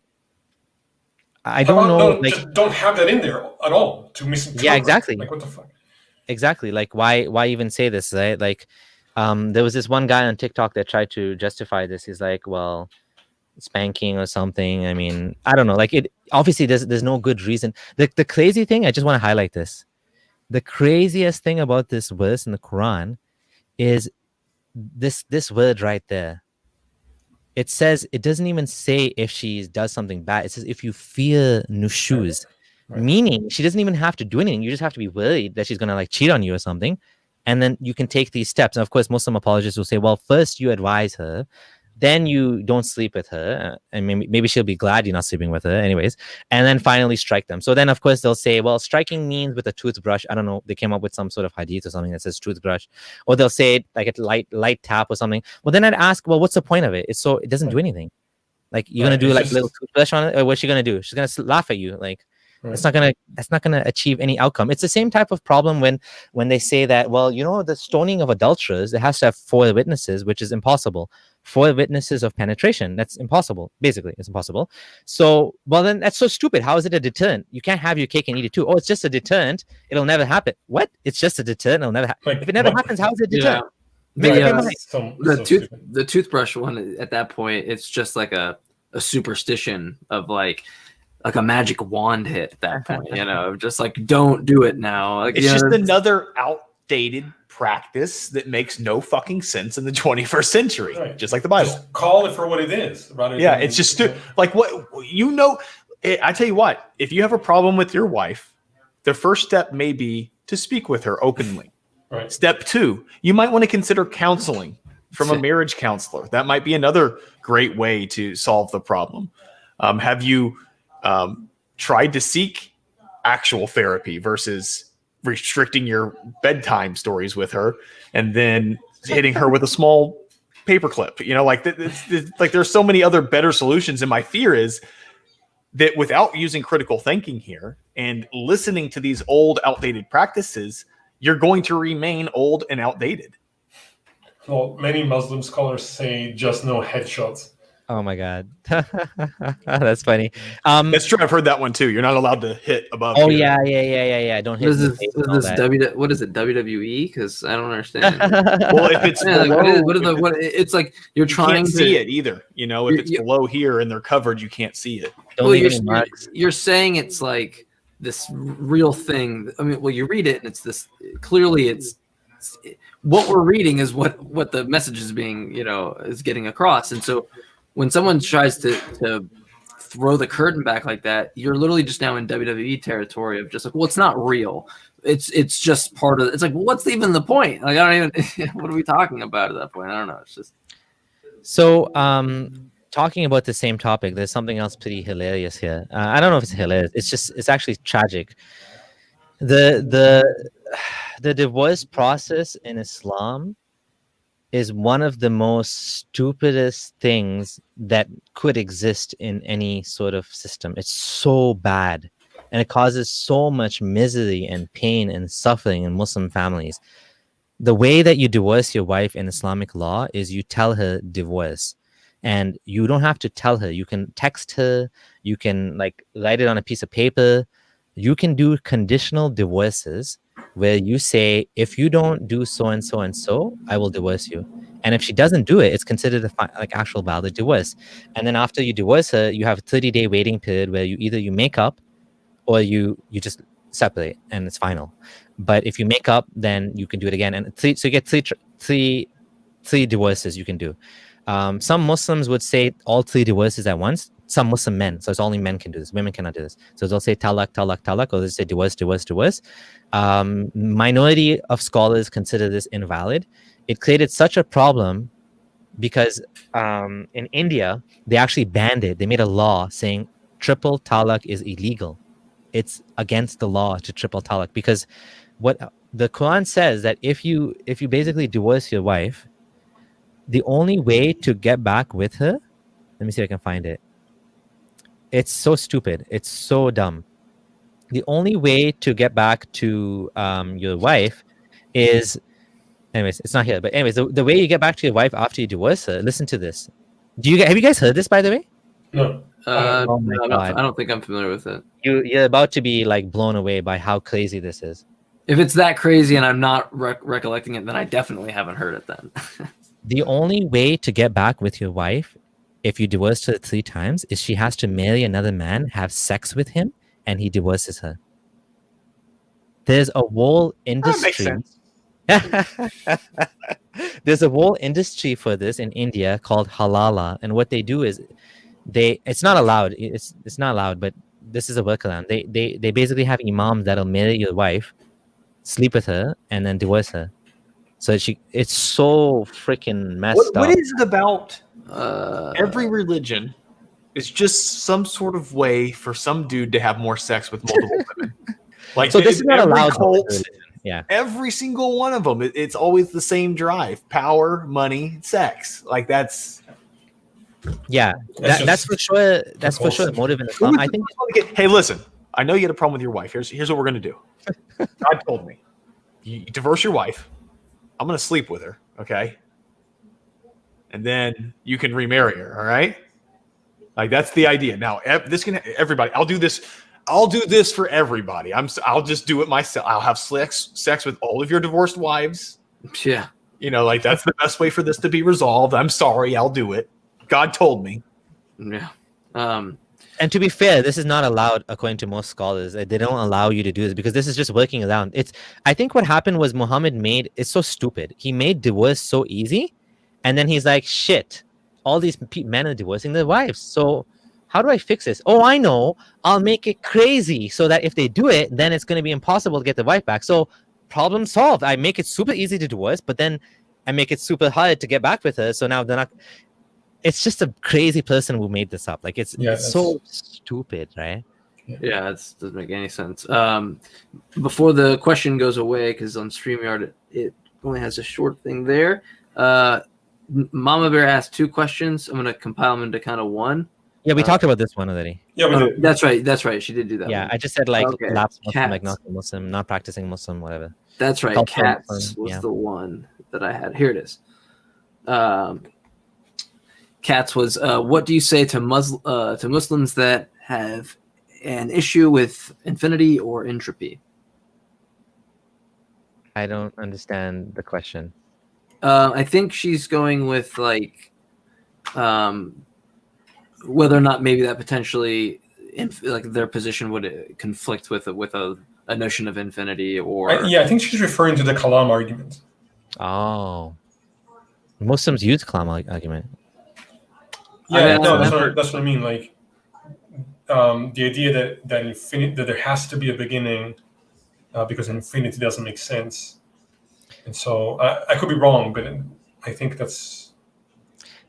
don't know. Just don't have that in there at all to misinterpret. Yeah, exactly. Like, what the fuck? Exactly. Like, why even say this, right? Like, there was this one guy on TikTok that tried to justify this. He's like, well, spanking or something. I mean, I don't know. Like, it obviously there's no good reason. The crazy thing, I just want to highlight this. The craziest thing about this verse in the Quran is this word right there. It says, it doesn't even say if she does something bad. It says if you fear nushuz, right. Meaning she doesn't even have to do anything. You just have to be worried that she's going to like cheat on you or something. And then you can take these steps. And of course, Muslim apologists will say, well, first you advise her, then you don't sleep with her, and maybe she'll be glad you're not sleeping with her anyways, and then finally strike them. So then of course they'll say, well, striking means with a toothbrush. I don't know, they came up with some sort of hadith or something that says toothbrush, or they'll say like a light tap or something. Well, then I'd ask, well, what's the point of it? It doesn't do anything. Like, you're gonna do like little toothbrush on it, or what's she gonna do? She's gonna laugh at you. Like, that's not gonna achieve any outcome. It's the same type of problem when they say that, well, the stoning of adulterers, it has to have 4 witnesses, which is impossible. 4 witnesses of penetration, that's impossible. Basically, it's impossible. So, well, then that's so stupid. How is it a deterrent? You can't have your cake and eat it too. Oh, it's just a deterrent. It'll never happen. What? It's just a deterrent. It'll never happen. If it never happens, how is it a deterrent? The toothbrush one at that point, it's just like a superstition of like a magic wand hit at that point, just like, don't do it now. Like, it's just another outdated practice that makes no fucking sense in the 21st century, just like the Bible. Just call it for what it is. It's just like what I tell you what, if you have a problem with your wife, the first step may be to speak with her openly. Right. Step 2, you might want to consider counseling from a marriage counselor. That might be another great way to solve the problem. Have you tried to seek actual therapy versus restricting your bedtime stories with her and then hitting her with a small paperclip? Like there's so many other better solutions. And my fear is that without using critical thinking here and listening to these old, outdated practices, you're going to remain old and outdated. Well, many Muslim scholars say just no headshots. Oh my God. That's funny. That's true. I've heard that one too. You're not allowed to hit above. Oh, here. Yeah. Don't hit. What is it? WWE? Because I don't understand. Well, if it's below, it's like you're trying to see it either. If it's below here and they're covered, you can't see it. You're saying it's like this real thing. I mean, well, you read it and it's this. Clearly, it's what we're reading is what the message is being, is getting across. And so when someone tries to throw the curtain back like that, you're literally just now in WWE territory of just like, well, it's not real. It's just part of it. It's like, well, what's even the point? Like, I don't even, what are we talking about at that point? I don't know. It's just. So, talking about the same topic, there's something else pretty hilarious here. I don't know if it's hilarious. It's actually tragic. The divorce process in Islam is one of the most stupidest things that could exist in any sort of system. It's so bad, and it causes so much misery and pain and suffering in Muslim families. The way that you divorce your wife in Islamic law is you tell her divorce, and you don't have to tell her. You can text her, you can like write it on a piece of paper. You can do conditional divorces where you say, if you don't do so and so and so, I will divorce you. And if she doesn't do it, it's considered like actual valid divorce. And then after you divorce her, you have a 30-day waiting period where you make up or you just separate and it's final. But if you make up, then you can do it again. And so you get three divorces you can do. Some Muslims would say all 3 divorces at once. Some Muslim men, so it's only men can do this. Women cannot do this. So they'll say talak, talak, talak, or they'll say divorce, divorce, divorce. Minority of scholars consider this invalid. It created such a problem because in India they actually banned it. They made a law saying triple talaq is illegal. It's against the law to triple talaq, because what the Quran says that if you basically divorce your wife, the only way to get back with her, let me see if I can find it. It's so stupid. It's so dumb. The only way to get back to your wife is, anyways, it's not here. But anyways, the way you get back to your wife after you divorce her, listen to this. Have you guys heard this, by the way? No. Oh my God. I don't think I'm familiar with it. You're about to be like blown away by how crazy this is. If it's that crazy and I'm not recollecting it, then I definitely haven't heard it then. The only way to get back with your wife, if you divorced her 3 times, is she has to marry another man, have sex with him, and he divorces her. There's a whole industry. That makes sense. There's a whole industry for this in India called halala, and what they do is it's not allowed. It's not allowed, but this is a workaround. They basically have imams that'll marry your wife, sleep with her, and then divorce her. So it's so freaking messed up. What is it about every religion? It's just some sort of way for some dude to have more sex with multiple women. Like, so this is not allowed. Cult, yeah, every single one of them. It's always the same drive: power, money, sex. Like that's. Yeah, that's for sure. That's for sure the motive in Islam. I think. Hey, listen. I know you had a problem with your wife. Here's what we're gonna do. God told me, you divorce your wife. I'm gonna sleep with her, okay? And then you can remarry her. All right? Like that's the idea. Now, everybody. I'll do this. I'll do this for everybody. I'll just do it myself. I'll have sex with all of your divorced wives. Yeah. You know, like that's the best way for this to be resolved. I'm sorry. I'll do it. God told me. Yeah. And to be fair, this is not allowed according to most scholars. They don't allow you to do this because this is just working around. I think what happened was Muhammad it's so stupid. He made divorce so easy, and then he's like, shit, all these men are divorcing their wives. So how do I fix this? Oh, I know. I'll make it crazy so that if they do it, then it's going to be impossible to get the wife back. So problem solved. I make it super easy to divorce, but then I make it super hard to get back with her. So now they're not. It's just a crazy person who made this up. Like it's so stupid, right? Yeah, it doesn't make any sense. Before the question goes away, because on StreamYard it only has a short thing there. Mama Bear asked 2 questions. I'm going to compile them into kind of one. Yeah, we talked about this one already. Yeah, we did. That's right. She did do that. Yeah, one. I just said like Okay. lapsed Muslim, Cats. agnostic Muslim, not practicing Muslim, whatever. That's right. Cultural Cats Muslim, was yeah. the one that I had. Here it is. Cats was, what do you say to Muslims that have an issue with infinity or entropy? I don't understand the question. I think she's going with like whether or not maybe that potentially like their position would conflict with a notion of infinity or I think she's referring to the Kalam argument. Oh, Muslims use Kalam argument. Yeah, that's what I mean. Like the idea that there has to be a beginning because infinity doesn't make sense. And so I could be wrong, but I think that's.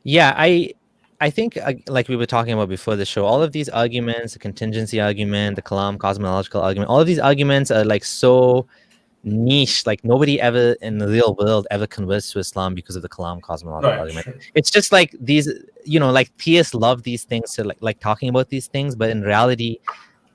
Yeah, I think like we were talking about before the show, all of these arguments, the contingency argument, the Kalam cosmological argument, all of these arguments are like so niche. Like nobody ever in the real world ever converts to Islam because of the Kalam cosmological argument. Sure. It's just like these, like theists love these things to like talking about these things, but in reality,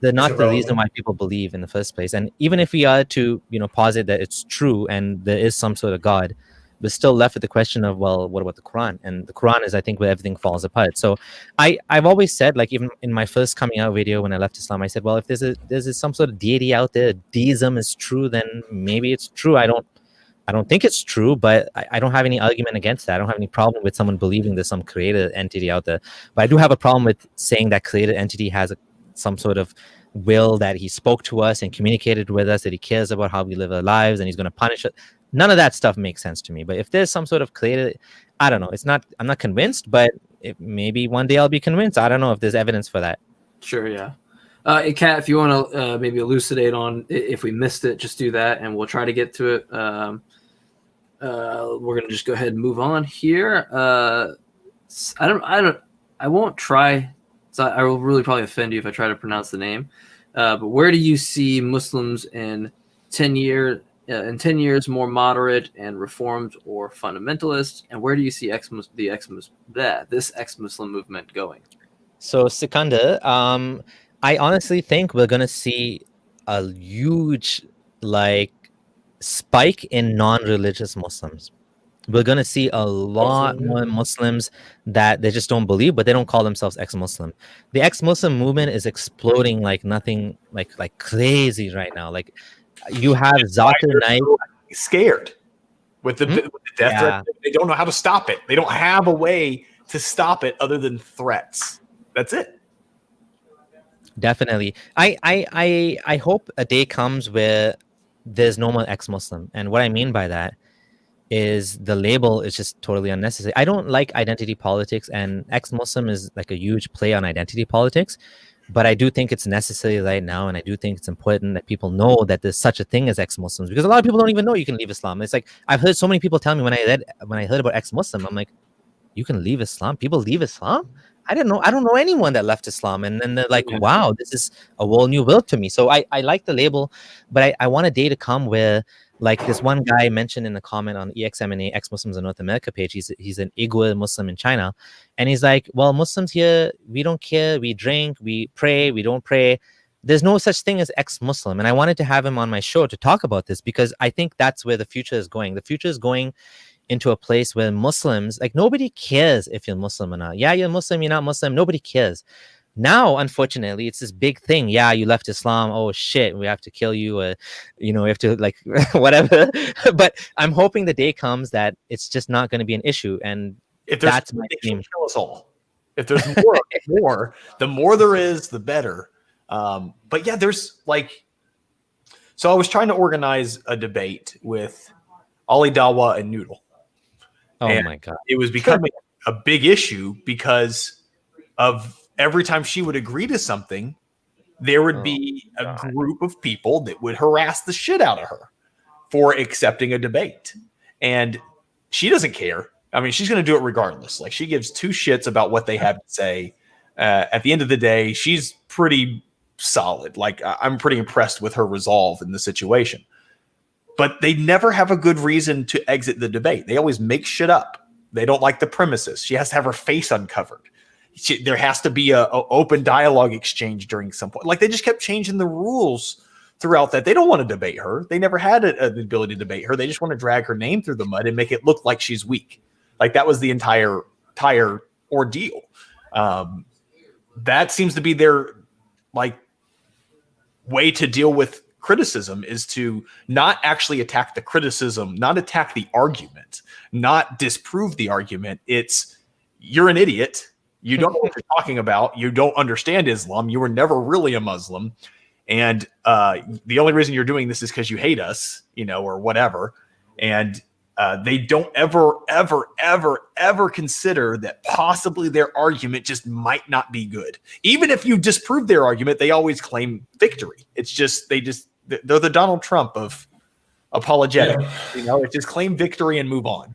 they're not the reason why people believe in the first place. And even if we are to, posit that it's true and there is some sort of God, we're still left with the question of, well, what about the Quran? And the Quran is, I think, where everything falls apart. So I've always said, like even in my first coming out video when I left Islam, I said, well, if there's some sort of deity out there, deism is true, then maybe it's true. I don't think it's true, but I don't have any argument against that. I don't have any problem with someone believing there's some created entity out there. But I do have a problem with saying that created entity has some sort of will, that he spoke to us and communicated with us, that he cares about how we live our lives and he's going to punish it. None of that stuff makes sense to me. But if there's some sort of created, I don't know. I'm not convinced, but maybe one day I'll be convinced. I don't know if there's evidence for that. Sure, yeah. Kat, if you want to maybe elucidate on if we missed it, just do that, and we'll try to get to it. we're gonna just go ahead and move on here. I won't try. So I will really probably offend you if I try to pronounce the name. But where do you see Muslims in 10 years? In 10 years, more moderate and reformed or fundamentalist? And where do you see this ex-Muslim movement going? So, Sikandar, I honestly think we're gonna see a huge spike in non-religious Muslims. We're going to see a lot more Muslims that they just don't believe, but they don't call themselves ex-Muslim. The ex-Muslim movement is exploding like nothing, like crazy right now. Like you have Zakir Naik scared with the death threat. They don't know how to stop it. They don't have a way to stop it other than threats. That's it. Definitely. I hope a day comes where there's no more ex-Muslim. And what I mean by that is the label is just totally unnecessary. I don't like identity politics, and ex-Muslim is like a huge play on identity politics, but I do think it's necessary right now, and I do think it's important that people know that there's such a thing as ex-Muslims, because a lot of people don't even know you can leave Islam. It's like I've heard so many people tell me when I heard about ex-Muslim, I'm like, you can leave Islam? People leave Islam? I don't know anyone that left Islam. And then they're like, wow, this is a whole new world to me. So I like the label, but I want a day to come where, like this one guy mentioned in the comment on EXMNA, Ex-Muslims in North America page, he's an Uyghur Muslim in China. And he's like, well, Muslims here, we don't care. We drink, we pray, we don't pray. There's no such thing as ex-Muslim. And I wanted to have him on my show to talk about this, because I think that's where the future is going. The future is going into a place where Muslims, like, nobody cares if you're Muslim or not. Yeah, you're Muslim, you're not Muslim. Nobody cares. Now, unfortunately, it's this big thing. Yeah, you left Islam. Oh, shit, we have to kill you. We have to, like, whatever. But I'm hoping the day comes that it's just not going to be an issue. And if that's my dream. Kill us all. If there's more, the more there is, the better. But yeah, there's like, so I was trying to organize a debate with Ali Dawa and Noodle. Oh my God. It was becoming a big issue because of every time she would agree to something, there would be a group of people that would harass the shit out of her for accepting a debate. And she doesn't care. I mean, she's going to do it regardless. Like, she gives two shits about what they have to say. At the end of the day, she's pretty solid. Like, I'm pretty impressed with her resolve in the situation. But they never have a good reason to exit the debate. They always make shit up. They don't like the premises. She has to have her face uncovered. There has to be a open dialogue exchange during some point. Like, they just kept changing the rules throughout that. They don't want to debate her. They never had the ability to debate her. They just want to drag her name through the mud and make it look like she's weak. Like, that was the entire ordeal. That seems to be their, like, way to deal with criticism, is to not actually attack the criticism, not attack the argument, not disprove the argument. It's, you're an idiot. You don't know what you're talking about. You don't understand Islam. You were never really a Muslim. And the only reason you're doing this is because you hate us, or whatever. And they don't ever consider that possibly their argument just might not be good. Even if you disprove their argument, they always claim victory. It's just, they're the Donald Trump of apologetics. It's just claim victory and move on.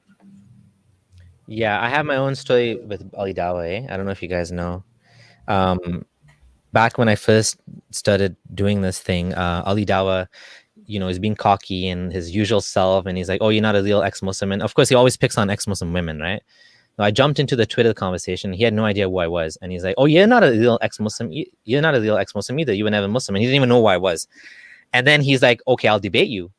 Yeah, I have my own story with Ali Dawa. I don't know if you guys know. Back when I first started doing this thing, Ali Dawa, is being cocky and his usual self, and he's like, "Oh, you're not a real ex-Muslim." And of course, he always picks on ex-Muslim women, right? So I jumped into the Twitter conversation. He had no idea who I was, and he's like, "Oh, you're not a real ex-Muslim. You're not a real ex-Muslim either. You were never Muslim." And he didn't even know who I was. And then he's like, "Okay, I'll debate you,"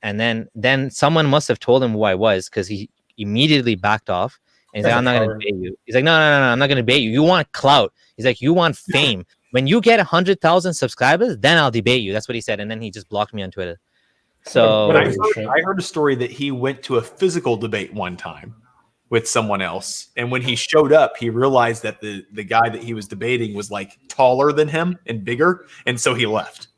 and then someone must have told him who I was, because he immediately backed off. And he's like, "I'm not going to debate you." He's like, no, I'm not going to debate you. You want clout. He's like, you want fame. When you get 100,000 subscribers, then I'll debate you. That's what he said. And then he just blocked me on Twitter. So I heard a story that he went to a physical debate one time with someone else. And when he showed up, he realized that the guy that he was debating was like taller than him and bigger. And so he left.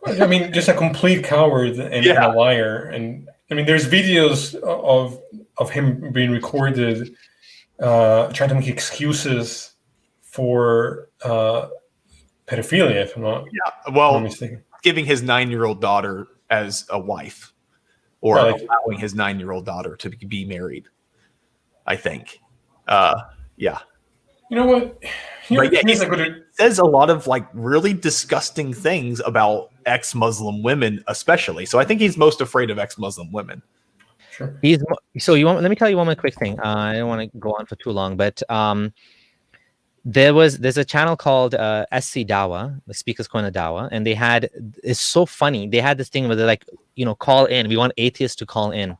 I mean, just a complete coward and a liar. And I mean, there's videos of him being recorded trying to make excuses for pedophilia, if I'm not mistaken. Giving his 9-year-old daughter as a wife or allowing his 9-year-old daughter to be married. I think, yeah. You know what? He says a lot of like really disgusting things about ex-Muslim women, especially. So I think he's most afraid of ex-Muslim women. Sure. Let me tell you one more quick thing. I don't want to go on for too long, but there's a channel called SC Dawa, the Speakers Corner Dawa, and it's so funny. They had this thing where they're like, call in. We want atheists to call in,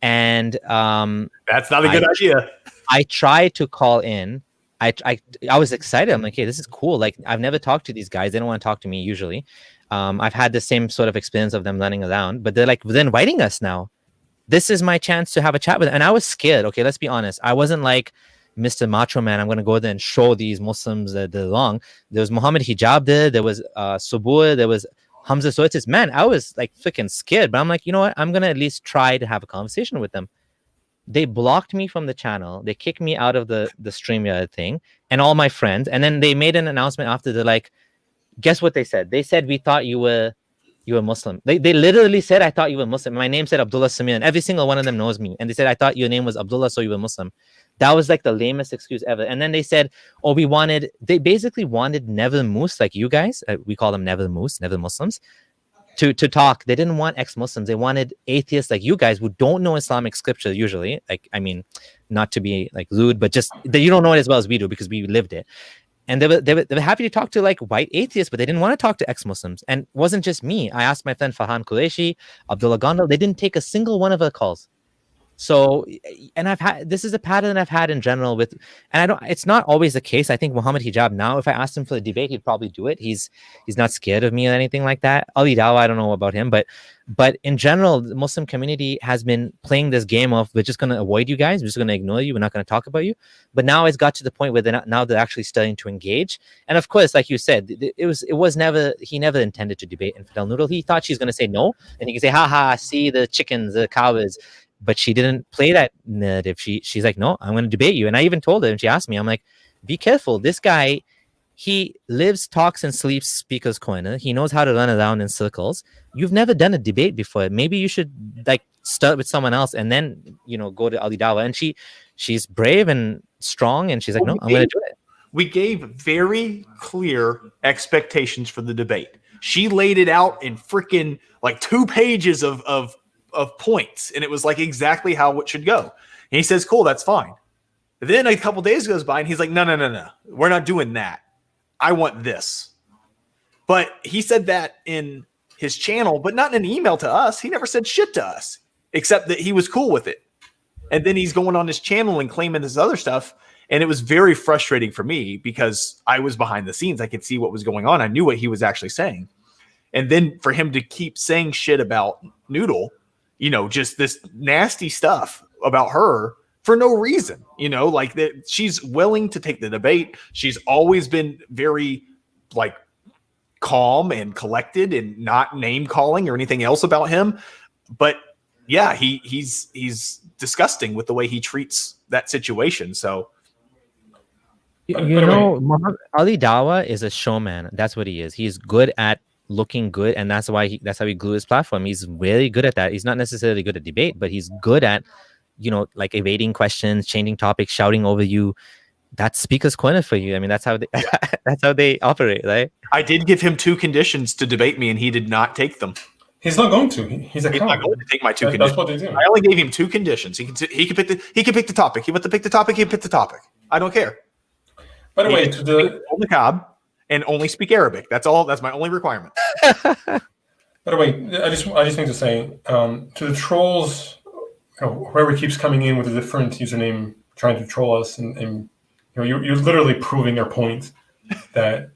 and that's not a good idea. I tried to call in. I was excited. I'm like, hey, this is cool. Like, I've never talked to these guys. They don't want to talk to me usually. I've had the same sort of experience of them running around, but they're like, they're inviting us now. This is my chance to have a chat with them. And I was scared. Okay, let's be honest. I wasn't like Mr. Macho Man. I'm going to go there and show these Muslims that they're wrong. There was Muhammad Hijab there was Subur, there was Hamza. So it's man, I was like freaking scared, but I'm like, you know what? I'm going to at least try to have a conversation with them. They blocked me from the channel. They kicked me out of the StreamYard thing and all my friends. And then they made an announcement after. They're like, guess what they said? They said, we thought you were Muslim. They literally said, I thought you were Muslim. My name said Abdullah Samir, and every single one of them knows me. And they said, I thought your name was Abdullah, so you were Muslim. That was like the lamest excuse ever. And then they said, they basically wanted Never Moose, like you guys. We call them Never Moose, Never Muslims, to talk. They didn't want ex-Muslims. They wanted atheists like you guys who don't know Islamic scripture usually. Like, I mean, not to be like rude, but just that you don't know it as well as we do because we lived it. And they were happy to talk to like white atheists, but they didn't want to talk to ex-Muslims. And it wasn't just me. I asked my friend Farhan Qureshi, Abdullah Gondal. They didn't take a single one of our calls. So, and this is a pattern I've had in general it's not always the case. I think Muhammad Hijab now, if I asked him for a debate, he'd probably do it. He's not scared of me or anything like that. Ali Dawa, I don't know about him, but in general, the Muslim community has been playing this game of, we're just going to avoid you guys. We're just going to ignore you. We're not going to talk about you. But now it's got to the point where they're actually starting to engage. And of course, like you said, he never intended to debate Infidel Noodle. He thought she's going to say no. And he can say, haha, see the chickens, the cowards. But she didn't play that narrative. She's like, no, I'm going to debate you. And I even told her, and she asked me, I'm like, be careful. This guy, he lives, talks, and sleeps Speaker's Corner. He knows how to run around in circles. You've never done a debate before. Maybe you should like start with someone else and then, go to Ali Dawa. And she's brave and strong. And she's like, no, I'm going to do it. We gave very clear expectations for the debate. She laid it out in freaking like 2 pages of points, and it was like exactly how it should go. And he says, cool, that's fine. But then a couple days goes by and he's like, no, we're not doing that. I want this. But he said that in his channel, but not in an email to us. He never said shit to us, except that he was cool with it. And then he's going on his channel and claiming this other stuff. And it was very frustrating for me because I was behind the scenes. I could see what was going on. I knew what he was actually saying. And then for him to keep saying shit about Noodle, just this nasty stuff about her for no reason, like that she's willing to take the debate. She's always been very like calm and collected and not name calling or anything else about him. But yeah, he's disgusting with the way he treats that situation. So, Ali Dawa is a showman. That's what he is. He's good at looking good, and that's how he grew his platform. He's really good at that. He's not necessarily good at debate, but he's good at like evading questions, changing topics, shouting over you. That's Speaker's Corner for you. I mean, that's how they operate, right? I did give him 2 conditions to debate me, and he did not take them. He's not going to. He's not going to take my 2 conditions. That's what they do. I only gave him 2 conditions. He could pick the topic. He wants to pick the topic. He picked the topic. I don't care. By the way, to the niqab and only speak Arabic. That's all. That's my only requirement. By the way, I just need to say to the trolls, whoever keeps coming in with a different username trying to troll us, and you're literally proving their point that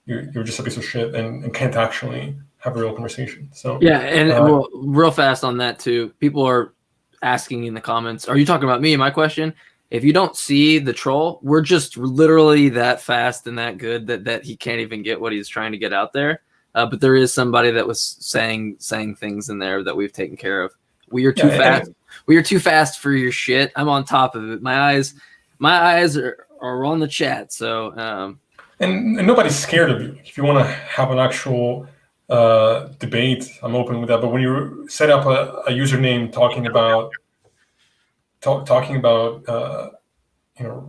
you're just a piece of shit and can't actually have a real conversation. So yeah, and well, real fast on that too. People are asking in the comments, "Are you talking about me?" My question. If you don't see the troll, we're just literally that fast and that good that he can't even get what he's trying to get out there. But there is somebody that was saying things in there that we've taken care of. We are too fast. We are too fast for your shit. I'm on top of it. My eyes are on the chat. So and nobody's scared of you. If you want to have an actual debate, I'm open with that. But when you set up a username talking about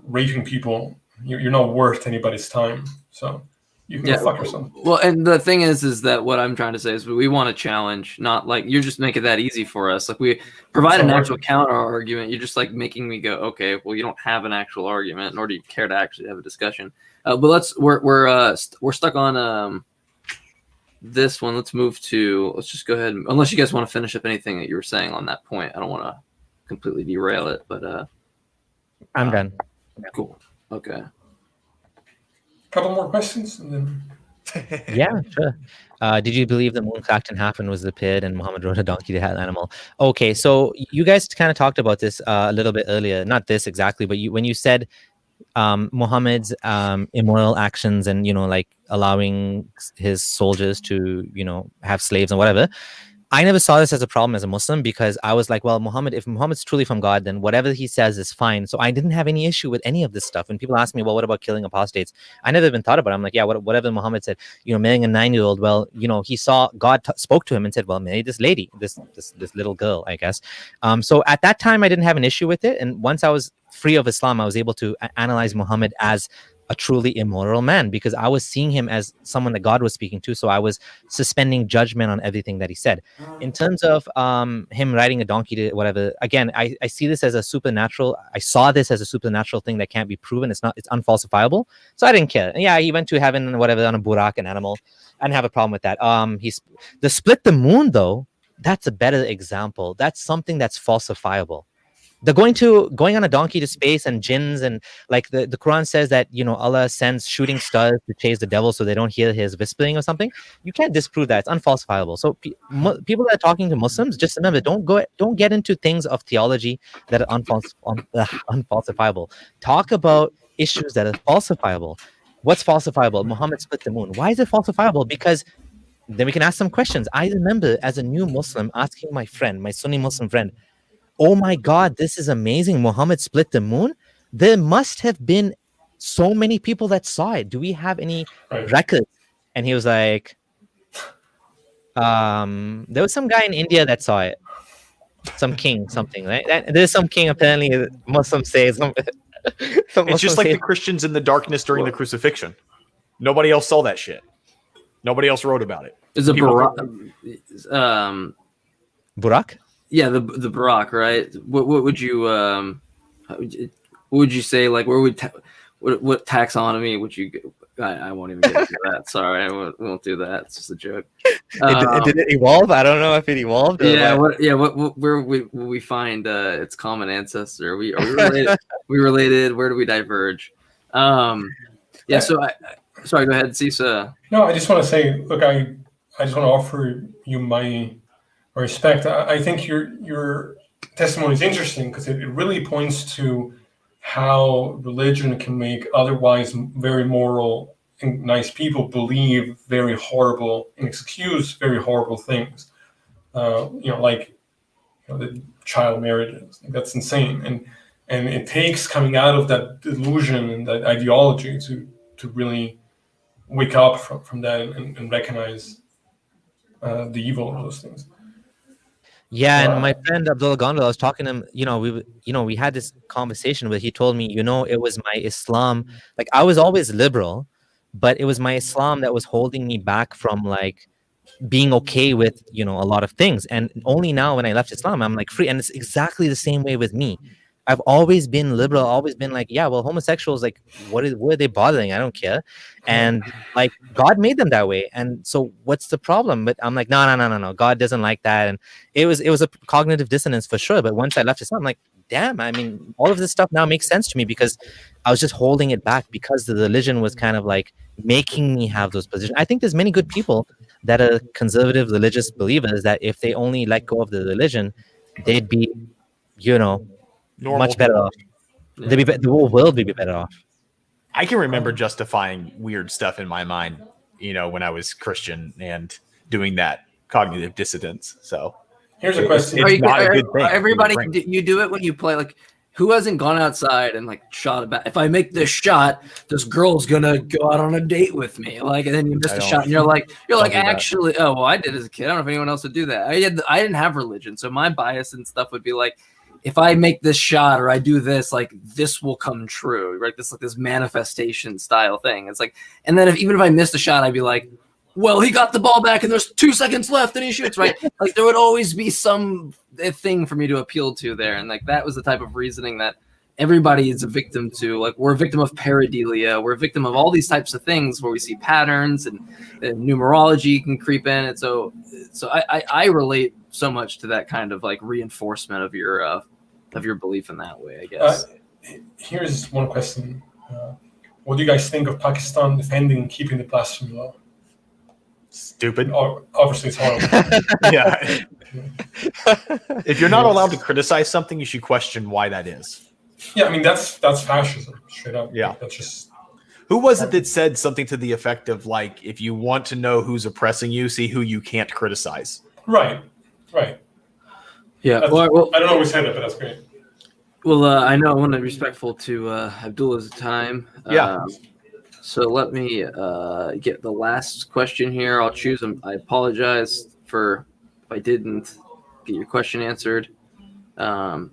raping people, you're not worth anybody's time. So you can go fuck yourself. Well, and the thing is that what I'm trying to say is we want to challenge, not like you're just making that easy for us. Like we provide an actual counter argument. You're just like making me go, okay, well, you don't have an actual argument, nor do you care to actually have a discussion. But we're stuck on this one. Let's just go ahead. Unless you guys want to finish up anything that you were saying on that point, I don't want to completely derail it. But I'm done. Cool. Okay. Couple more questions, and then. Yeah, sure. Did you believe the moon cracked in half and was the pit, and Muhammad rode a donkey to have an animal? Okay, so you guys kind of talked about this a little bit earlier. Not this exactly, but when you said Muhammad's immoral actions and like allowing his soldiers to have slaves and whatever. I never saw this as a problem as a Muslim, because I was like, well, if Muhammad's truly from God, then whatever he says is fine. So I didn't have any issue with any of this stuff. And people ask me, well, what about killing apostates? I never even thought about it. I'm like, yeah, whatever Muhammad said, marrying a 9-year-old. Well, he saw God spoke to him and said, well, marry this lady, this little girl, I guess. So at that time, I didn't have an issue with it. And once I was free of Islam, I was able to analyze Muhammad as a truly immoral man, because I was seeing him as someone that God was speaking to. So I was suspending judgment on everything that he said. In terms of him riding a donkey to whatever, again, I see this as a supernatural. I saw this as a supernatural thing that can't be proven. It's unfalsifiable. So I didn't care. Yeah, he went to heaven and whatever on a burak, an animal. I didn't have a problem with that. The split the moon though, that's a better example. That's something that's falsifiable. The going on a donkey to space and jinns, and like the Quran says that Allah sends shooting stars to chase the devil so they don't hear his whispering or something. You can't disprove that. It's unfalsifiable. So people that are talking to Muslims, just remember, don't get into things of theology that are unfalsifiable. Talk about issues that are falsifiable. What's falsifiable? Muhammad split the moon. Why is it falsifiable? Because then we can ask some questions. I remember as a new Muslim asking my Sunni Muslim friend, oh my God, this is amazing. Muhammad split the moon. There must have been so many people that saw it. Do we have any records? And he was like, there was some guy in India that saw it. Some king, something, right? There's some king, apparently, Muslims say. It's just like the Christians in the darkness during the crucifixion. Nobody else saw that shit. Nobody else wrote about it. Is it Burak? Burak? Yeah, the Burak, right? What would you say? Like, what taxonomy would you? I won't even get into that. Sorry, I won't do that. It's just a joke. Did it evolve? I don't know if it evolved. Where we find its common ancestor? Are we related? We related? Where do we diverge? Yeah. So sorry. Go ahead, Sisa. No, I just want to say, look, I just want to offer you my respect. I think your testimony is interesting because it really points to how religion can make otherwise very moral and nice people believe very horrible and excuse very horrible things. Like the child marriages. That's insane. And it takes coming out of that delusion and that ideology to really wake up from that and recognize the evil of those things. Yeah, and my friend Abdullah Gondal, I was talking to him, we had this conversation where he told me, it was my Islam. Like, I was always liberal, but it was my Islam that was holding me back from like being okay with, a lot of things. And only now when I left Islam, I'm like free. And it's exactly the same way with me. I've always been liberal, always been like, yeah, well, homosexuals, like, what are they bothering? I don't care. And like, God made them that way. And so what's the problem? But I'm like, no. God doesn't like that. And it was a cognitive dissonance for sure. But once I left Islam, I'm like, damn, I mean, all of this stuff now makes sense to me because I was just holding it back because the religion was kind of like making me have those positions. I think there's many good people that are conservative religious believers that if they only let go of the religion, they'd be, normal, much better off. Yeah. The whole world would be better off. I can remember justifying weird stuff in my mind, when I was Christian and doing that cognitive dissonance. So here's a question: it's not a good thing. Everybody, you do it when you play. Like, who hasn't gone outside and like shot about? If I make this shot, this girl's gonna go out on a date with me. Like, and then you miss the shot, and you're like, actually, oh well, I did as a kid. I don't know if anyone else would do that. I didn't have religion, so my bias and stuff would be like, if I make this shot or I do this, like this will come true, right? This like this manifestation style thing. It's like, and then even if I missed the shot, I'd be like, well, he got the ball back and there's 2 seconds left and he shoots, right? Like there would always be some thing for me to appeal to there. And like that was the type of reasoning that everybody is a victim to. Like we're a victim of pareidolia. We're a victim of all these types of things where we see patterns and numerology can creep in. And so I relate so much to that kind of like reinforcement of your belief in that way, I guess. Here's one question. What do you guys think of Pakistan defending keeping the blasphemy law? Stupid. Obviously, it's horrible. Yeah. If you're not allowed to criticize something, you should question why that is. Yeah, I mean that's fascism, straight up. Yeah. That's just. Who was it that said something to the effect of like, if you want to know who's oppressing you, see who you can't criticize. Right. Yeah. Well, I don't know who said it, but that's great. Well, I know I want to be respectful to Abdullah's time. Yeah. So let me get the last question here. I'll choose them. I apologize for if I didn't get your question answered. But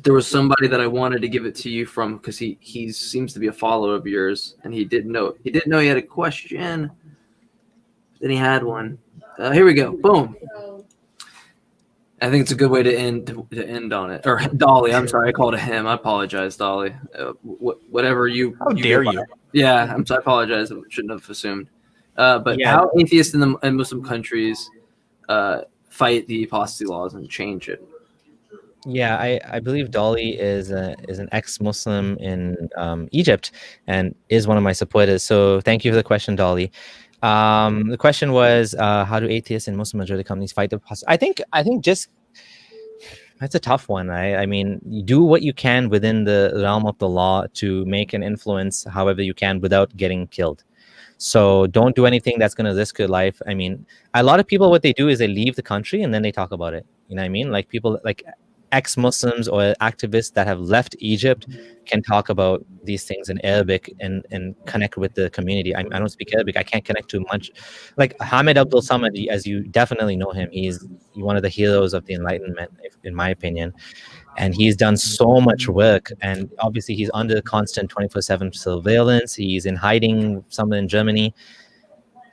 there was somebody that I wanted to give it to you from because he seems to be a follower of yours, and he didn't know he had a question. Then he had one. Here we go. Boom. I think it's a good way to end on it. Or Dolly, I'm sorry, I called it him. I apologize, Dolly. Whatever you. How dare you? Yeah, I apologize. I shouldn't have assumed. But how atheists in Muslim countries fight the apostasy laws and change it? Yeah, I believe Dolly is an ex-Muslim in Egypt and is one of my supporters. So thank you for the question, Dolly. The question was, how do atheists in Muslim majority companies fight the apostasy? I think just that's a tough one, right? I mean, you do what you can within the realm of the law to make an influence however you can without getting killed. So don't do anything that's going to risk your life. I mean, a lot of people, what they do is they leave the country and then they talk about it. You know what I mean? Like people like ex-Muslims or activists that have left Egypt can talk about these things in Arabic and connect with the community. I don't speak Arabic. I can't connect too much. Like Hamid Abdul Samir, as you definitely know him, he's one of the heroes of the Enlightenment, in my opinion. And he's done so much work. And obviously he's under constant 24/7 surveillance. He's in hiding somewhere in Germany.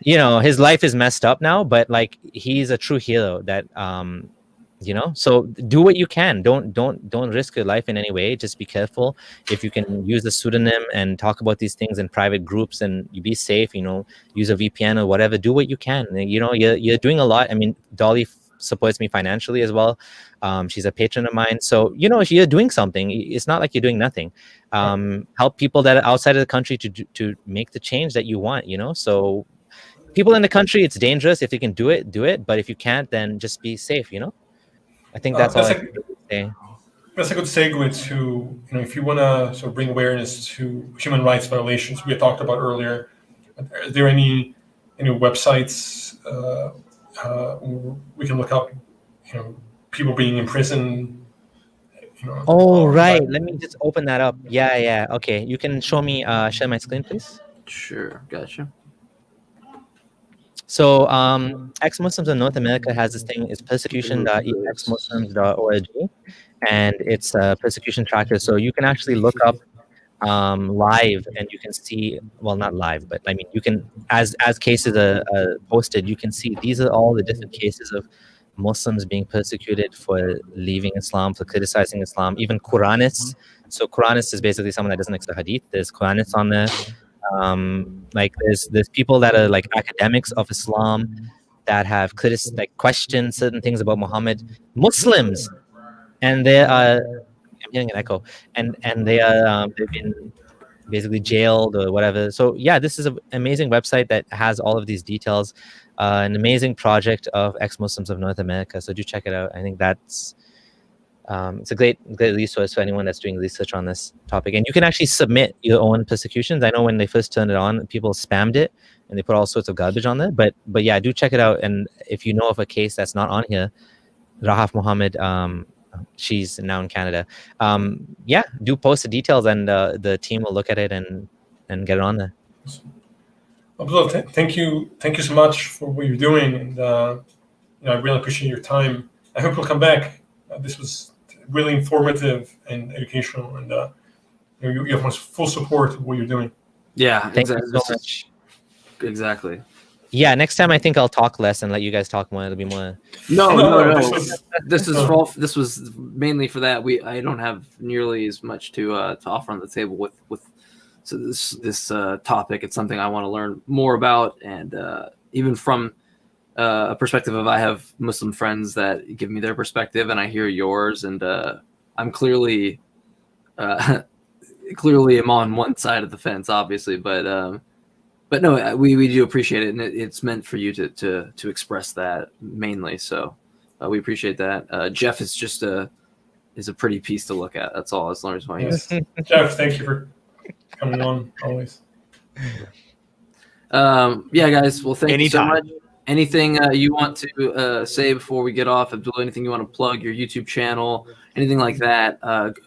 You know, his life is messed up now, but like he's a true hero that you know, so do what you can. Don't risk your life in any way. Just be careful. If you can use a pseudonym and talk about these things in private groups and you be safe, you know, use a VPN or whatever, do what you can. You know, you're doing a lot. I mean, Dolly supports me financially as well. She's a patron of mine. So, you know, if you're doing something, it's not like you're doing nothing. Help people that are outside of the country to make the change that you want, you know? So people in the country, it's dangerous. If you can do it, do it. But if you can't, then just be safe, you know? I think that's all I can say. That's a good segue to, you know, if you want to sort of bring awareness to human rights violations we had talked about earlier. Are there any websites we can look up, you know, people being in prison? You know, oh, right. Let me just open that up. Yeah. Okay. You can show me, share my screen, please. Sure. Gotcha. So Ex-Muslims in North America has this thing, it's persecution.exmuslims.org, and it's a persecution tracker. So you can actually look up live and you can see, well, not live, but I mean, you can, as cases are posted, you can see these are all the different cases of Muslims being persecuted for leaving Islam, for criticizing Islam, even Quranists. So Quranists is basically someone that doesn't accept hadith. There's Quranists on there. Like there's people that are like academics of Islam that have questioned certain things about Muhammad, Muslims, and they are, I'm hearing an echo, and they are they've been basically jailed or whatever. So yeah, this is an amazing website that has all of these details, an amazing project of ex-Muslims of North America. So do check it out. I think that's it's a great resource for anyone that's doing research on this topic. And you can actually submit your own persecutions. I know when they first turned it on, people spammed it and they put all sorts of garbage on there. But yeah, do check it out. And if you know of a case that's not on here, Rahaf Muhammad she's now in Canada. Yeah, do post the details, and the team will look at it and get it on there. Abdullah, thank you so much for what you're doing, and I really appreciate your time. I hope you'll come back. This was really informative and educational, and you have my full support of what you're doing. Yeah, Thank exactly. you so much. Exactly. Yeah, next time I think I'll talk less and let you guys talk more. It'll be more. No. This was mainly for that. I don't have nearly as much to offer on the table with so this topic. It's something I want to learn more about, and even from a perspective of I have Muslim friends that give me their perspective, and I hear yours, and I'm clearly am on one side of the fence, obviously, but no, we do appreciate it, and it's meant for you to express that mainly. So we appreciate that. Jeff is just a pretty piece to look at. That's all. As long as my Jeff, thank you for coming on always. Yeah, guys. Well, thank you so Anytime. much. Anything you want to say before we get off, Abdullah? Anything you want to plug? Your YouTube channel, anything like that?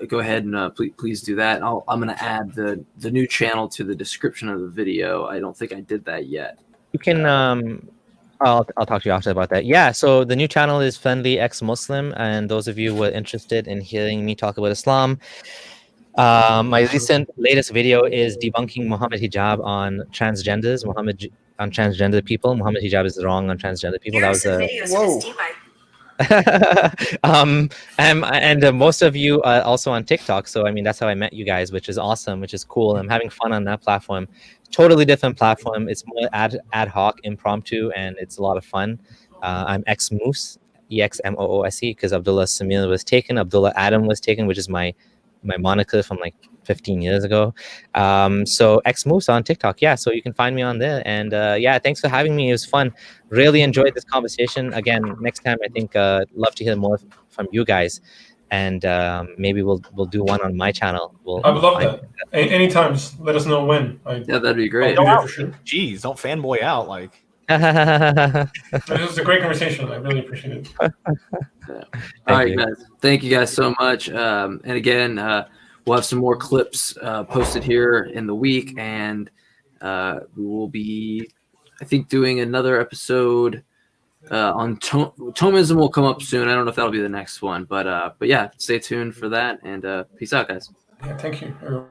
Go ahead and please do that. I'm going to add the new channel to the description of the video. I don't think I did that yet. You can. I'll talk to you after about that. Yeah. So the new channel is Friendly Exmuslim, and those of you who are interested in hearing me talk about Islam, my latest video is debunking Muhammad hijab on transgenders. On transgender people. Muhammad hijab is wrong on transgender people. That was and most of you are also on TikTok. So I mean, that's how I met you guys, which is awesome, which is cool. I'm having fun on that platform. Totally different platform. It's more ad hoc, impromptu, and it's a lot of fun. I'm Exmoose, EXMOOSE, because Abdullah Samir was taken. Abdullah Adam was taken, which is my moniker from like 15 years ago. So Exmoose on TikTok. Yeah, so you can find me on there. And yeah, thanks for having me. It was fun. Really enjoyed this conversation. Again, next time I think love to hear more from you guys. And maybe we'll do one on my channel. I would love that. Anytime, just let us know when. Yeah, that'd be great. For sure. Jeez, don't fanboy out like. This was a great conversation. I really appreciate it. All right, guys. Thank you guys so much. And again, we'll have some more clips posted here in the week, and we will be, I think, doing another episode on Thomism will come up soon. I don't know if that'll be the next one, but yeah, stay tuned for that, and peace out, guys. Yeah, thank you.